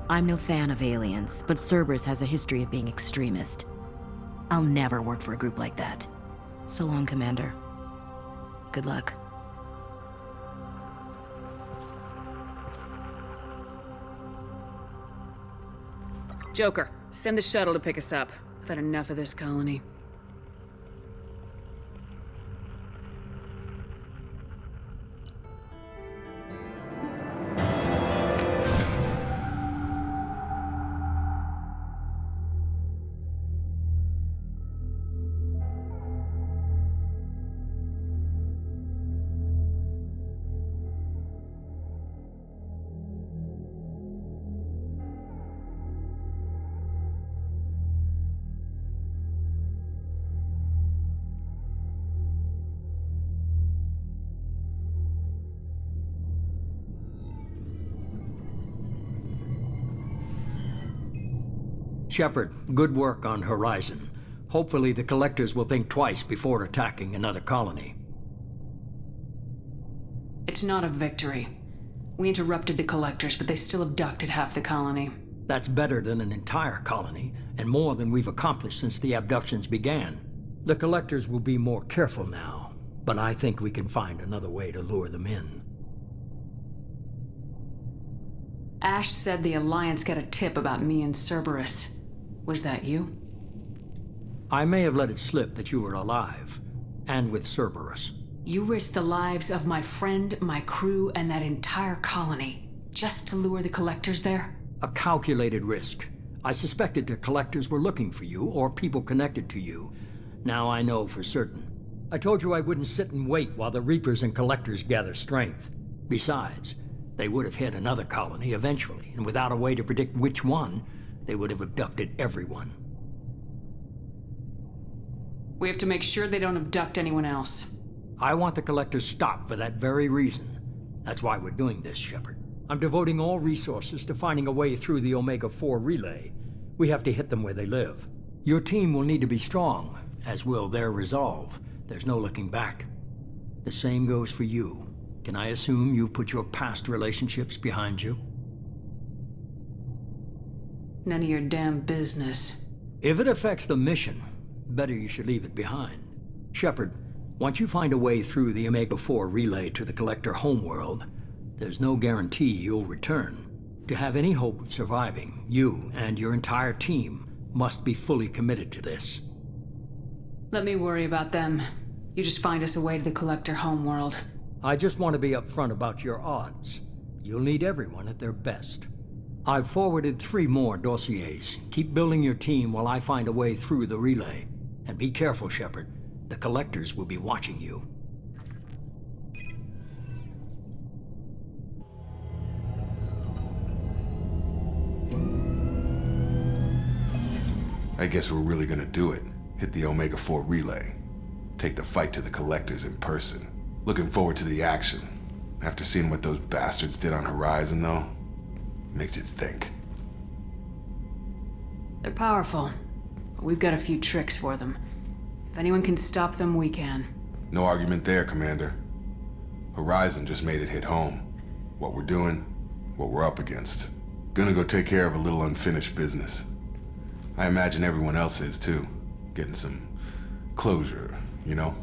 I'm no fan of aliens, but Cerberus has a history of being extremist. I'll never work for a group like that. So long, Commander. Good luck. Joker, send the shuttle to pick us up. I've had enough of this colony. Shepard, good work on Horizon. Hopefully the Collectors will think twice before attacking another colony. It's not a victory. We interrupted the Collectors, but they still abducted half the colony. That's better than an entire colony, and more than we've accomplished since the abductions began. The Collectors will be more careful now, but I think we can find another way to lure them in. Ash said the Alliance got a tip about me and Cerberus. Was that you? I may have let it slip that you were alive, and with Cerberus. You risked the lives of my friend, my crew, and that entire colony, just to lure the Collectors there? A calculated risk. I suspected the collectors were looking for you, or people connected to you. Now I know for certain. I told you I wouldn't sit and wait while the Reapers and Collectors gather strength. Besides, they would have hit another colony eventually, and without a way to predict which one, they would have abducted everyone. We have to make sure they don't abduct anyone else. I want the Collectors stopped for that very reason. That's why we're doing this, Shepard. I'm devoting all resources to finding a way through the Omega-4 relay. We have to hit them where they live. Your team will need to be strong, as will their resolve. There's no looking back. The same goes for you. Can I assume you've put your past relationships behind you? None of your damn business. If it affects the mission, better you should leave it behind. Shepard, once you find a way through the Omega-4 relay to the Collector homeworld, there's no guarantee you'll return. To have any hope of surviving, you and your entire team must be fully committed to this. Let me worry about them. You just find us a way to the Collector homeworld. I just want to be upfront about your odds. You'll need everyone at their best. I've forwarded 3 more dossiers. Keep building your team while I find a way through the relay. And be careful, Shepard. The Collectors will be watching you. I guess we're really gonna do it. Hit the Omega-4 relay. Take the fight to the Collectors in person. Looking forward to the action. After seeing what those bastards did on Horizon, though, makes you think. They're powerful, but we've got a few tricks for them. If anyone can stop them, we can. No argument there, Commander. Horizon just made it hit home. What we're doing, what we're up against. Gonna go take care of a little unfinished business. I imagine everyone else is, too. Getting some closure, you know?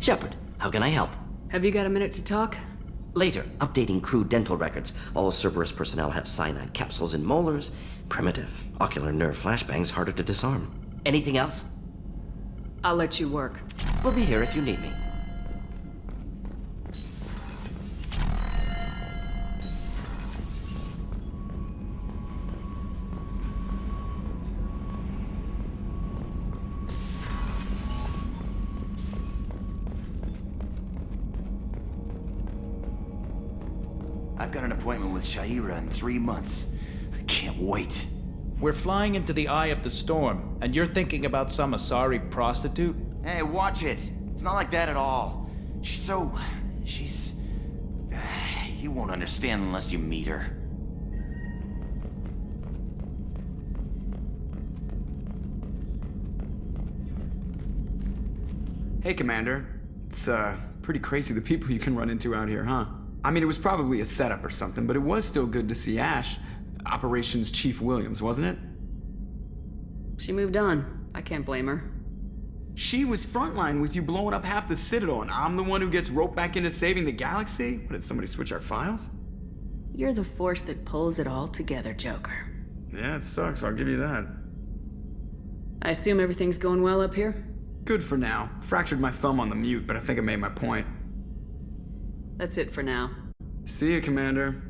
Shepard, how can I help? Have you got a minute to talk? Later, updating crew dental records. All Cerberus personnel have cyanide capsules in molars. Primitive. Ocular nerve flashbangs harder to disarm. Anything else? I'll let you work. We'll be here if you need me. I've got an appointment with Shaira in 3 months. I can't wait. We're flying into the eye of the storm, and you're thinking about some Asari prostitute? Hey, watch it. It's not like that at all. She's... You won't understand unless you meet her. Hey, Commander. It's, pretty crazy the people you can run into out here, huh? I mean, it was probably a setup or something, but it was still good to see Ash. Operations Chief Williams, wasn't it? She moved on. I can't blame her. She was frontline with you blowing up half the Citadel, and I'm the one who gets roped back into saving the galaxy? What, did somebody switch our files? You're the force that pulls it all together, Joker. Yeah, it sucks, I'll give you that. I assume everything's going well up here? Good for now. Fractured my thumb on the mute, but I think I made my point. That's it for now. See you, Commander.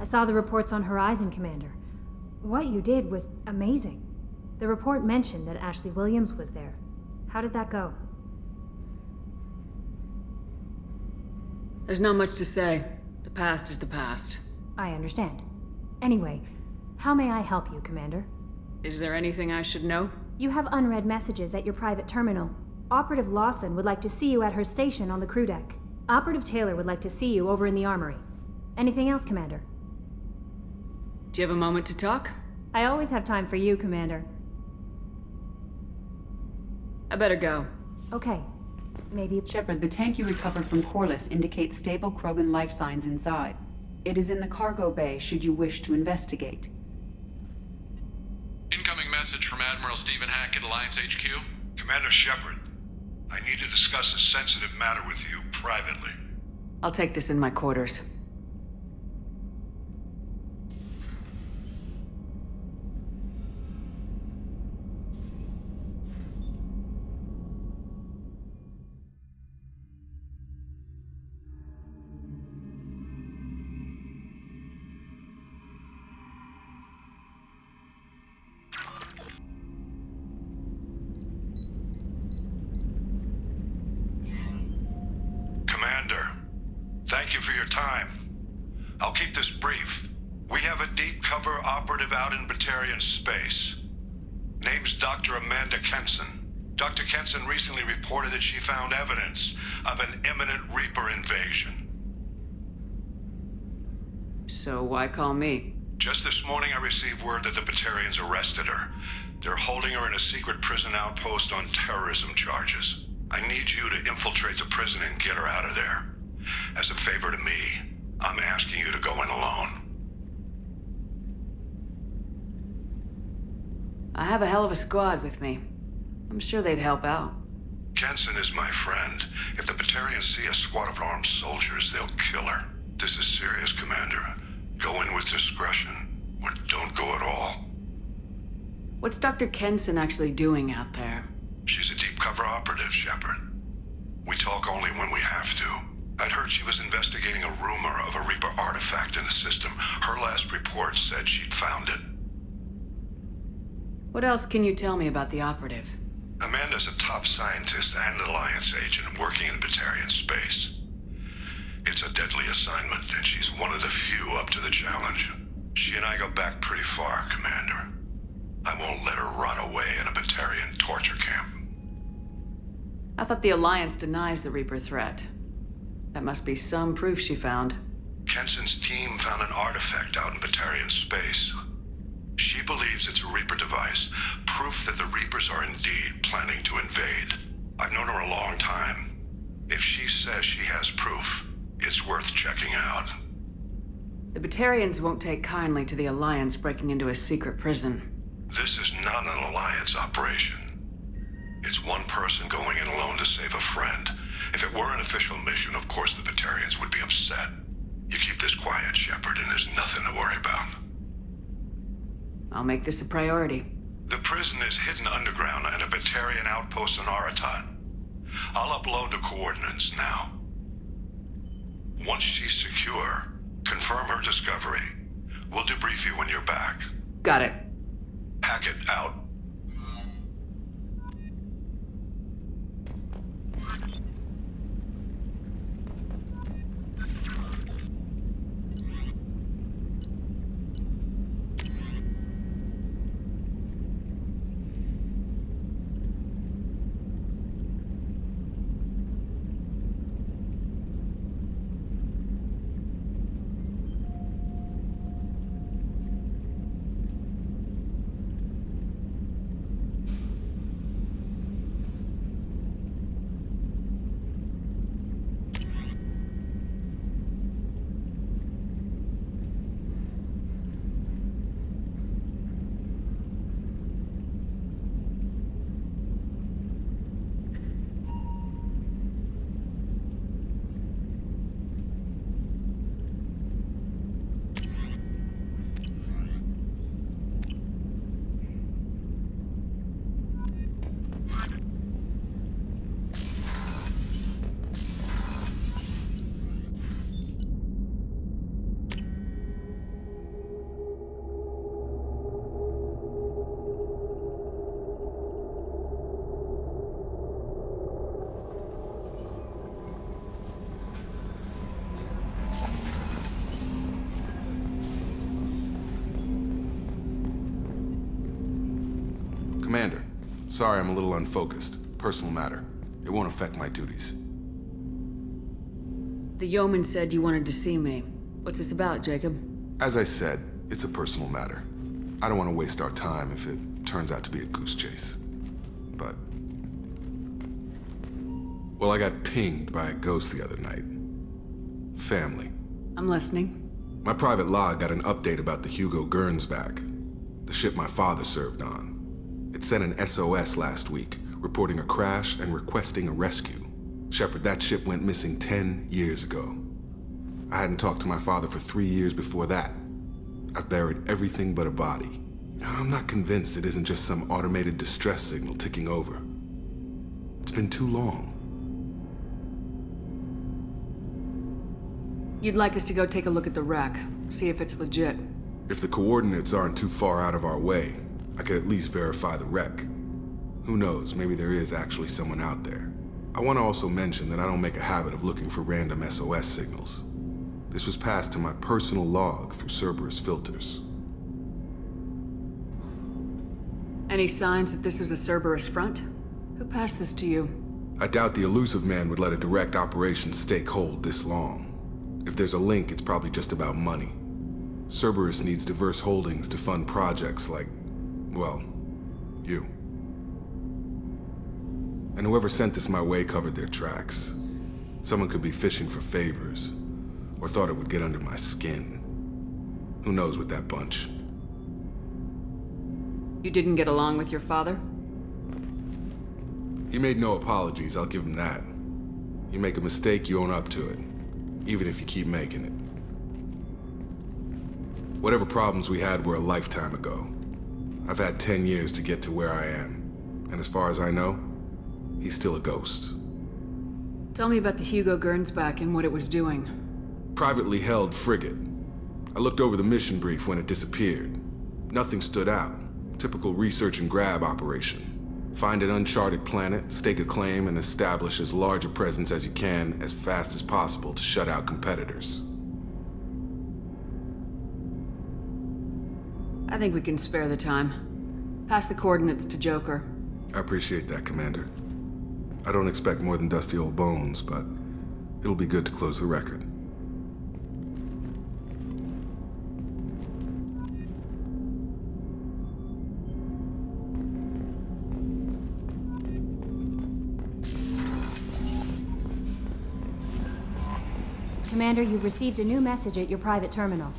I saw the reports on Horizon, Commander. What you did was amazing. The report mentioned that Ashley Williams was there. How did that go? There's not much to say. The past is the past. I understand. Anyway, how may I help you, Commander? Is there anything I should know? You have unread messages at your private terminal. Operative Lawson would like to see you at her station on the crew deck. Operative Taylor would like to see you over in the armory. Anything else, Commander? Do you have a moment to talk? I always have time for you, Commander. I better go. Okay. Maybe... Shepard, the tank you recovered from Korlus indicates stable Krogan life signs inside. It is in the cargo bay should you wish to investigate. Incoming message from Admiral Stephen Hackett, Alliance HQ. Commander Shepard, I need to discuss a sensitive matter with you privately. I'll take this in my quarters. Thank you for your time. I'll keep this brief. We have a deep cover operative out in Batarian space. Name's Dr. Amanda Kenson. Dr. Kenson recently reported that she found evidence of an imminent Reaper invasion. So why call me? Just this morning I received word that the Batarians arrested her. They're holding her in a secret prison outpost on terrorism charges. I need you to infiltrate the prison and get her out of there. As a favor to me, I'm asking you to go in alone. I have a hell of a squad with me. I'm sure they'd help out. Kenson is my friend. If the Batarians see a squad of armed soldiers, they'll kill her. This is serious, Commander. Go in with discretion, or don't go at all. What's Dr. Kenson actually doing out there? She's a deep cover operative, Shepard. We talk only when we have to. I'd heard she was investigating a rumor of a Reaper artifact in the system. Her last report said she'd found it. What else can you tell me about the operative? Amanda's a top scientist and Alliance agent working in Batarian space. It's a deadly assignment, and she's one of the few up to the challenge. She and I go back pretty far, Commander. I won't let her rot away in a Batarian torture camp. I thought the Alliance denies the Reaper threat. That must be some proof she found. Kenson's team found an artifact out in Batarian space. She believes it's a Reaper device, proof that the Reapers are indeed planning to invade. I've known her a long time. If she says she has proof, it's worth checking out. The Batarians won't take kindly to the Alliance breaking into a secret prison. This is not an Alliance operation. It's one person going in alone to save a friend. If it were an official mission, of course the Batarians would be upset. You keep this quiet, Shepard, and there's nothing to worry about. I'll make this a priority. The prison is hidden underground in a Batarian outpost in Aratat. I'll upload the coordinates now. Once she's secure, confirm her discovery. We'll debrief you when you're back. Got it. Hackett out. Commander, sorry I'm a little unfocused. Personal matter. It won't affect my duties. The yeoman said you wanted to see me. What's this about, Jacob? As I said, it's a personal matter. I don't want to waste our time if it turns out to be a goose chase. But... well, I got pinged by a ghost the other night. Family. I'm listening. My private log got an update about the Hugo Gernsback, the ship my father served on. It sent an SOS last week, reporting a crash and requesting a rescue. Shepard, that ship went missing 10 years ago. I hadn't talked to my father for 3 years before that. I've buried everything but a body. I'm not convinced it isn't just some automated distress signal ticking over. It's been too long. You'd like us to go take a look at the wreck, see if it's legit. If the coordinates aren't too far out of our way, I could at least verify the wreck. Who knows, maybe there is actually someone out there. I want to also mention that I don't make a habit of looking for random SOS signals. This was passed to my personal log through Cerberus filters. Any signs that this was a Cerberus front? Who passed this to you? I doubt the Illusive Man would let a direct operation stake hold this long. If there's a link, it's probably just about money. Cerberus needs diverse holdings to fund projects like, well, you. And whoever sent this my way covered their tracks. Someone could be fishing for favors, or thought it would get under my skin. Who knows with that bunch? You didn't get along with your father? He made no apologies, I'll give him that. You make a mistake, you own up to it. Even if you keep making it. Whatever problems we had were a lifetime ago. I've had 10 years to get to where I am. And as far as I know, he's still a ghost. Tell me about the Hugo Gernsback and what it was doing. Privately held frigate. I looked over the mission brief when it disappeared. Nothing stood out. Typical research and grab operation. Find an uncharted planet, stake a claim, and establish as large a presence as you can as fast as possible to shut out competitors. I think we can spare the time. Pass the coordinates to Joker. I appreciate that, Commander. I don't expect more than dusty old bones, but it'll be good to close the record. Commander, you've received a new message at your private terminal.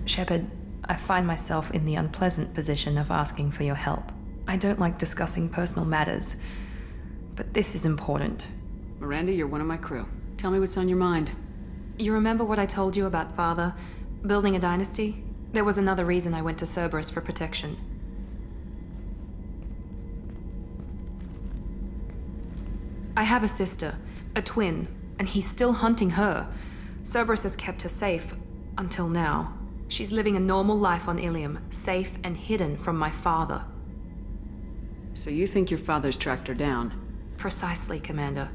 Shepard, I find myself in the unpleasant position of asking for your help. I don't like discussing personal matters, but this is important. Miranda, you're one of my crew. Tell me what's on your mind. You remember what I told you about Father? Building a dynasty? There was another reason I went to Cerberus for protection. I have a sister, a twin, and he's still hunting her. Cerberus has kept her safe, until now. She's living a normal life on Ilium, safe and hidden from my father. So you think your father's tracked her down? Precisely, Commander.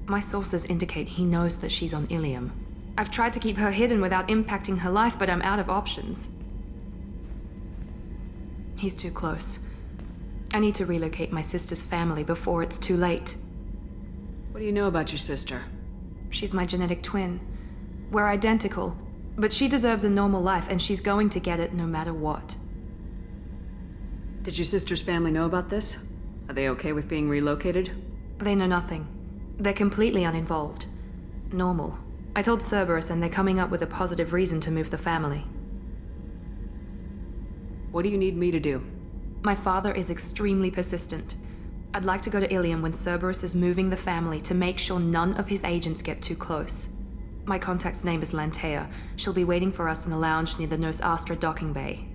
My sources indicate he knows that she's on Ilium. I've tried to keep her hidden without impacting her life, but I'm out of options. He's too close. I need to relocate my sister's family before it's too late. What do you know about your sister? She's my genetic twin. We're identical. But she deserves a normal life, and she's going to get it no matter what. Did your sister's family know about this? Are they okay with being relocated? They know nothing. They're completely uninvolved. Normal. I told Cerberus, and they're coming up with a positive reason to move the family. What do you need me to do? My father is extremely persistent. I'd like to go to Ilium when Cerberus is moving the family to make sure none of his agents get too close. My contact's name is Lantea. She'll be waiting for us in the lounge near the Nos Astra docking bay.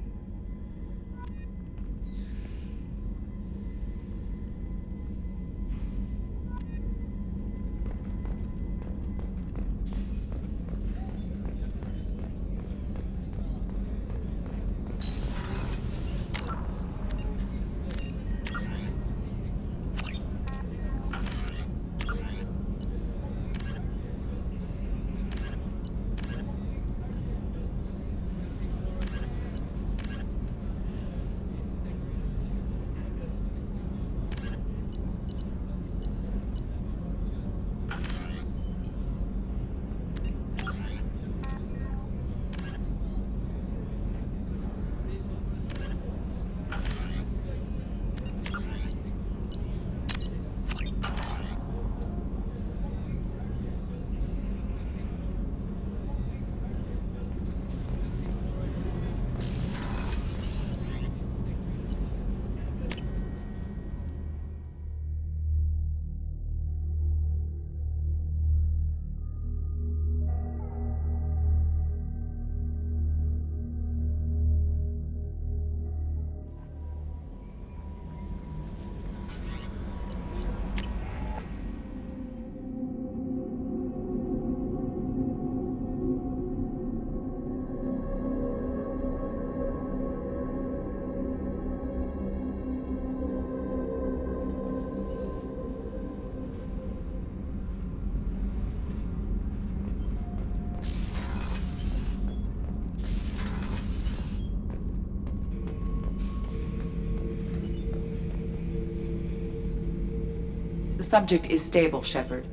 The subject is stable, Shepard.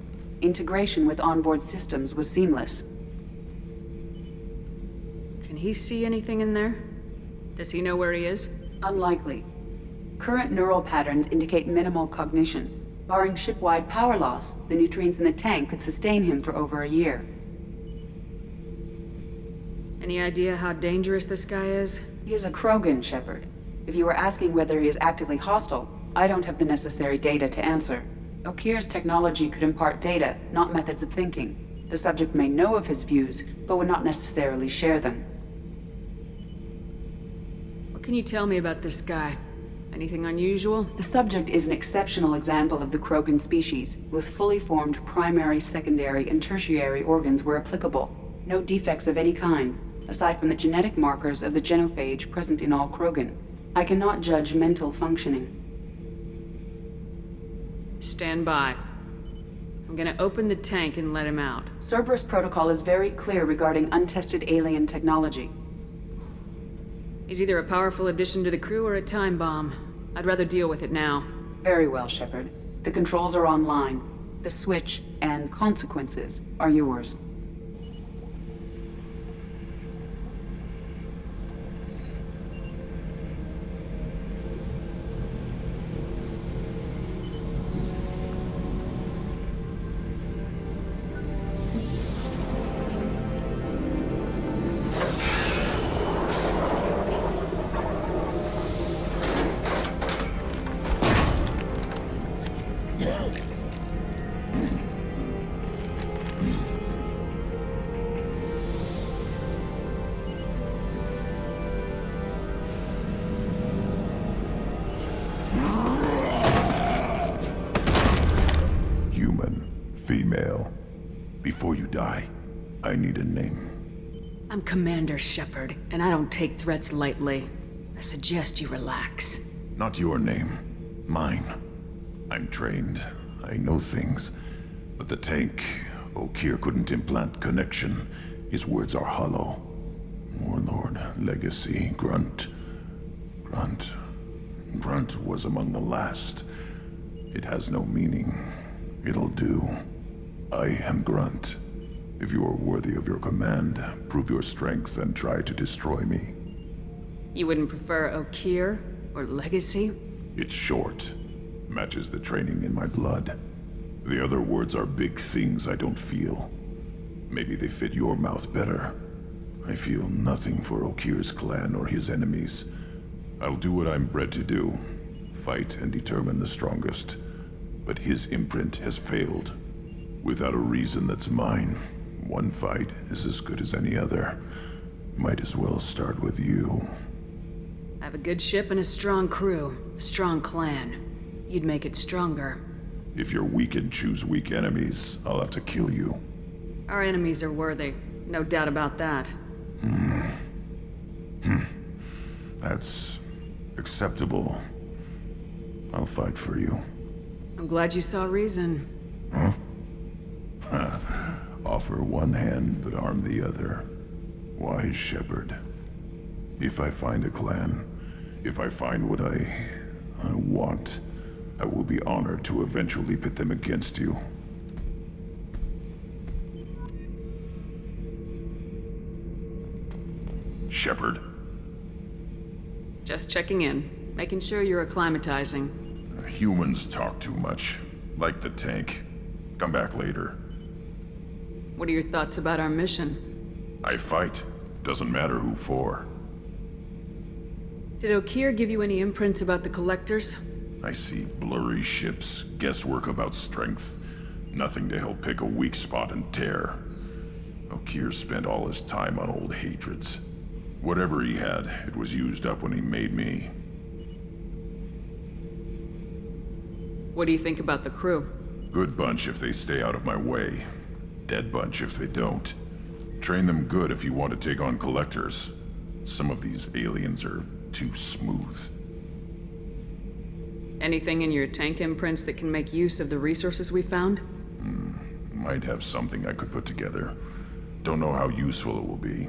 Integration with onboard systems was seamless. Can he see anything in there? Does he know where he is? Unlikely. Current neural patterns indicate minimal cognition. Barring ship-wide power loss, the nutrients in the tank could sustain him for over a year. Any idea how dangerous this guy is? He is a Krogan, Shepard. If you were asking whether he is actively hostile, I don't have the necessary data to answer. Okeer's technology could impart data, not methods of thinking. The subject may know of his views, but would not necessarily share them. What can you tell me about this guy? Anything unusual? The subject is an exceptional example of the Krogan species, with fully formed primary, secondary, and tertiary organs where applicable. No defects of any kind. aside from the genetic markers of the genophage present in all Krogan. I cannot judge mental functioning. Stand by. I'm gonna open the tank and let him out. Cerberus protocol is very clear regarding untested alien technology. He's either a powerful addition to the crew or a time bomb. I'd rather deal with it now. Very well, Shepard. The controls are online. The switch and consequences are yours. Female. Before you die, I need a name. I'm Commander Shepard, and I don't take threats lightly. I suggest you relax. Not your name. Mine. I'm trained. I know things. But the tank, Okeer couldn't implant connection. His words are hollow. Warlord, Legacy, Grunt. Grunt was among the last. It has no meaning. It'll do. I am Grunt. If you are worthy of your command, prove your strength and try to destroy me. You wouldn't prefer Okeer or Legacy? It's short. Matches the training in my blood. The other words are big things I don't feel. Maybe they fit your mouth better. I feel nothing for Okeer's clan or his enemies. I'll do what I'm bred to do. Fight and determine the strongest. But his imprint has failed. Without a reason that's mine, one fight is as good as any other. Might as well start with you. I have a good ship and a strong crew. A strong clan. You'd make it stronger. If you're weak and choose weak enemies, I'll have to kill you. Our enemies are worthy. No doubt about that. That's acceptable. I'll fight for you. I'm glad you saw reason. Huh? Offer one hand, but arm the other. Wise Shepard. If I find a clan, if I find what I want, I will be honored to eventually pit them against you. Shepard. Just checking in. Making sure you're acclimatizing. Humans talk too much. Like the tank. Come back later. What are your thoughts about our mission? I fight. Doesn't matter who for. Did Okeer give you any imprints about the Collectors? I see blurry ships, guesswork about strength. Nothing to help pick a weak spot and tear. Okeer spent all his time on old hatreds. Whatever he had, it was used up when he made me. What do you think about the crew? Good bunch if they stay out of my way. Dead bunch if they don't. Train them good if you want to take on Collectors. Some of these aliens are too smooth. Anything in your tank imprints that can make use of the resources we found? Might have something I could put together. Don't know how useful it will be.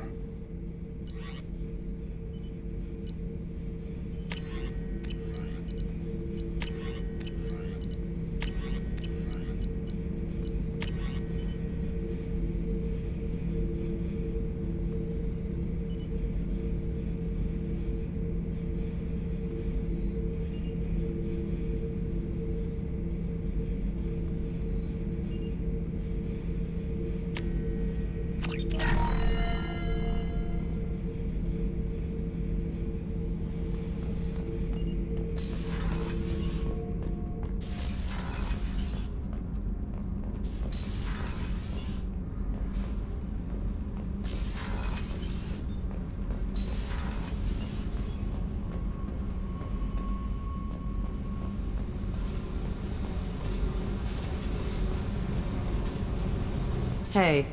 Hey.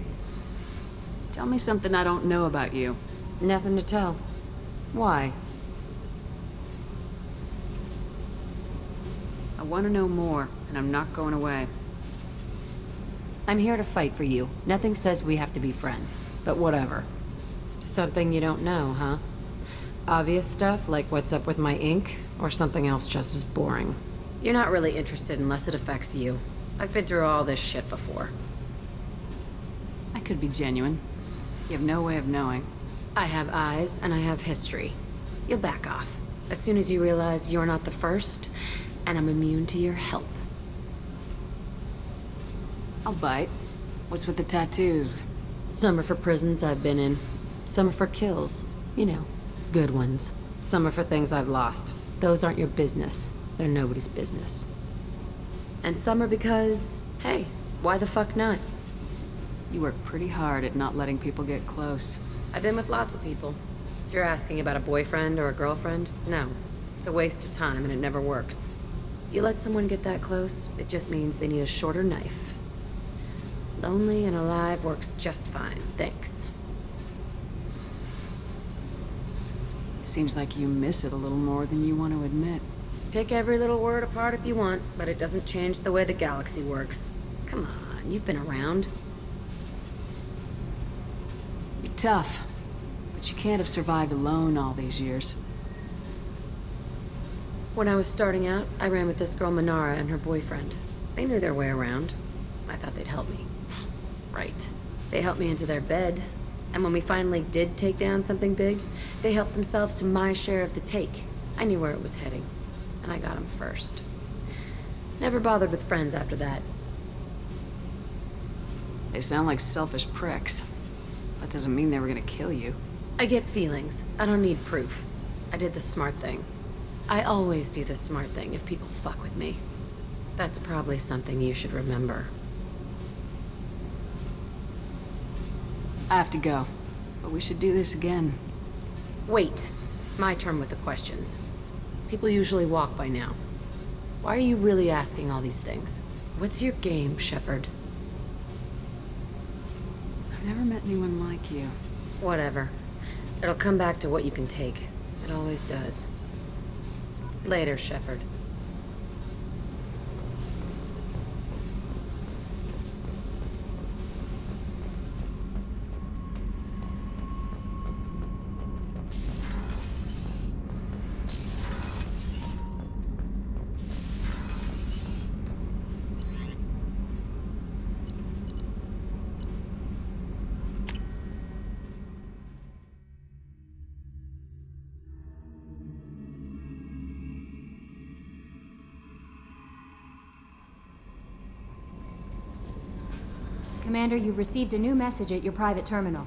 Tell me something I don't know about you. Nothing to tell. Why? I want to know more, and I'm not going away. I'm here to fight for you. Nothing says we have to be friends, but whatever. Something you don't know, huh? Obvious stuff, like what's up with my ink, or something else just as boring. You're not really interested unless it affects you. I've been through all this shit before. I could be genuine. You have no way of knowing. I have eyes, and I have history. You'll back off. As soon as you realize you're not the first, and I'm immune to your help. I'll bite. What's with the tattoos? Some are for prisons I've been in. Some are for kills. You know, good ones. Some are for things I've lost. Those aren't your business. They're nobody's business. And some are because, hey, why the fuck not? You work pretty hard at not letting people get close. I've been with lots of people. If you're asking about a boyfriend or a girlfriend, no. It's a waste of time and it never works. You let someone get that close, it just means they need a shorter knife. Lonely and alive works just fine, thanks. Seems like you miss it a little more than you want to admit. Pick every little word apart if you want, but it doesn't change the way the galaxy works. Come on, you've been around. You're tough, but you can't have survived alone all these years. When I was starting out, I ran with this girl Minara and her boyfriend. They knew their way around. I thought they'd help me. Right. They helped me into their bed, and when we finally did take down something big, they helped themselves to my share of the take. I knew where it was heading, and I got them first. Never bothered with friends after that. They sound like selfish pricks. That doesn't mean they were gonna kill you. I get feelings. I don't need proof. I did the smart thing. I always do the smart thing if people fuck with me. That's probably something you should remember. I have to go, but we should do this again. Wait. My turn with the questions. People usually walk by now. Why are you really asking all these things? What's your game, Shepard? I've never met anyone like you. Whatever. It'll come back to what you can take. It always does. Later, Shepard. Commander, you've received a new message at your private terminal.